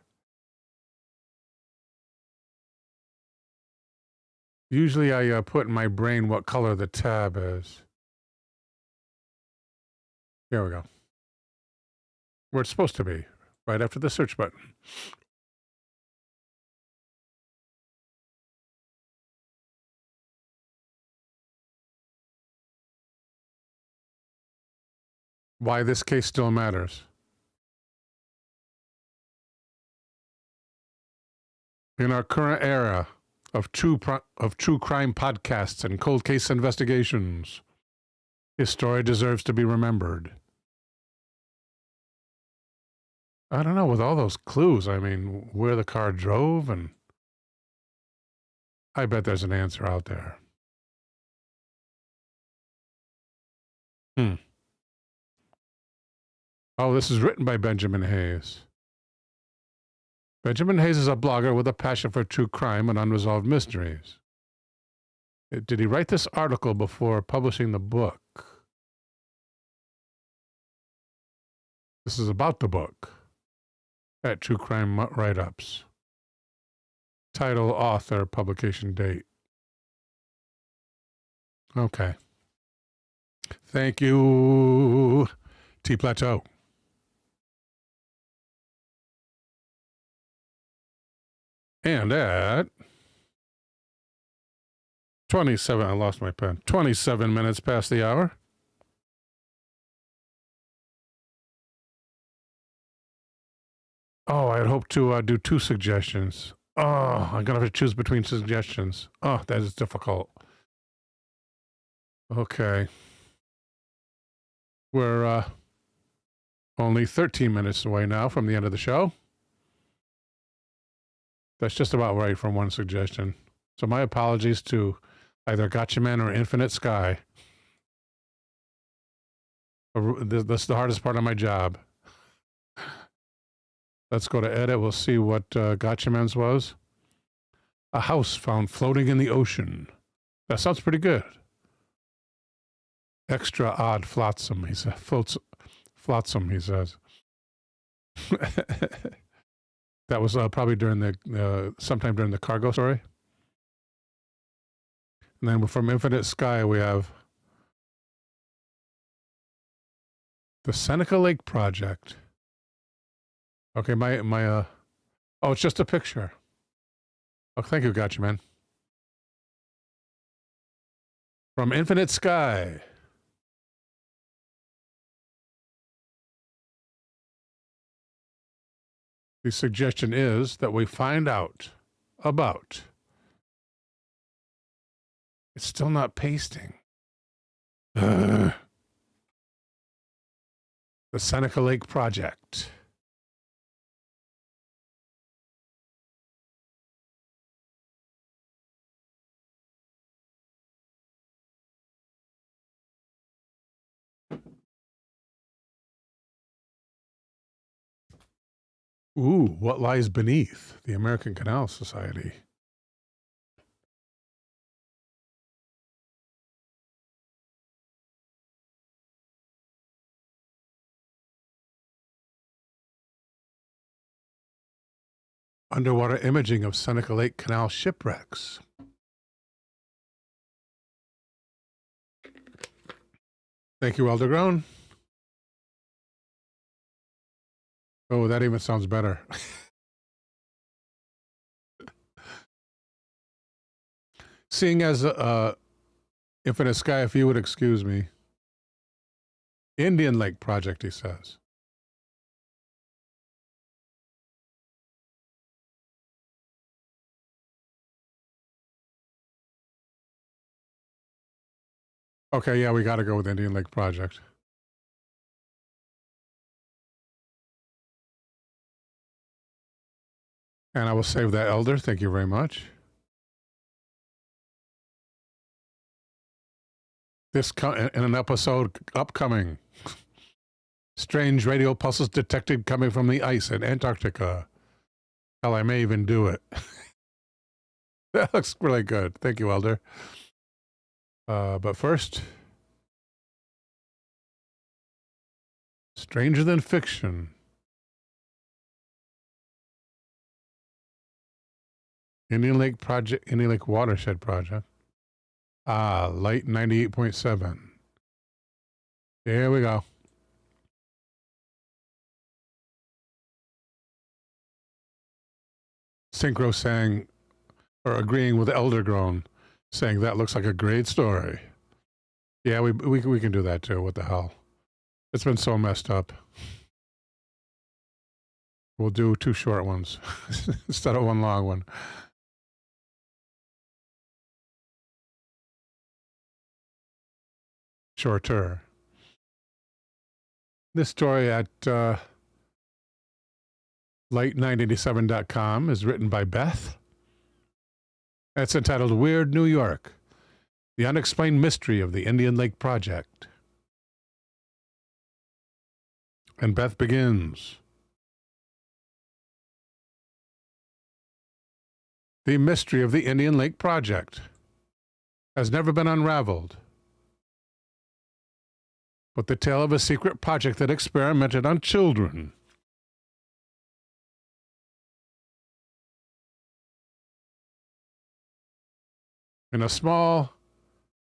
Speaker 1: Usually I put in my brain what color the tab is. Here we go. Where it's supposed to be, right after the search button. Why this case still matters. In our current era of true crime podcasts and cold case investigations, his story deserves to be remembered. I don't know, with all those clues, I mean, where the car drove, and I bet there's an answer out there. Oh, this is written by Benjamin Hayes. Benjamin Hayes is a blogger with a passion for true crime and unresolved mysteries. Did he write this article before publishing the book? This is about the book at True Crime Write-Ups. Title, author, publication date. Okay. Thank you, T Plateau. And at 27, I lost my pen, 27 minutes past the hour. Oh, I had hoped to do 2 suggestions. Oh, I'm going to have to choose between suggestions. Oh, that is difficult. Okay. We're only 13 minutes away now from the end of the show. That's just about right from one suggestion. So my apologies to either Gotchaman or Infinite Sky. That's the hardest part of my job. Let's go to edit. We'll see what Gotchaman's was. A house found floating in the ocean. That sounds pretty good. Extra odd flotsam, he says. Flotsam, he says. That was probably during the sometime during the cargo story. And then from Infinite Sky, we have the Seneca Lake Project. Okay, oh, it's just a picture. Oh, thank you, Gotcha Man. From Infinite Sky. The suggestion is that we find out about. It's still not pasting. The Seneca Lake Project. Ooh, what lies beneath the American Canal Society? Underwater imaging of Seneca Lake Canal shipwrecks. Thank you, Eldergrown. Oh, that even sounds better. Seeing as Infinite Sky, if you would excuse me. Indian Lake Project, he says. Okay, yeah, we got to go with Indian Lake Project. And I will save that, Elder. Thank you very much. This in an episode upcoming. Strange radio pulses detected coming from the ice in Antarctica. Hell, I may even do it. That looks really good. Thank you, Elder. But first, Stranger Than Fiction. Indian Lake Project, Indian Lake Watershed Project. Light 98.7. There we go. Synchro saying, or agreeing with Eldergrown, saying that looks like a great story. Yeah, we can do that too. What the hell? It's been so messed up. We'll do 2 short ones instead of 1 long one. Shorter. This story at light987.com is written by Beth. It's entitled Weird New York, The Unexplained Mystery of the Indian Lake Project. And Beth begins. The mystery of the Indian Lake Project has never been unraveled, but the tale of a secret project that experimented on children. In a small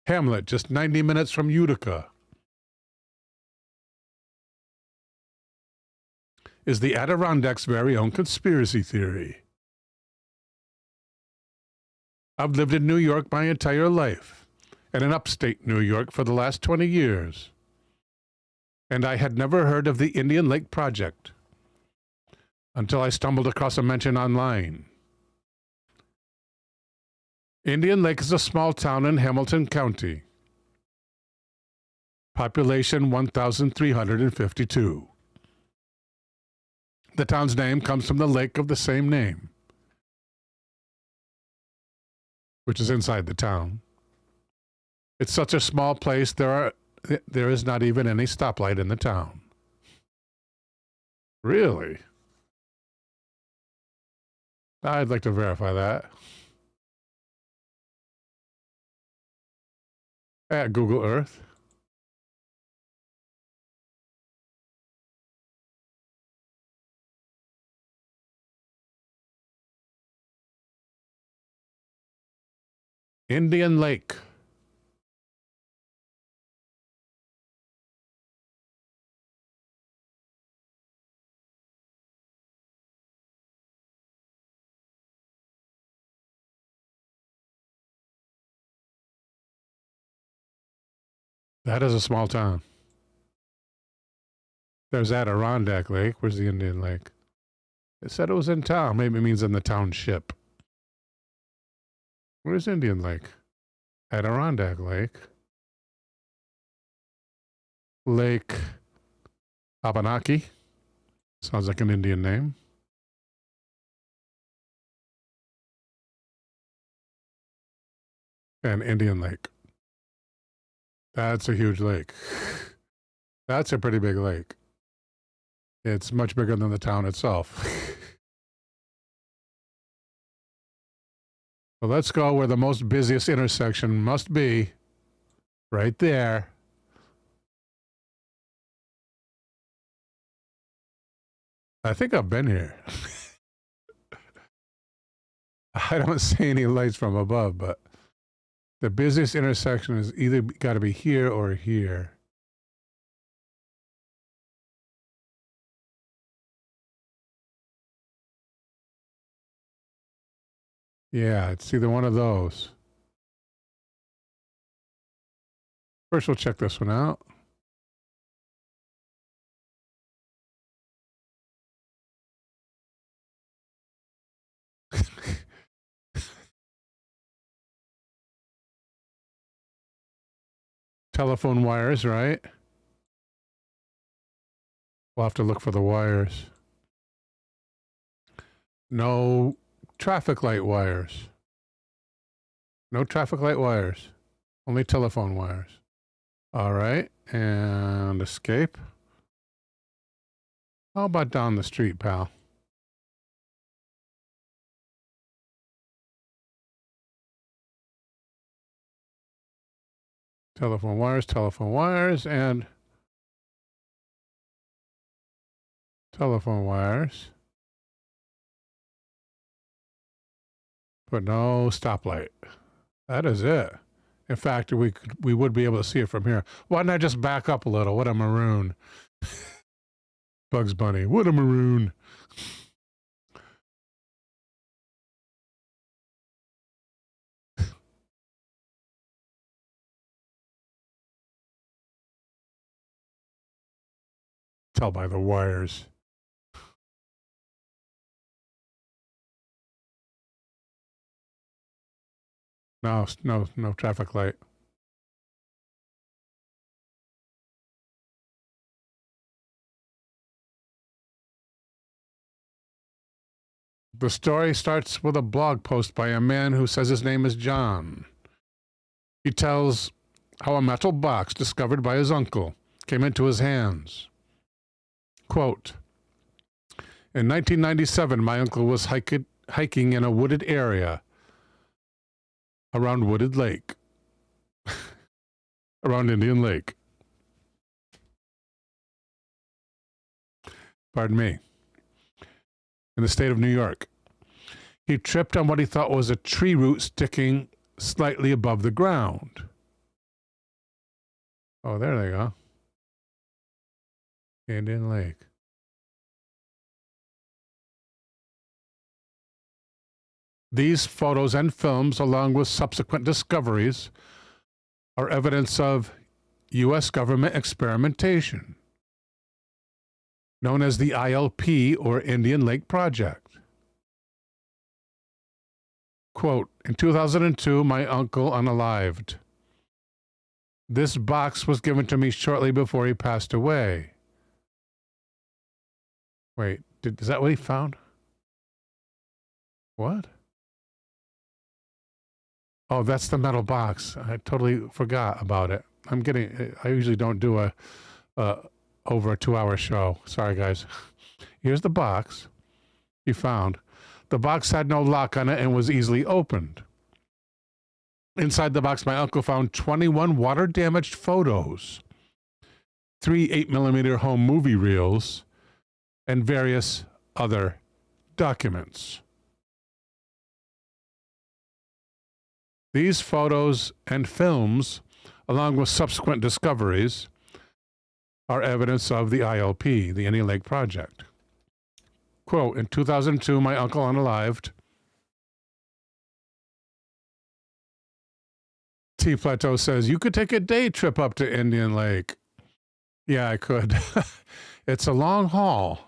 Speaker 1: hamlet just 90 minutes from Utica is the Adirondacks' very own conspiracy theory. I've lived in New York my entire life, and in upstate New York for the last 20 years. And I had never heard of the Indian Lake Project until I stumbled across a mention online. Indian Lake is a small town in Hamilton County. Population 1,352. The town's name comes from the lake of the same name, which is inside the town. It's such a small place, there is not even any stoplight in the town. Really? I'd like to verify that. At Google Earth. Indian Lake. That is a small town. There's Adirondack Lake. Where's the Indian Lake? It said it was in town. Maybe it means in the township. Where's Indian Lake? Adirondack Lake. Lake Abenaki. Sounds like an Indian name. And Indian Lake. That's a huge lake. That's a pretty big lake. It's much bigger than the town itself. So let's go where the most busiest intersection must be. Right there. I think I've been here. I don't see any lights from above, but the busiest intersection is either got to be here or here. Yeah, it's either one of those. First, we'll check this one out. Telephone wires, right? We'll have to look for the wires. No traffic light wires. No traffic light wires. Only telephone wires. All right. And escape. How about down the street, pal? Telephone wires, and telephone wires. But no stoplight. That is it. In fact, we would be able to see it from here. Why not just back up a little? What a maroon. Bugs Bunny. What a maroon. Tell by the wires. No traffic light. The story starts with a blog post by a man who says his name is John. He tells how a metal box discovered by his uncle came into his hands. Quote, in 1997, my uncle was hiking in a wooded area around Wooded Lake, around Indian Lake. Pardon me. In the state of New York. He tripped on what he thought was a tree root sticking slightly above the ground. Oh, there they go. Indian Lake. These photos and films, along with subsequent discoveries, are evidence of U.S. government experimentation, known as the ILP, or Indian Lake Project. Quote, in 2002, my uncle unalived. This box was given to me shortly before he passed away. Wait, is that what he found? What? Oh, that's the metal box. I totally forgot about it. I usually don't do a over a 2-hour show. Sorry, guys. Here's the box he found. The box had no lock on it and was easily opened. Inside the box, my uncle found 21 water-damaged photos, 3 8mm home movie reels, and various other documents. These photos and films, along with subsequent discoveries, are evidence of the ILP, the Indian Lake Project. Quote, in 2002, my uncle unalived. T. Plateau says, you could take a day trip up to Indian Lake. Yeah, I could. It's a long haul.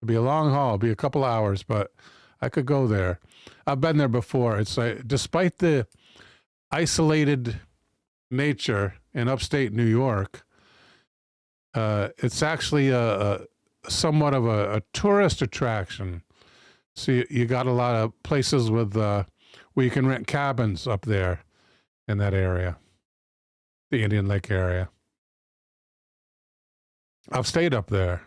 Speaker 1: It'd be a long haul. It'd be a couple hours, but I could go there. I've been there before. It's like, despite the isolated nature in upstate New York, it's actually somewhat of a tourist attraction. So you got a lot of places with where you can rent cabins up there in that area, the Indian Lake area. I've stayed up there.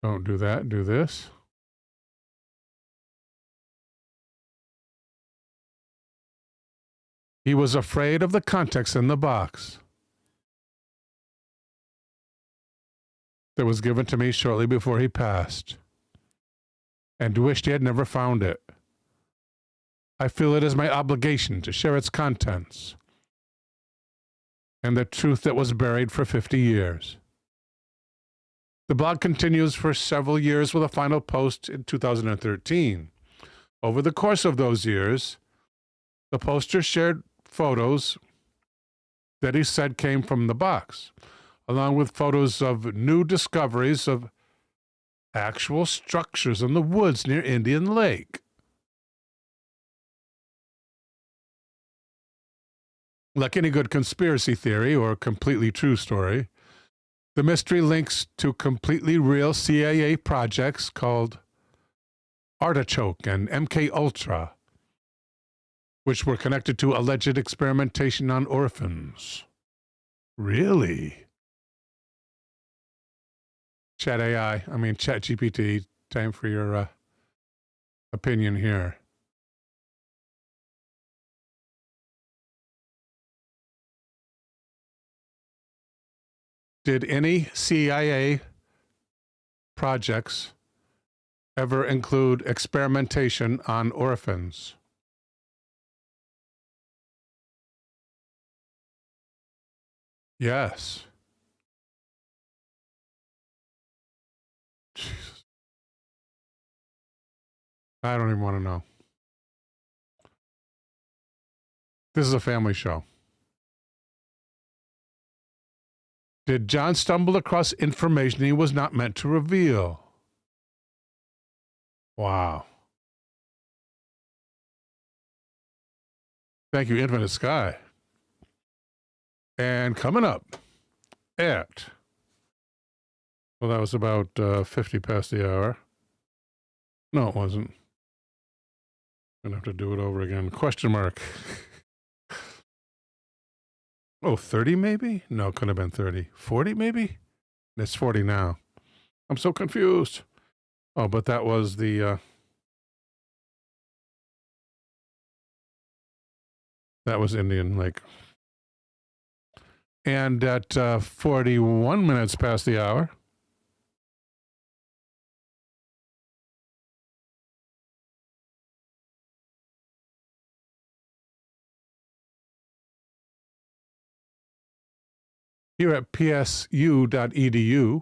Speaker 1: Don't do that. Do this. He was afraid of the context in the box that was given to me shortly before he passed, and wished he had never found it. I feel it is my obligation to share its contents and the truth that was buried for 50 years. The blog continues for several years with a final post in 2013. Over the course of those years, the poster shared photos that he said came from the box, along with photos of new discoveries of actual structures in the woods near Indian Lake. Like any good conspiracy theory or completely true story, the mystery links to completely real CIA projects called Artichoke and MK Ultra, which were connected to alleged experimentation on orphans. Really? ChatGPT, time for your opinion here. Did any CIA projects ever include experimentation on orphans? Yes. Jesus. I don't even want to know. This is a family show. Did John stumble across information he was not meant to reveal? Wow. Thank you, Infinite Sky. And coming up at, well, that was about 50 past the hour. No, it wasn't. I'm going to have to do it over again. Question mark. Oh, 30 maybe? No, could have been 30. 40 maybe? It's 40 now. I'm so confused. Oh, but that was the... that was Indian Lake. And at 41 minutes past the hour... here at psu.edu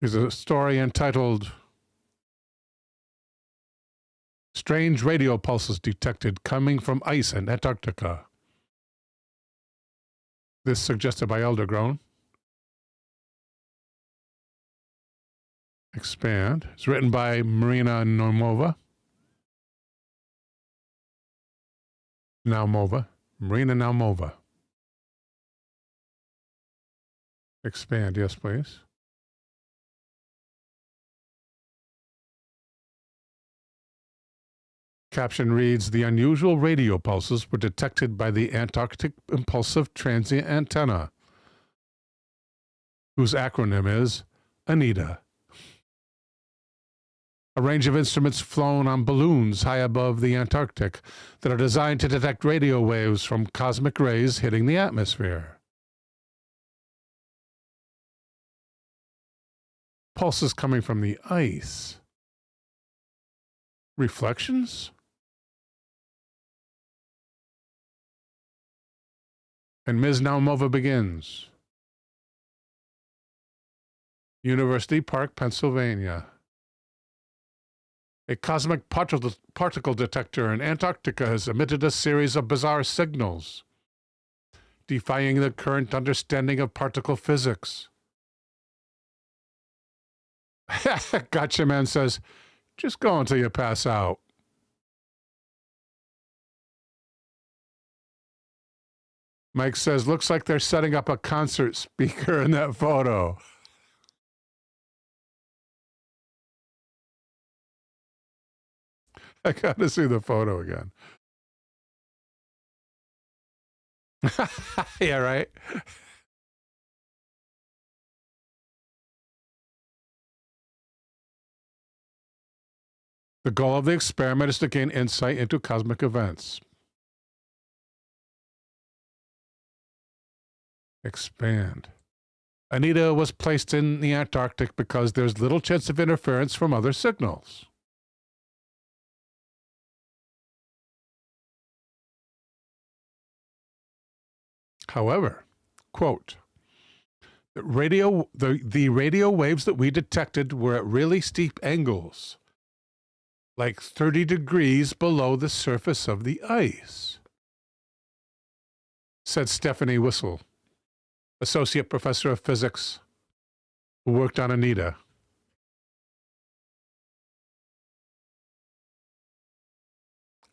Speaker 1: is a story entitled Strange Radio Pulses Detected Coming from Ice in Antarctica. This suggested by Eldergrown. Expand. It's written by Marina Marina Naumova. Expand, yes, please. Caption reads, the unusual radio pulses were detected by the Antarctic Impulsive Transient Antenna, whose acronym is ANITA. A range of instruments flown on balloons high above the Antarctic that are designed to detect radio waves from cosmic rays hitting the atmosphere. Pulses coming from the ice. Reflections? And Ms. Naumova begins. University Park, Pennsylvania. A cosmic particle detector in Antarctica has emitted a series of bizarre signals, defying the current understanding of particle physics. Gotcha Man says, just go until you pass out. Mike says, looks like they're setting up a concert speaker in that photo. I gotta see the photo again. Yeah, right? The goal of the experiment is to gain insight into cosmic events. Expand. Anita was placed in the Antarctic because there's little chance of interference from other signals. However, quote, the radio waves that we detected were at really steep angles, like 30 degrees below the surface of the ice, said Stephanie Whistle, associate professor of physics who worked on Anita.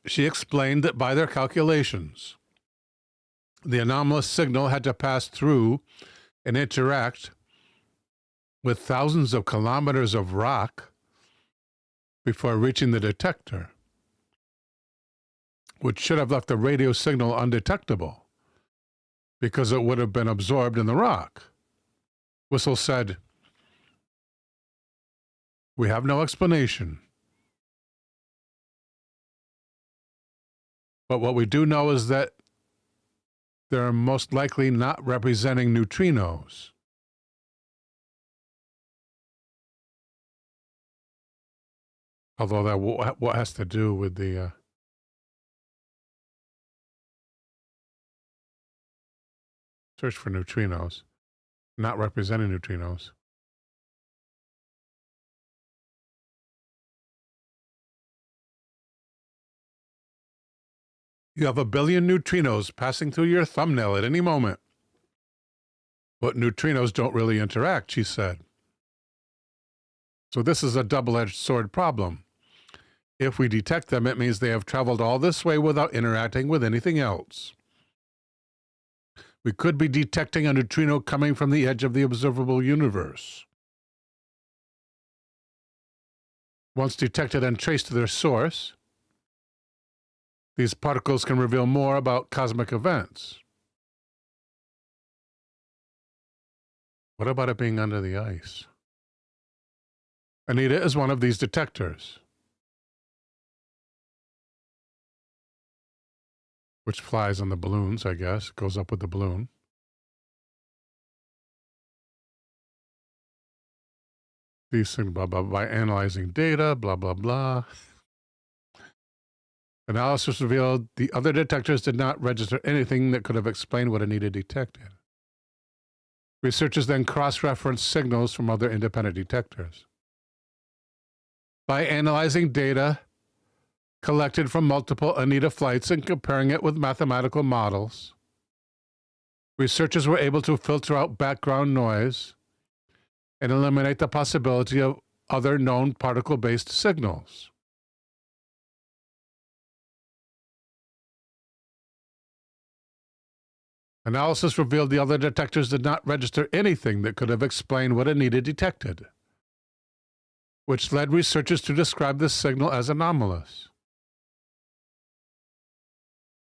Speaker 1: She explained that by their calculations, the anomalous signal had to pass through and interact with thousands of kilometers of rock before reaching the detector, which should have left the radio signal undetectable because it would have been absorbed in the rock. Whistle said, "We have no explanation. But what we do know is that they're most likely not representing neutrinos." Although that what has to do with the search for neutrinos, not representing neutrinos. You have 1 billion neutrinos passing through your thumbnail at any moment. But neutrinos don't really interact, she said. So this is a double-edged sword problem. If we detect them, it means they have traveled all this way without interacting with anything else. We could be detecting a neutrino coming from the edge of the observable universe. Once detected and traced to their source, these particles can reveal more about cosmic events. What about it being under the ice? Anita is one of these detectors, which flies on the balloons, I guess, goes up with the balloon. These things, blah, blah, by analyzing data, blah, blah, blah. Analysis revealed the other detectors did not register anything that could have explained what Anita detected. Researchers then cross-referenced signals from other independent detectors. By analyzing data collected from multiple Anita flights and comparing it with mathematical models, researchers were able to filter out background noise and eliminate the possibility of other known particle-based signals. Analysis revealed the other detectors did not register anything that could have explained what Anita detected, which led researchers to describe this signal as anomalous,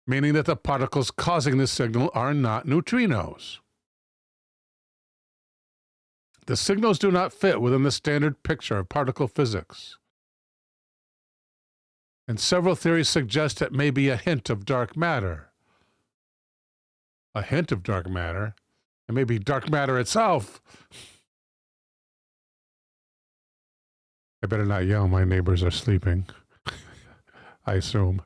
Speaker 1: meaning that the particles causing this signal are not neutrinos. The signals do not fit within the standard picture of particle physics, and several theories suggest it may be a hint of dark matter. A hint of dark matter? It may be dark matter itself. I better not yell, my neighbors are sleeping, I assume.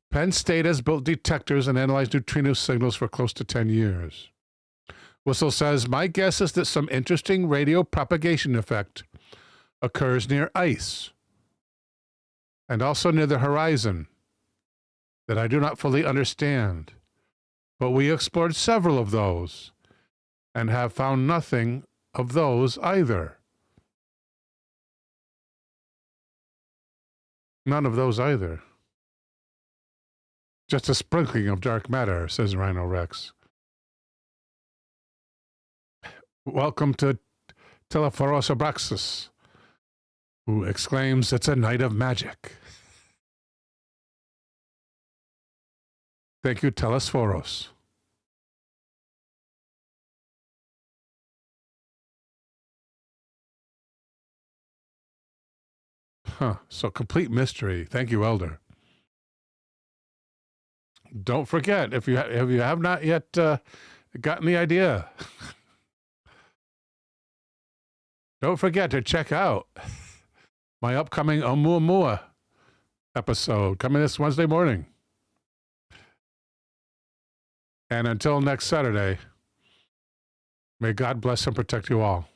Speaker 1: Penn State has built detectors and analyzed neutrino signals for close to 10 years. Whistle says, "My guess is that some interesting radio propagation effect occurs near ice and also near the horizon that I do not fully understand, but we explored several of those and have found nothing of those either." None of those either. Just a sprinkling of dark matter, says Rhino Rex. Welcome to Telephoros Abraxas, who exclaims, "It's a night of magic." Thank you, Telesforos. So complete mystery. Thank you, Elder. Don't forget, if you have not yet gotten the idea, don't forget to check out my upcoming Oumuamua episode coming this Wednesday morning. And until next Saturday, may God bless and protect you all.